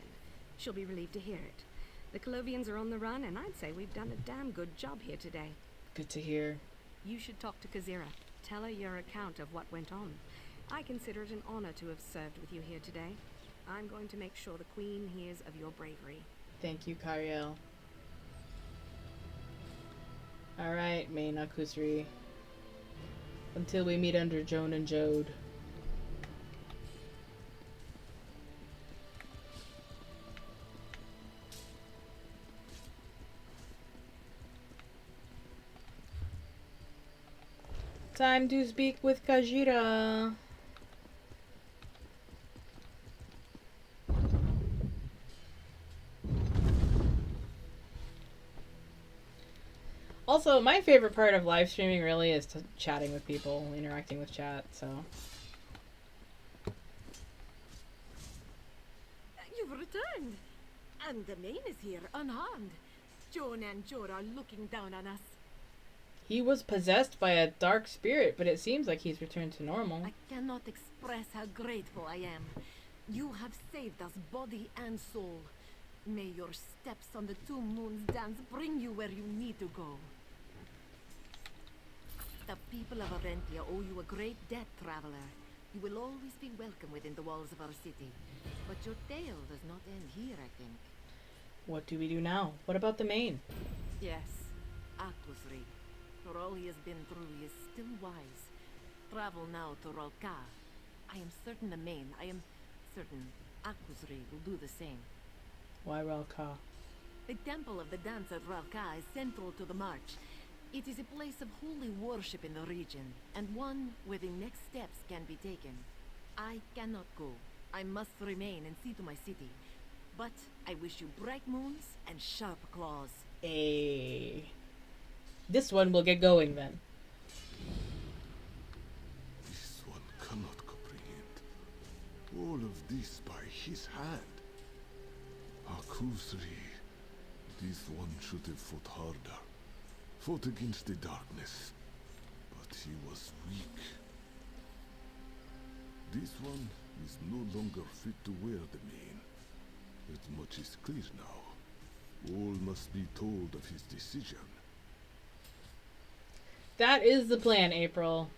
She'll be relieved to hear it. The Colovians are on the run, and I'd say we've done a damn good job here today. Good to hear. You should talk to Kazira. Tell her your account of what went on. I consider it an honor to have served with you here today. I'm going to make sure the Queen hears of your bravery. Thank you, Cariel. Alright, Main Akusri. Until we meet under Joan and Jode. Time to speak with Kajira. Also, my favorite part of live streaming really is chatting with people, interacting with chat, so. You've returned. And the Maine is here, unharmed. Joan and Jor are looking down on us. He was possessed by a dark spirit, but it seems like he's returned to normal. I cannot express how grateful I am. You have saved us body and soul. May your steps on the Two Moons dance bring you where you need to go. The people of Arentia owe you a great debt, traveler. You will always be welcome within the walls of our city. But your tale does not end here, I think. What do we do now? What about the Maine? Yes, Akusri. For all he has been through, he is still wise. Travel now to Rolka. I am certain the Maine, I am certain Akusri will do the same. Why Ralka? The temple of the dance at Ralka is central to the march. It is a place of holy worship in the region, and one where the next steps can be taken. I cannot go. I must remain and see to my city. But I wish you bright moons and sharp claws. This one will get going then. This one cannot comprehend. All of this by his hand. Akusri. This one should have fought harder. Fought against the darkness. But he was weak. This one is no longer fit to wear the mane. But much is clear now. All must be told of his decision. That is the plan, April.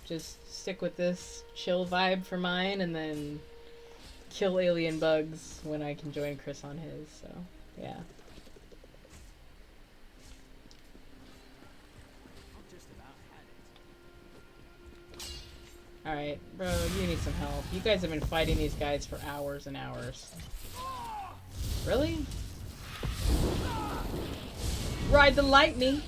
Just stick with this chill vibe for mine, and then kill alien bugs when I can join Chris on his, so, yeah. Alright, bro, you need some help. You guys have been fighting these guys for hours and hours. Really? Ride the lightning!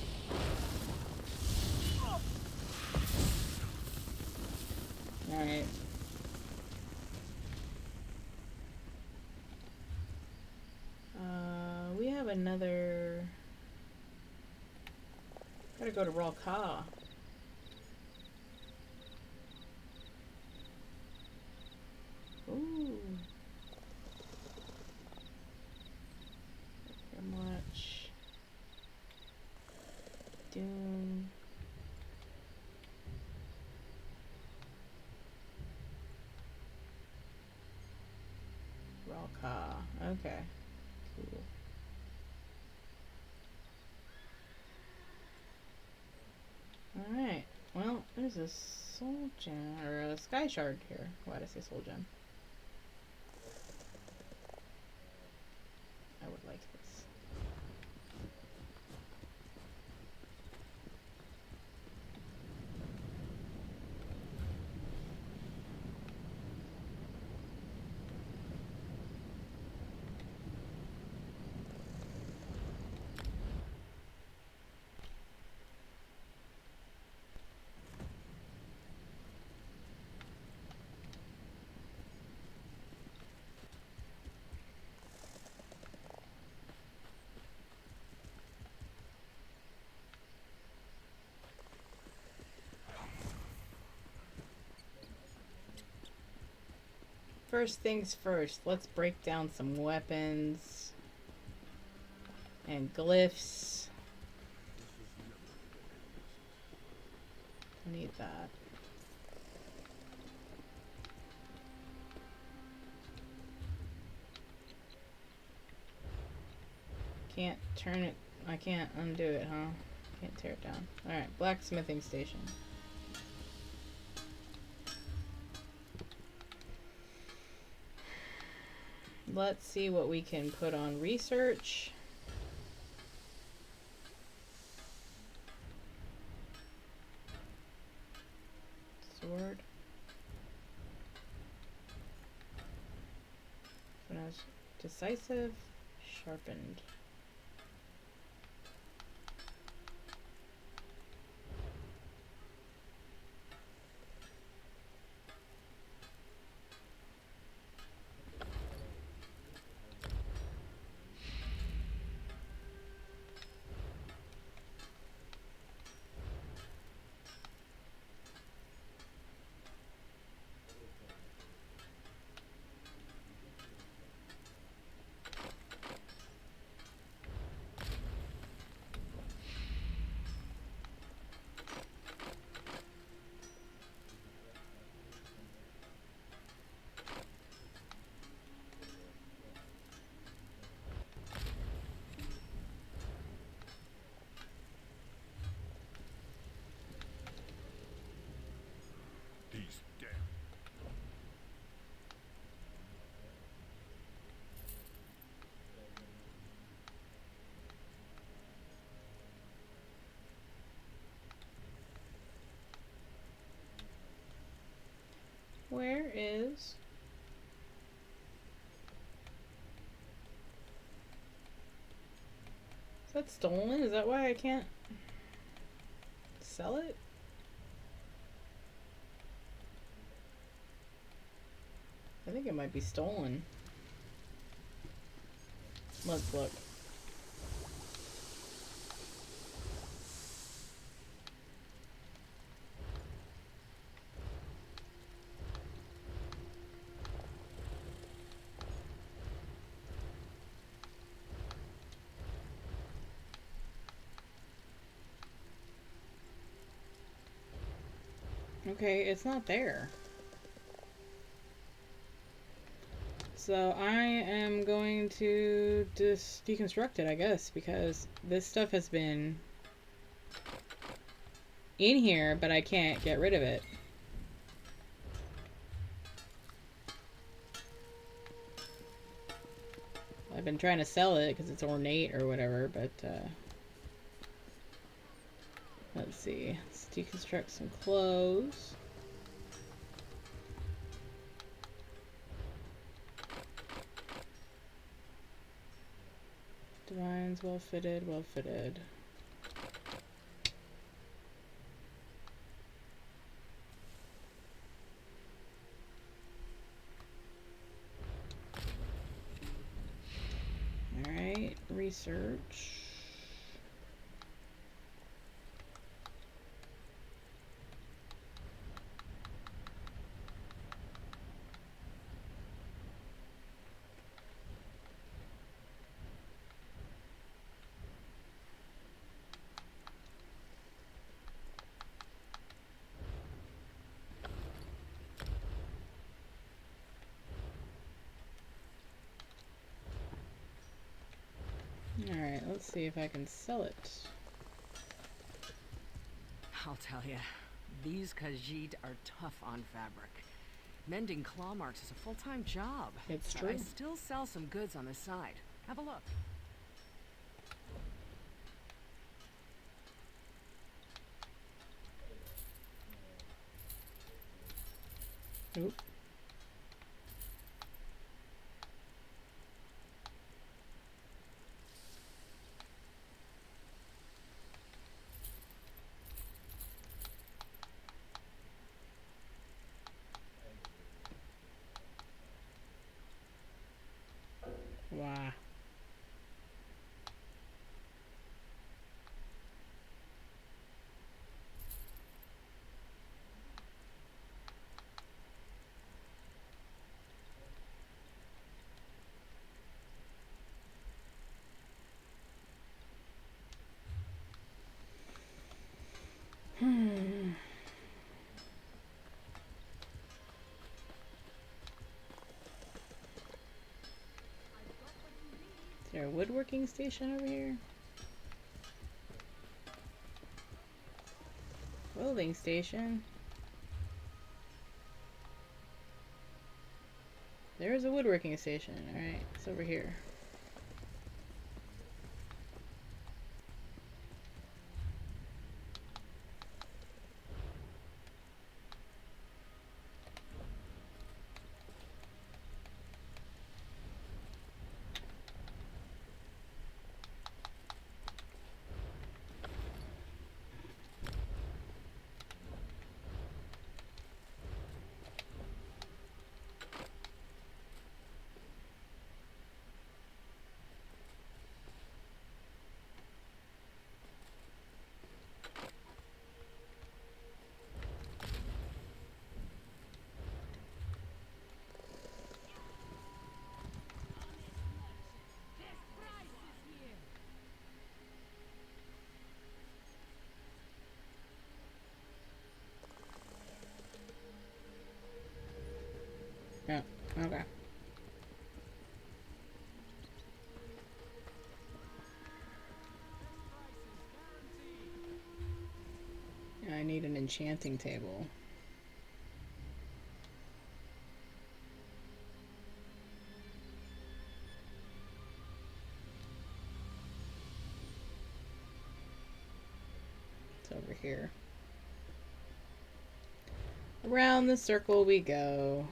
Alright. We have another... Gotta go to Ralka. Ooh. How much? Doom. Ralka. Okay. Cool. Alright. Well, there's a soul gem, or a sky shard here. Why did I say soul gem? I would like this. first things first. Let's break down some weapons and glyphs. I need that. Can't turn it. I can't undo it, huh? Can't tear it down. Alright, blacksmithing station. Let's see what we can put on research. Sword. So now it's decisive, sharpened. Where is... Is that stolen? Is that why I can't sell it? I think it might be stolen. Let's look. Okay, it's not there. So I am going to just deconstruct it, I guess, because this stuff has been in here, but I can't get rid of it. I've been trying to sell it because it's ornate or whatever, but let's see. Let's deconstruct some clothes. Divines, well fitted, well fitted. Alright, research. Alright, let's see if I can sell it. I'll tell ya, these Khajiit are tough on fabric. Mending claw marks is a full-time job. It's but true. I still sell some goods on the side. Have a look. Oop. Wow. woodworking station over here? Clothing station. There's a woodworking station. Alright, it's over here. Yeah, okay. I need an enchanting table. It's over here. Around the circle we go.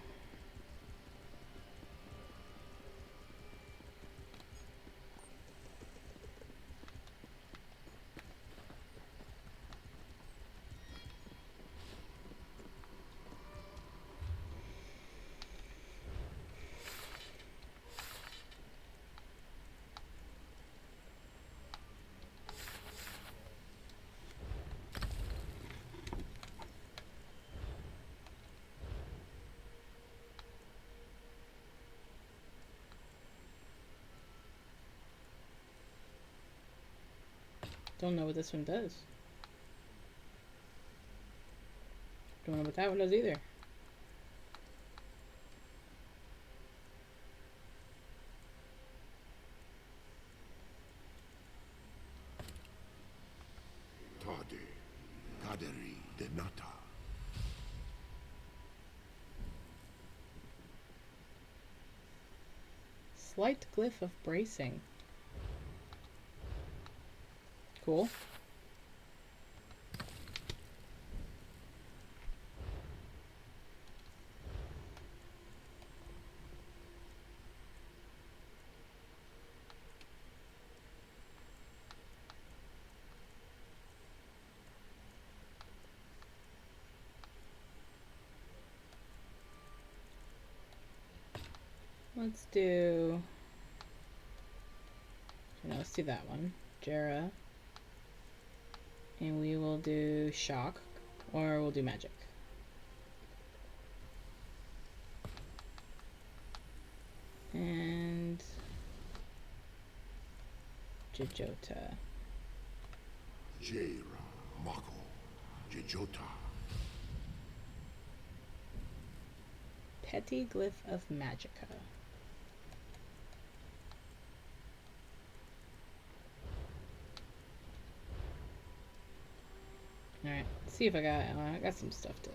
Don't know what this one does. Don't know what that one does either. Tade, Kaderi, Denata. Slight glyph of bracing. Cool. Let's do... No, let's do that one. Jera. And we will do shock, or we'll do magic. And Jejota. Jera, Mako, Jejota. Petty glyph of Magicka. Alright, see if I got some stuff to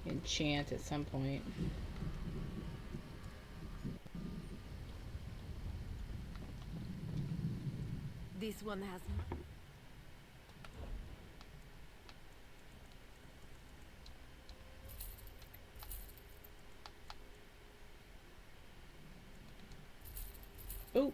enchant at some point. This one has... Oh!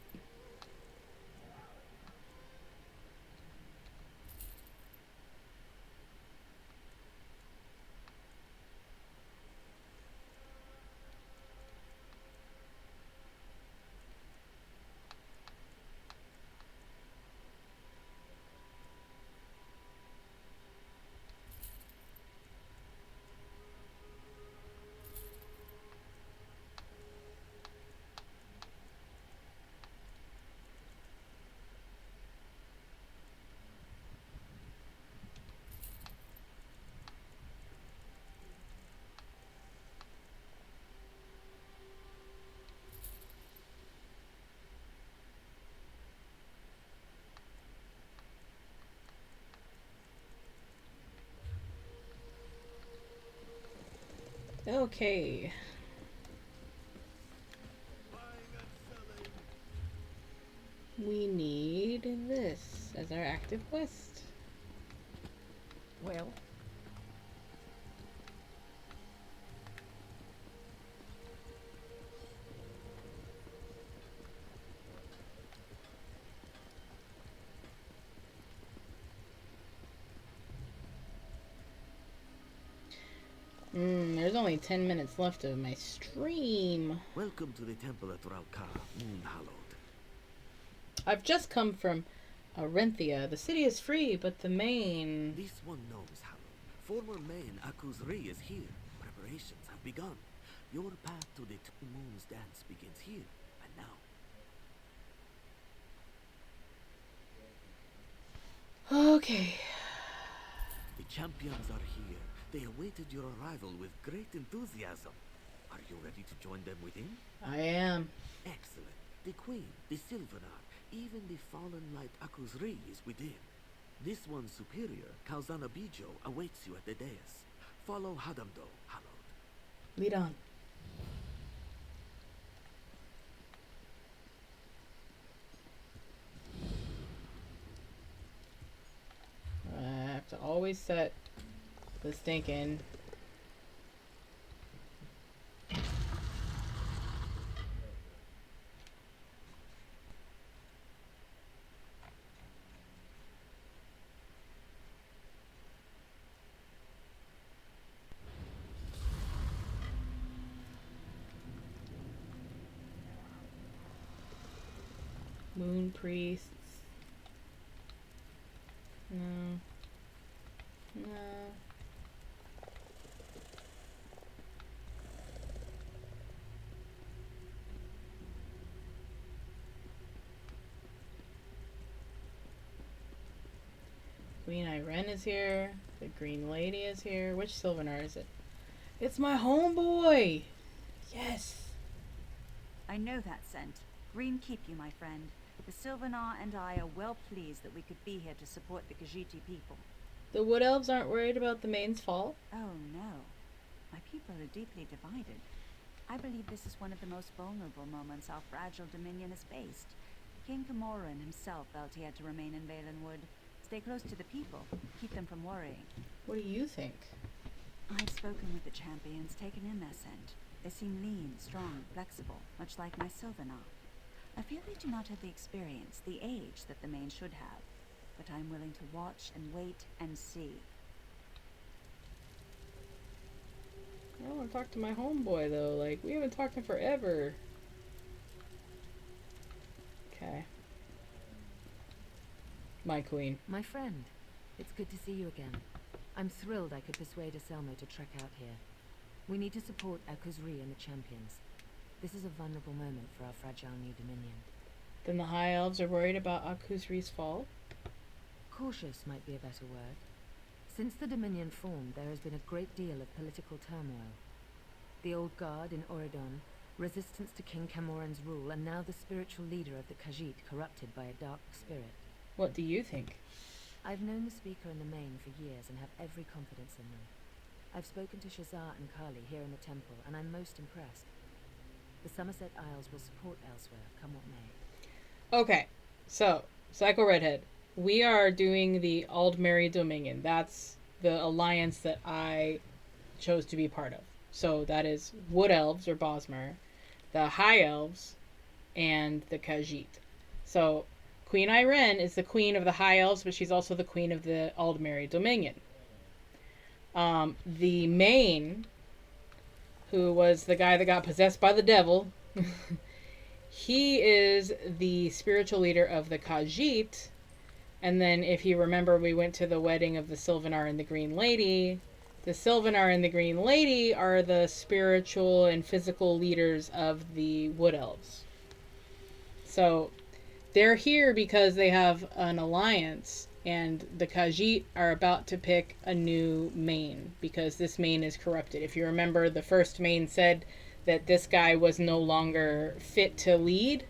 Okay. We need this as our active quest. Well, There's only 10 minutes left of my stream. Welcome to the temple at Rauka, Moonhallowed. I've just come from Arenthia. The city is free, but the main... This one knows Hallowed. Former main Akuzri is here. Preparations have begun. Your path to the Two Moons dance begins here and now. Okay. The champions are here. They awaited your arrival with great enthusiasm. Are you ready to join them within? I am. Excellent. The Queen, the Sylvanar, even the fallen light Akuzri is within. This one's superior, Kalzana Bijo, awaits you at the dais. Follow Hadamdo, Hallowed. Lead on. I have to always set the stinking... Moon priests. No. No. Queen Irene is here. The Green Lady is here. Which Sylvanar is it? It's my homeboy! Yes! I know that scent. Green keep you, my friend. The Sylvanar and I are well pleased that we could be here to support the Khajiiti people. The Wood Elves aren't worried about the main's fall? Oh no. My people are deeply divided. I believe this is one of the most vulnerable moments our fragile dominion has faced. King Camoran himself felt he had to remain in Valenwood. Stay close to the people, keep them from worrying. What do you think? I've spoken with the champions, taken in their scent. They seem lean, strong, flexible, much like my Sylvanar. I feel they do not have the experience, the age that the main should have. But I'm willing to watch and wait and see. I want to talk to my homeboy though. Like, we haven't talked in forever. Okay. My queen. my friend, it's good to see you again. I'm thrilled I could persuade Aselmo to trek out here. We need to support Akuzri and the champions. This is a vulnerable moment for our fragile new dominion. Then the High Elves are worried about Akuzri's fall? Cautious might be a better word. Since the Dominion formed, there has been a great deal of political turmoil. The Old Guard in Oridon, resistance to King Camoran's rule, and now the spiritual leader of the Khajiit corrupted by a dark spirit. What do you think? I've known the speaker and the main for years and have every confidence in them. I've spoken to Shazar and Kali here in the temple, and I'm most impressed. The Somerset Isles will support elsewhere, come what may. Okay, so, Psycho Redhead. We are doing the Aldmeri Dominion. That's the alliance that I chose to be part of. So that is Wood Elves, or Bosmer, the High Elves, and the Khajiit. So Queen Irene is the queen of the High Elves, but she's also the queen of the Aldmeri Dominion. The main, who was the guy that got possessed by the devil, he is the spiritual leader of the Khajiit. And then, if you remember, we went to the wedding of the Sylvanar and the Green Lady. The Sylvanar and the Green Lady are the spiritual and physical leaders of the Wood Elves. So, they're here because they have an alliance, and the Khajiit are about to pick a new main, because this main is corrupted. If you remember, the first main said that this guy was no longer fit to lead.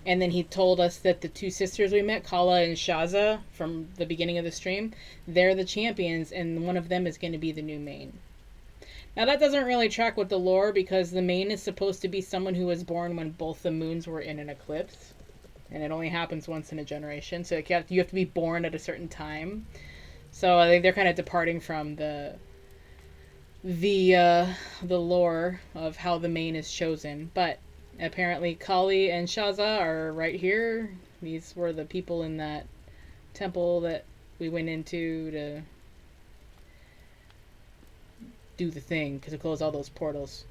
And then he told us that the two sisters we met, Kala and Shaza, from the beginning of the stream, they're the champions, and one of them is going to be the new main. Now that doesn't really track with the lore because the main is supposed to be someone who was born when both the moons were in an eclipse. And it only happens once in a generation. So you have to be born at a certain time. So I think they're kind of departing from the lore of how the main is chosen. But apparently Kali and Shaza are right here. These were the people in that temple that we went into to do the thing, because it closed all those portals.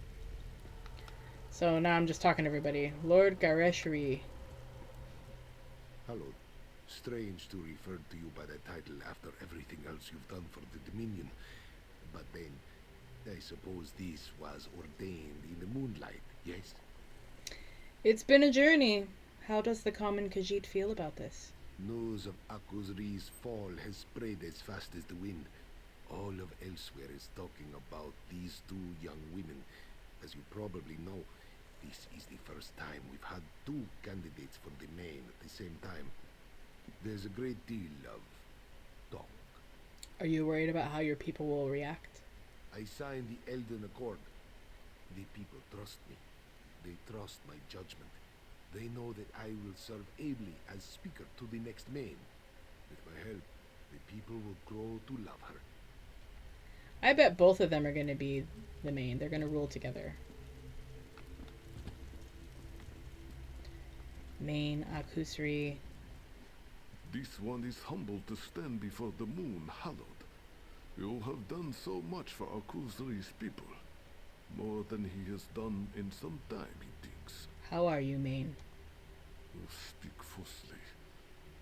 So now I'm just talking to everybody. Lord Gareshri. Hello. Strange to refer to you by that title after everything else you've done for the Dominion. But then, I suppose this was ordained in the moonlight, yes? It's been a journey. How does the common Khajiit feel about this? News of Akuzri's fall has spread as fast as the wind. All of elsewhere is talking about these two young women. As you probably know, this is the first time we've had two candidates for the main at the same time. There's a great deal of talk. Are you worried about how your people will react? I signed the Elden Accord. The people trust me. They trust my judgment. They know that I will serve ably as speaker to the next main. With my help, the people will grow to love her. I bet both of them are going to be the main. They're going to rule together. Main, Akusri. This one is humbled to stand before the moon, hallowed. You have done so much for Akuzri's people. More than he has done in some time, he thinks. How are you, Main? You speak falsely.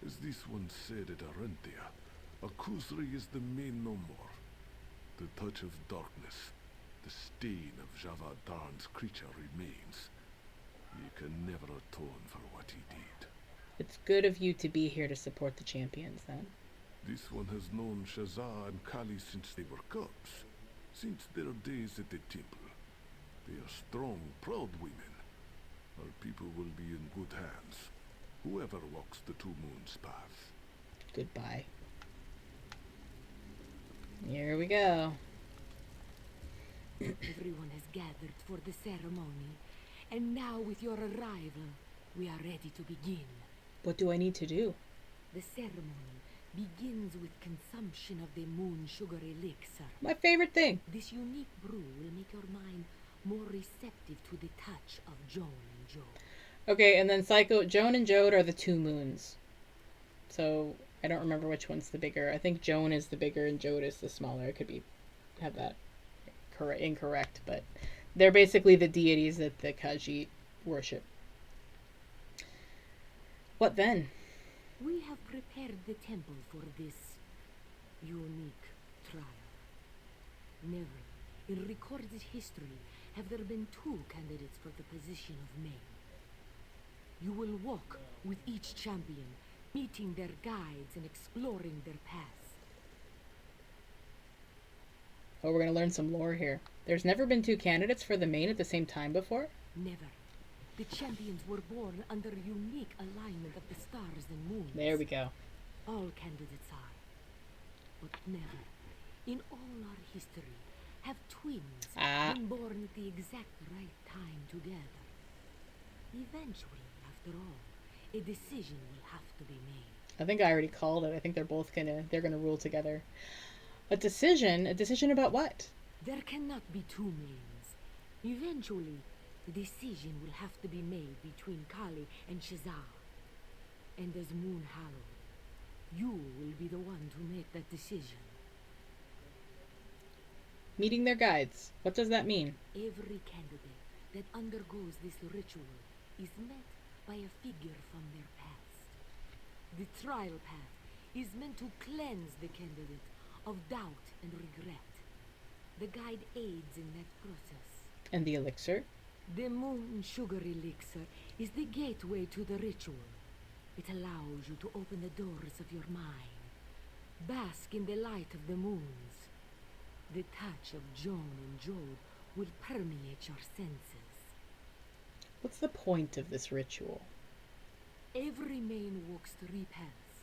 As this one said at Arentia, Akuzri is the main no more. The touch of darkness, the stain of Javadarn's creature remains. He can never atone for what he did. It's good of you to be here to support the champions, then. This one has known Shazar and Kali since they were cubs, since their days at the temple. They are strong, proud women. Our people will be in good hands. Whoever walks the Two Moons path. Goodbye. Here we go. Everyone has gathered for the ceremony, and now with your arrival, we are ready to begin. What do I need to do? The ceremony begins with consumption of the moon sugar elixir. My favorite thing. This unique brew will make your mind more receptive to the touch of Joan and Jode. Okay, and then Joan and Jode are the two moons. So I don't remember which one's the bigger. I think Joan is the bigger and Jode is the smaller. I could have that incorrect, but they're basically the deities that the Khajiit worship. What then? We have prepared the temple for this unique trial. Never, in recorded history, have there been two candidates for the position of main. You will walk with each champion, meeting their guides and exploring their paths. Oh, we're going to learn some lore here. There's never been two candidates for the main at the same time before? Never. The champions were born under a unique alignment of the stars and moons. There we go. All candidates are. But never, in all our history, have twins been born at the exact right time together. Eventually, after all, a decision will have to be made. I think I already called it. I think they're gonna rule together. A decision about what? There cannot be two mains. Eventually, the decision will have to be made between Kali and Shazar. And as Moon Hallow, you will be the one to make that decision. Meeting their guides. What does that mean? Every candidate that undergoes this ritual is met by a figure from their past. The trial path is meant to cleanse the candidate of doubt and regret. The guide aids in that process. And the elixir? The moon sugar elixir is the gateway to the ritual. It allows you to open the doors of your mind. Bask in the light of the moons. The touch of Joan and Jode will permeate your senses. What's the point of this ritual? Every main walks 3 paths.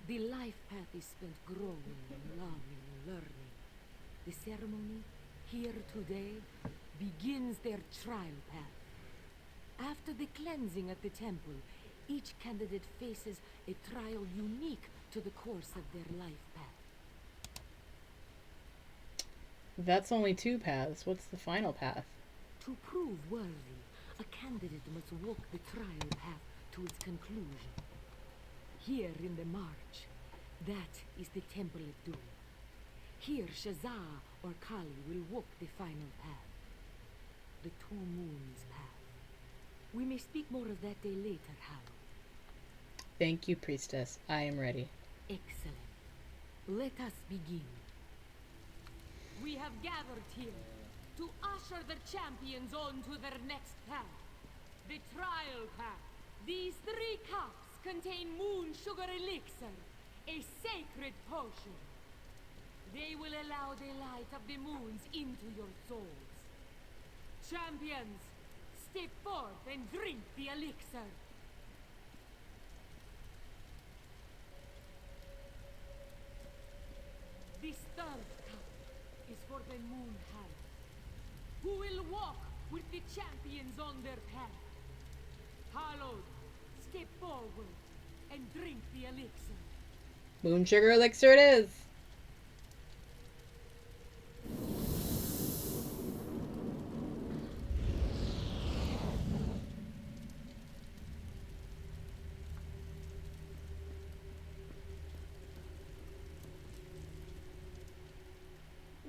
The life path is spent growing and loving and learning. The ceremony Here today begins their trial path. After the cleansing at the temple, each candidate faces a trial unique to the course of their life path. That's only 2 paths. What's the final path? To prove worthy, a candidate must walk the trial path to its conclusion. Here in the march, that is the Temple of Doom. Here Shazar or Kali will walk the final path. The Two Moons path. We may speak more of that day later, Hallow. Thank you, priestess. I am ready. Excellent. Let us begin. We have gathered here to usher the champions on to their next path. The trial path. These 3 cups contain moon sugar elixir, a sacred potion. They will allow the light of the moons into your souls. Champions, step forth and drink the elixir. This 3rd cup is for the Moon Hand, who will walk with the champions on their path. Hallowed, step forward and drink the elixir. Moon sugar elixir it is.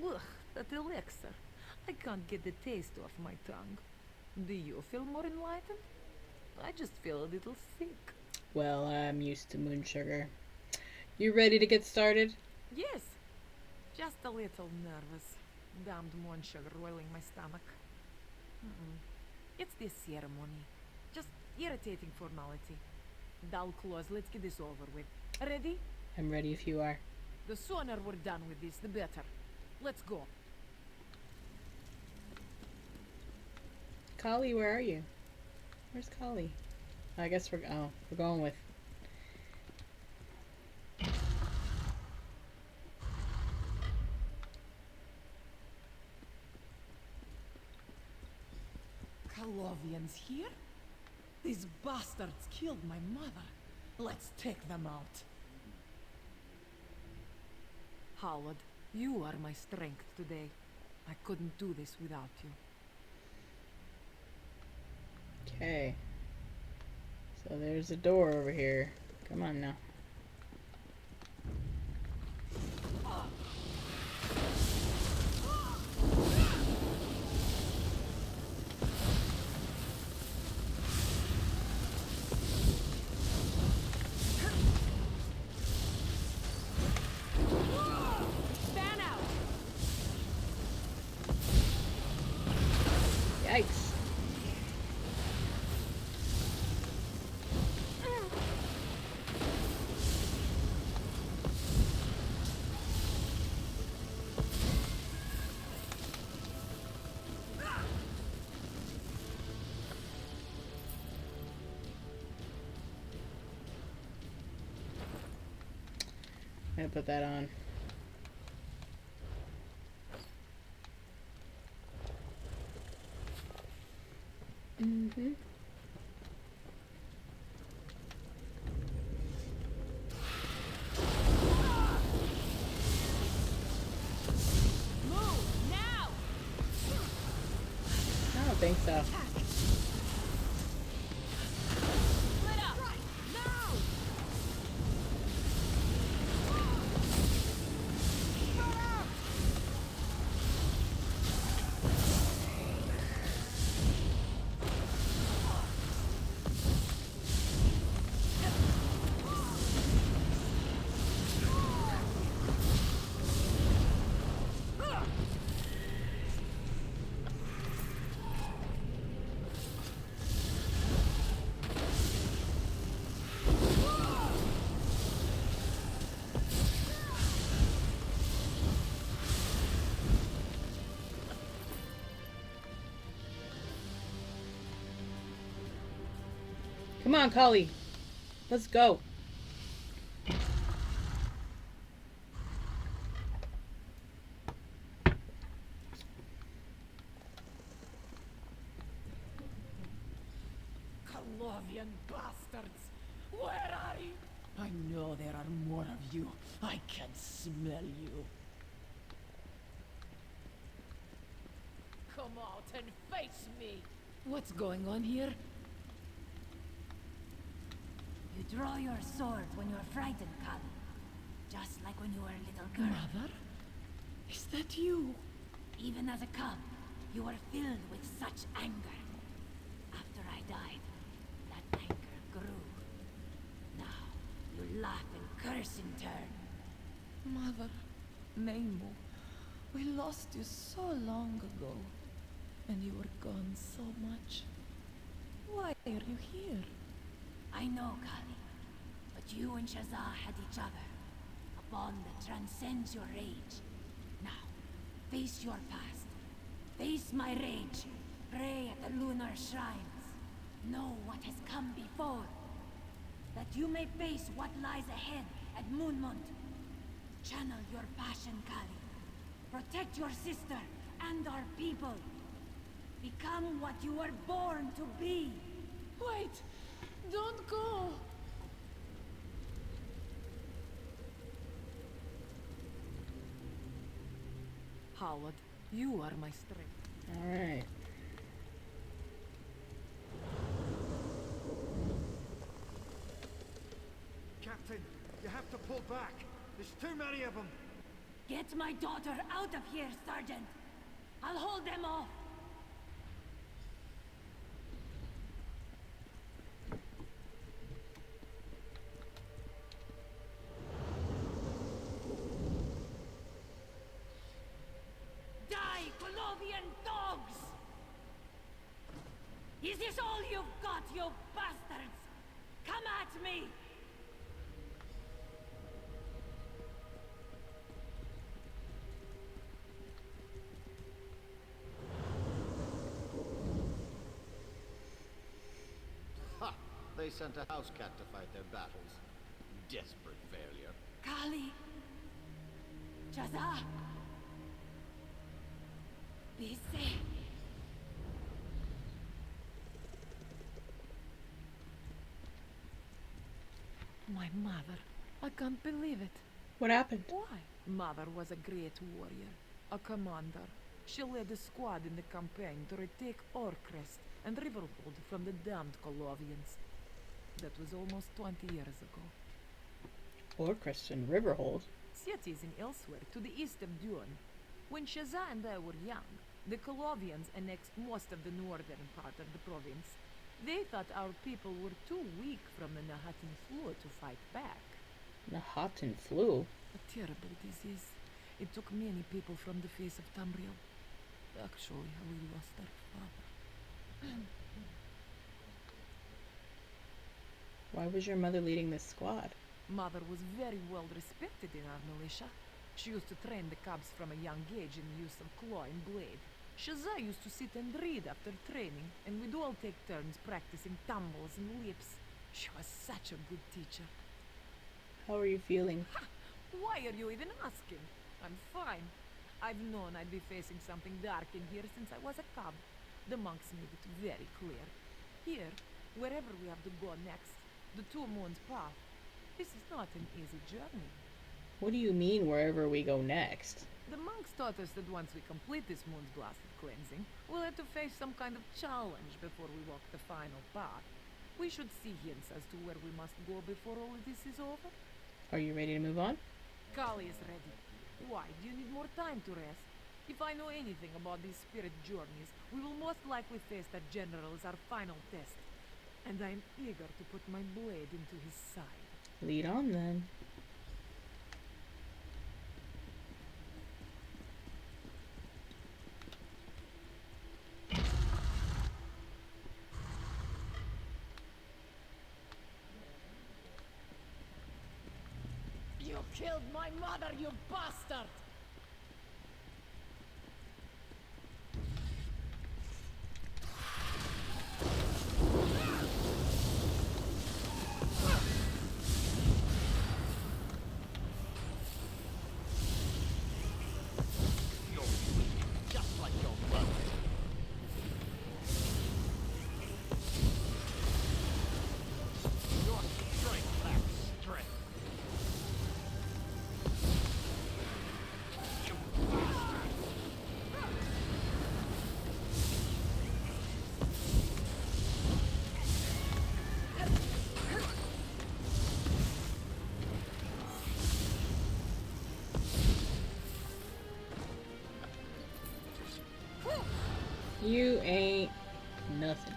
Ugh, that elixir. I can't get the taste off my tongue. Do you feel more enlightened? I just feel a little sick. Well, I'm used to moon sugar. You ready to get started? Yes, just a little nervous. Damned moon sugar roiling my stomach. It's this ceremony. Just irritating formality. Dull claws, let's get this over with. Ready? I'm ready if you are. The sooner we're done with this, the better. Let's go. Kali, where are you? Where's Kali? I guess we're going with. Colovians here? These bastards killed my mother. Let's take them out. Howard, you are my strength today. I couldn't do this without you. Okay. So there's a door over here. Come on now. Yikes. I'm gonna put that on. Mm-hmm. Move now! I don't think so. Split up! Now! Come on, Kali. Let's go. more of you. I can smell you. Come out and face me. What's going on here? You draw your sword when you're frightened, Kali. Just like when you were a little girl. Mother? Is that you? Even as a cub, you were filled with such anger. After I died, that anger grew. Now, you laugh and curse in turn. Mother, Nemo, we lost you so long ago. And you were gone so much. Why are you here? I know, Kali. But you and Shazar had each other. A bond that transcends your rage. Now, face your past. Face my rage. Pray at the lunar shrines. Know what has come before. That you may face what lies ahead at Moonmont. Channel your passion, Kali. Protect your sister and our people. Become what you were born to be. Wait! Don't go! Howard, you are my strength. Alright. Captain, you have to pull back. There's too many of them. Get my daughter out of here, Sergeant. I'll hold them off. Die, Colovian dogs! Is this all you've got, you bastards? Come at me! Ha! They sent a house cat to fight their battles. Desperate failure. Kali! Shazar! Be safe. My mother. I can't believe it. What happened? Why? Mother was a great warrior. A commander. She led a squad in the campaign to retake Orcrest and Riverhold from the damned Colovians. That was almost 20 years ago. Orcrest and Riverhold? Cities in elsewhere, to the east of Dune. When Shazza and I were young, the Colovians annexed most of the northern part of the province. They thought our people were too weak from the Nahatan flu to fight back. Nahatan flu? A terrible disease. It took many people from the face of Tamriel. Actually, we lost our father. Why was your mother leading this squad? Mother was very well respected in our militia. She used to train the cubs from a young age in the use of claw and blade. Shazza used to sit and read after training, and we'd all take turns practicing tumbles and leaps. She was such a good teacher. How are you feeling? Ha! Why are you even asking? I'm fine. I've known I'd be facing something dark in here since I was a cub. The monks made it very clear. Here, wherever we have to go next, the Two Moons path, this is not an easy journey. What do you mean, wherever we go next? The monks taught us that once we complete this moon's blasted cleansing, we'll have to face some kind of challenge before we walk the final path. We should see hints as to where we must go before all of this is over. Are you ready to move on? Kali is ready. Why? Do you need more time to rest? If I know anything about these spirit journeys, we will most likely face that general as our final test. And I'm eager to put my blade into his side. Lead on, then. You killed my mother, you bastard! Just like your mother. Your strength lacks strength. You ain't nothing.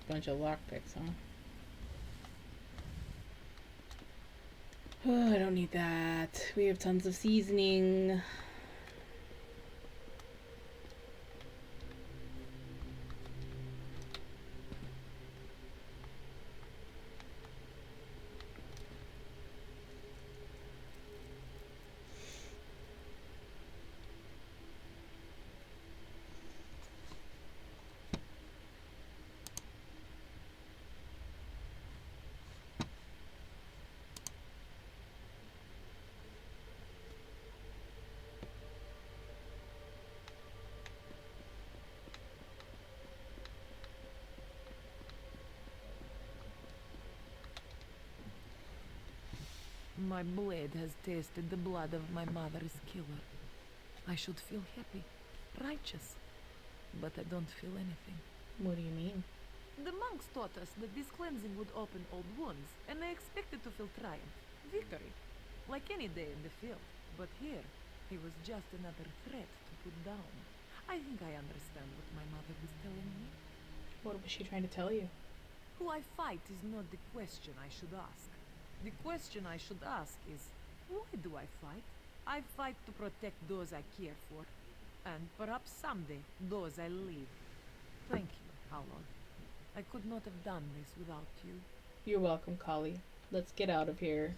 Bunch of lockpicks, huh? Oh, I don't need that. We have tons of seasoning. My blade has tasted the blood of my mother's killer. I should feel happy, righteous, but I don't feel anything. What do you mean? The monks taught us that this cleansing would open old wounds, and I expected to feel triumph, victory, like any day in the field. But here, he was just another threat to put down. I think I understand what my mother was telling me. What was she trying to tell you? Who I fight is not the question I should ask. The question I should ask is, why do I fight? I fight to protect those I care for, and perhaps someday those I leave. Thank you, Halor. I could not have done this without you. You're welcome, Kali. Let's get out of here.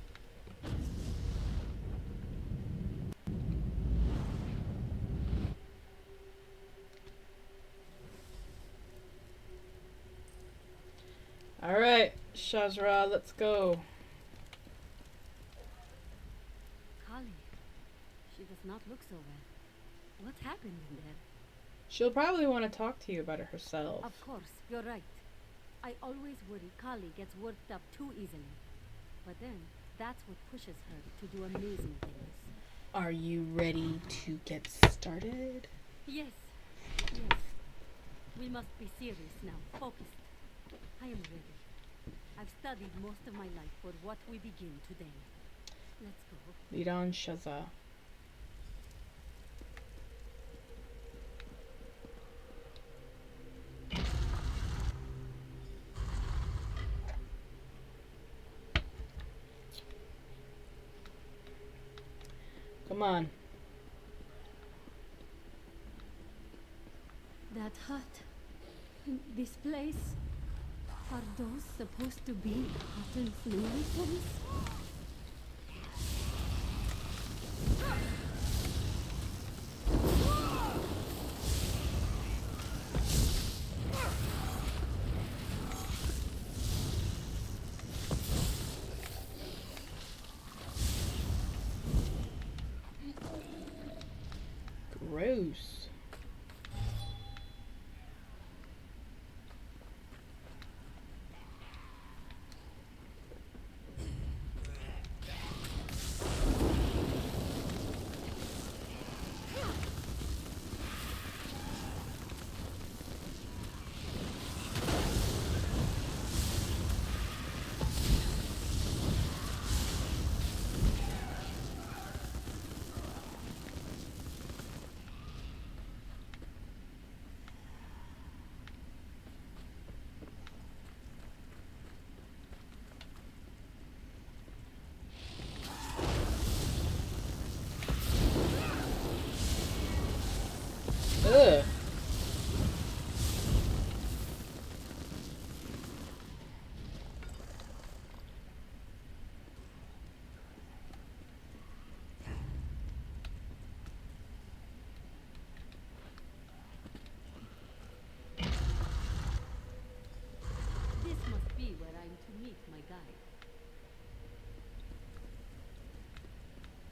Alright, Shazra, let's go. Kali, she does not look so well. What happened in there? She'll probably want to talk to you about it herself. Of course, you're right. I always worry Kali gets worked up too easily. But then, that's what pushes her to do amazing things. Are you ready to get started? Yes. Yes. We must be serious now, focused. I am ready. I've studied most of my life for what we begin today. Let's go. Lead on, Shazza. Come on. That hut. This place. Are those supposed to be Hutton's militaries? Gross. Ugh. This must be where I'm to meet my guide.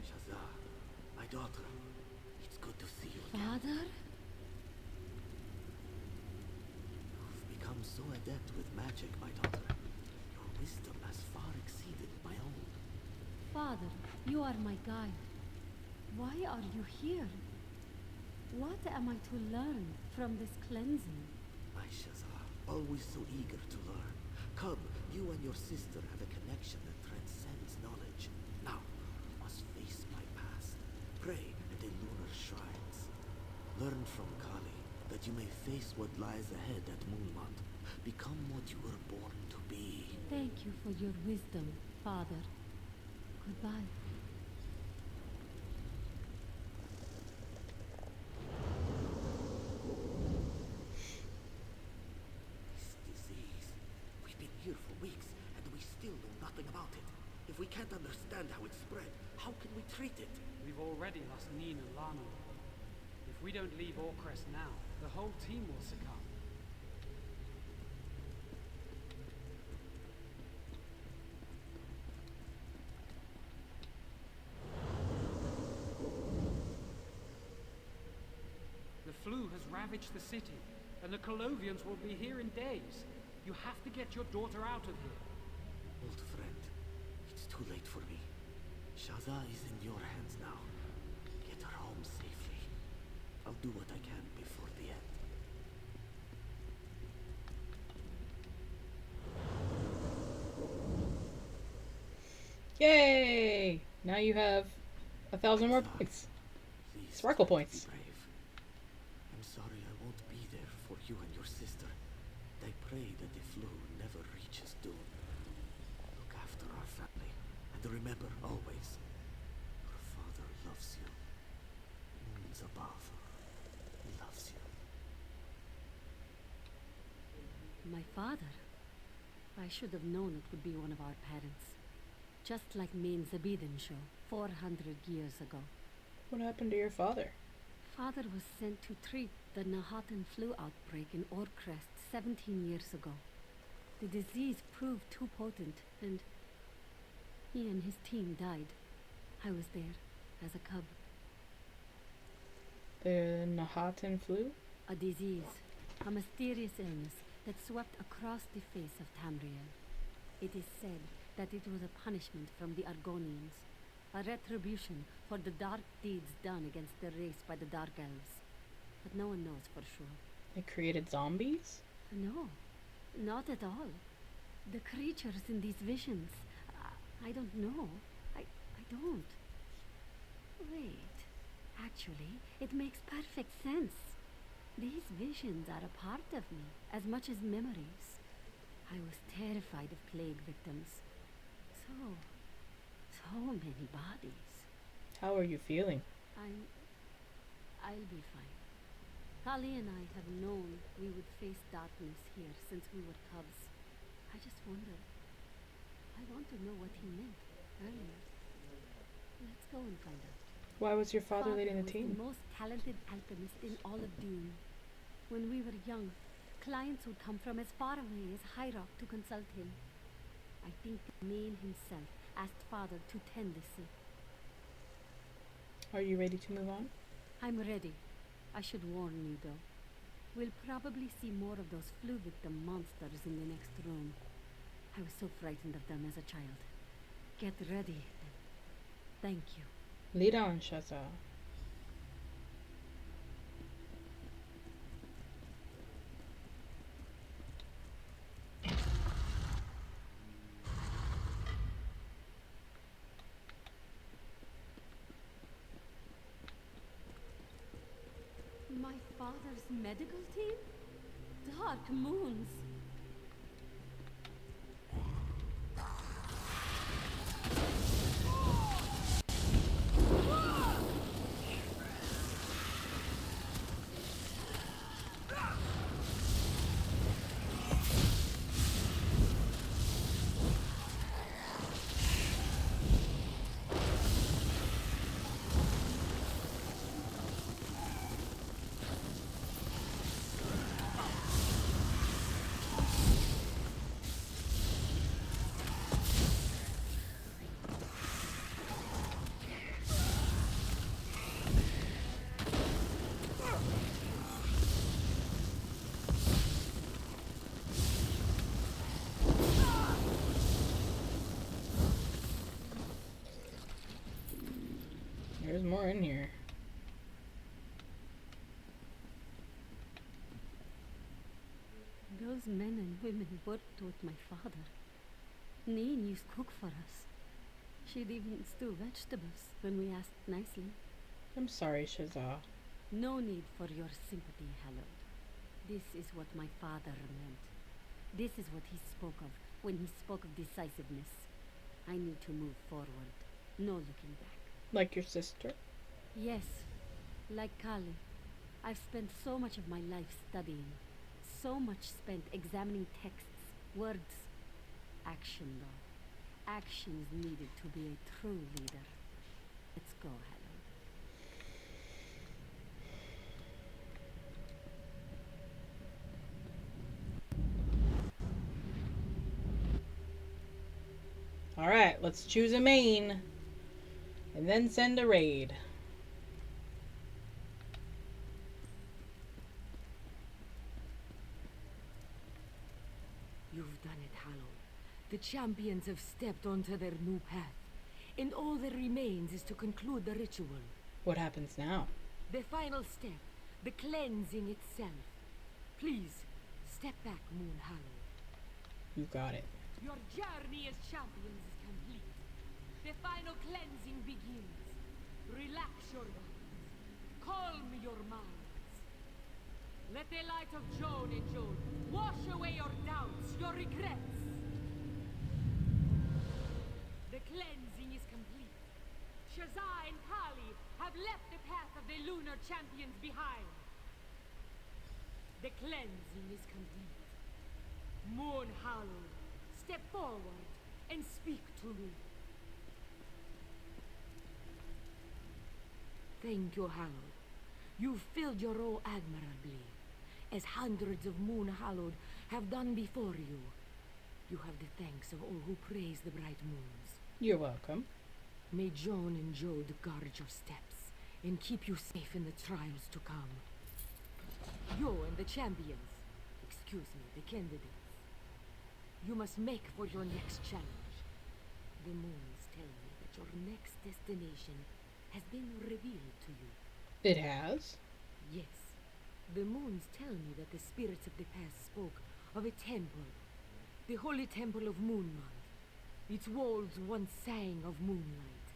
Shazza, my daughter. It's good to see you again. Father? You've become so adept with magic, my daughter. Your wisdom has far exceeded my own. Father, you are my guide. Why are you here? What am I to learn from this cleansing? My Shazza, always so eager to learn. Come, you and your sister have a connection that transcends knowledge. Now, you must face my past. Pray at the lunar shrines. Learn from Kali that you may face what lies ahead at Moonmont. Become what you were born to be. Thank you for your wisdom, Father. Goodbye. This disease. We've been here for weeks, and we still know nothing about it. If we can't understand how it spread, how can we treat it? We've already lost Nin and Lana. If we don't leave Orcrest now, the whole team will succumb. The flu has ravaged the city, and the Colovians will be here in days. You have to get your daughter out of here. Old friend, it's too late for me. Shaza is in your hands now. Get her home safely. I'll do what I can before the end. Yay! Now you have 1,000 more points. Sparkle points. I'm sorry I won't be there for you and your sister. I pray that the flu never reaches Dune. Look after our family, and remember always, your father loves you. Moons above, he loves you. My father? I should have known it would be one of our parents. Just like me and Zabiden show, 400 years ago. What happened to your father? Father was sent to treat the Nahatan flu outbreak in Orcrest 17 years ago. The disease proved too potent, and he and his team died. I was there, as a cub. The Nahatan flu? A disease, a mysterious illness that swept across the face of Tamriel. It is said that it was a punishment from the Argonians, a retribution for the dark deeds done against the race by the Dark Elves. But no one knows for sure. They created zombies? No, not at all. The creatures in these visions, I don't know. I don't. Wait, actually, it makes perfect sense. These visions are a part of me, as much as memories. I was terrified of plague victims. So many bodies. How are you feeling? I'll be fine. Kali and I have known we would face darkness here since we were cubs. I just wonder. I want to know what he meant earlier. Let's go and find out. Why was your father leading the was team? The most talented alchemist in all of Dune. When we were young, clients would come from as far away as High Rock to consult him. I think Maine himself asked Father to tend the sick. Are you ready to move on? I'm ready. I should warn you, though. We'll probably see more of those flu victim monsters in the next room. I was so frightened of them as a child. Get ready, then. Thank you. Lead on, Shaza. My father's medical team? Dark Moons. There's more in here. Those men and women worked with my father. Neen used to cook for us. She'd even stew vegetables when we asked nicely. I'm sorry, Shazar. No need for your sympathy, Hallowed. This is what my father meant. This is what he spoke of when he spoke of decisiveness. I need to move forward. No looking back. Like your sister? Yes, like Kali. I've spent so much of my life studying. So much spent examining texts, words. Action, though. Action is needed to be a true leader. Let's go, Hallowed. Alright, let's choose a main. And then send a raid. You've done it, Hallowed. The champions have stepped onto their new path, and all that remains is to conclude the ritual. What happens now? The final step, the cleansing itself. Please, step back, Moon Hallowed. You got it. Your journey as champions is complete. The final cleansing begins. Relax your bodies. Calm your minds. Let the light of Joan and Joan wash away your doubts, your regrets. The cleansing is complete. Shazar and Kali have left the path of the lunar champions behind. The cleansing is complete. Moon Hallowed, step forward and speak to me. Thank you, Hallowed. You've filled your role admirably, as hundreds of Moon Hallowed have done before you. You have the thanks of all who praise the bright moons. You're welcome. May Joan and Jode guard your steps and keep you safe in the trials to come. You and the champions, excuse me, the candidates, you must make for your next challenge. The moons tell me that your next destination has been revealed to you. It has? Yes. The moons tell me that the spirits of the past spoke of a temple, the holy temple of Moonmont. Its walls once sang of moonlight,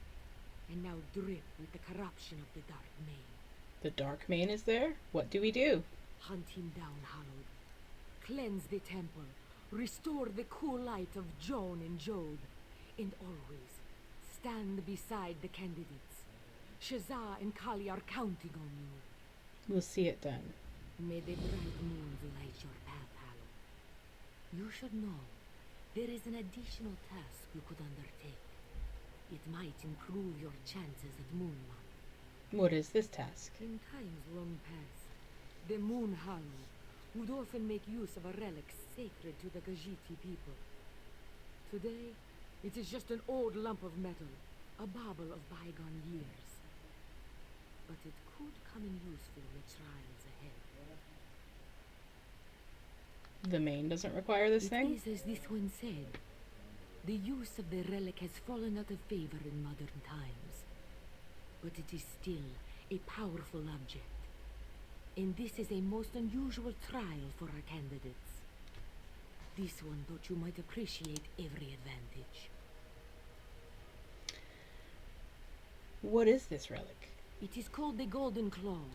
and now drip with the corruption of the Dark Main. The Dark Main is there? What do we do? Hunt him down, Hallowed. Cleanse the temple. Restore the cool light of Joan and Jode. And always stand beside the candidates. Shazar and Kali are counting on you. We'll see it done. May the bright moons light your path, Hallowed. You should know, there is an additional task you could undertake. It might improve your chances at Moonmont. What is this task? In times long past, the Moon Hallowed would often make use of a relic sacred to the Khajiit people. Today, it is just an old lump of metal, a bauble of bygone years. But it could come in useful in the trials ahead. The main doesn't require this thing? It is as this one said. The use of the relic has fallen out of favor in modern times. But it is still a powerful object. And this is a most unusual trial for our candidates. This one thought you might appreciate every advantage. What is this relic? It is called the Golden Claw.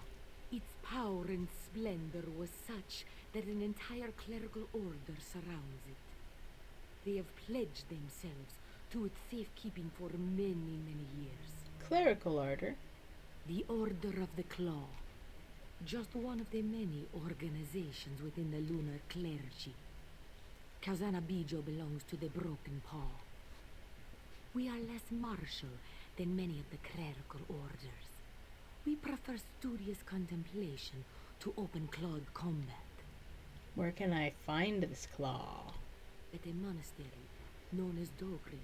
Its power and splendor was such that an entire clerical order surrounds it. They have pledged themselves to its safekeeping for many, many years. Clerical order? The Order of the Claw. Just one of the many organizations within the lunar clergy. Kazana Bijo belongs to the Broken Paw. We are less martial than many of the clerical orders. We prefer studious contemplation to open-clawed combat. Where can I find this claw? At a monastery known as Dogrin.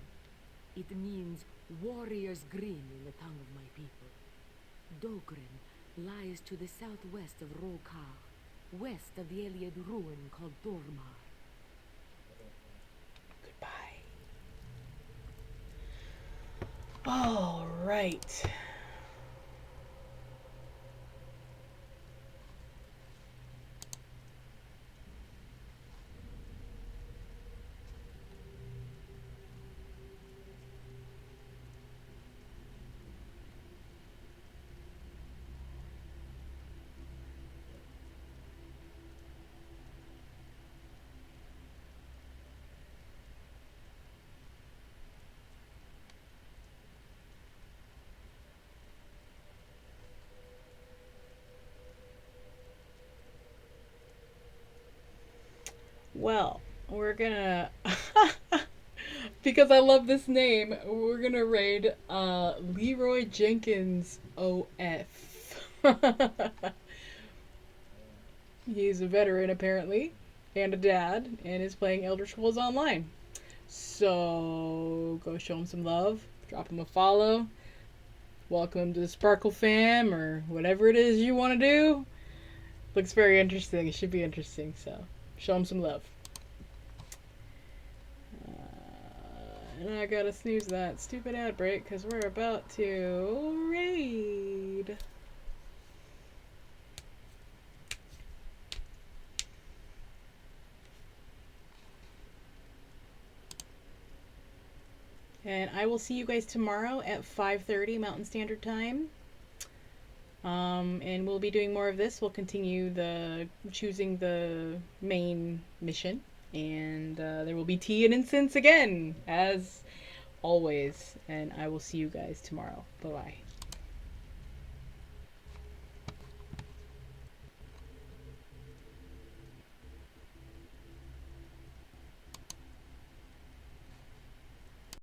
It means warrior's grin in the tongue of my people. Dogrin lies to the southwest of Rokar, west of the Eliad ruin called Dormar. Goodbye. All right. Well, we're gonna because I love this name, we're gonna raid Leroy Jenkins OF. He's a veteran apparently, and a dad, and is playing Elder Scrolls Online. So go show him some love, drop him a follow, welcome him to the Sparkle fam, or whatever it is you want to do. Looks very interesting. It should be interesting, so show him some love. And I gotta snooze that stupid ad break because we're about to raid. And I will see you guys tomorrow at 5:30 Mountain Standard Time. And we'll be doing more of this. We'll continue choosing the main mission. And there will be tea and incense again, as always. And I will see you guys tomorrow. Bye-bye.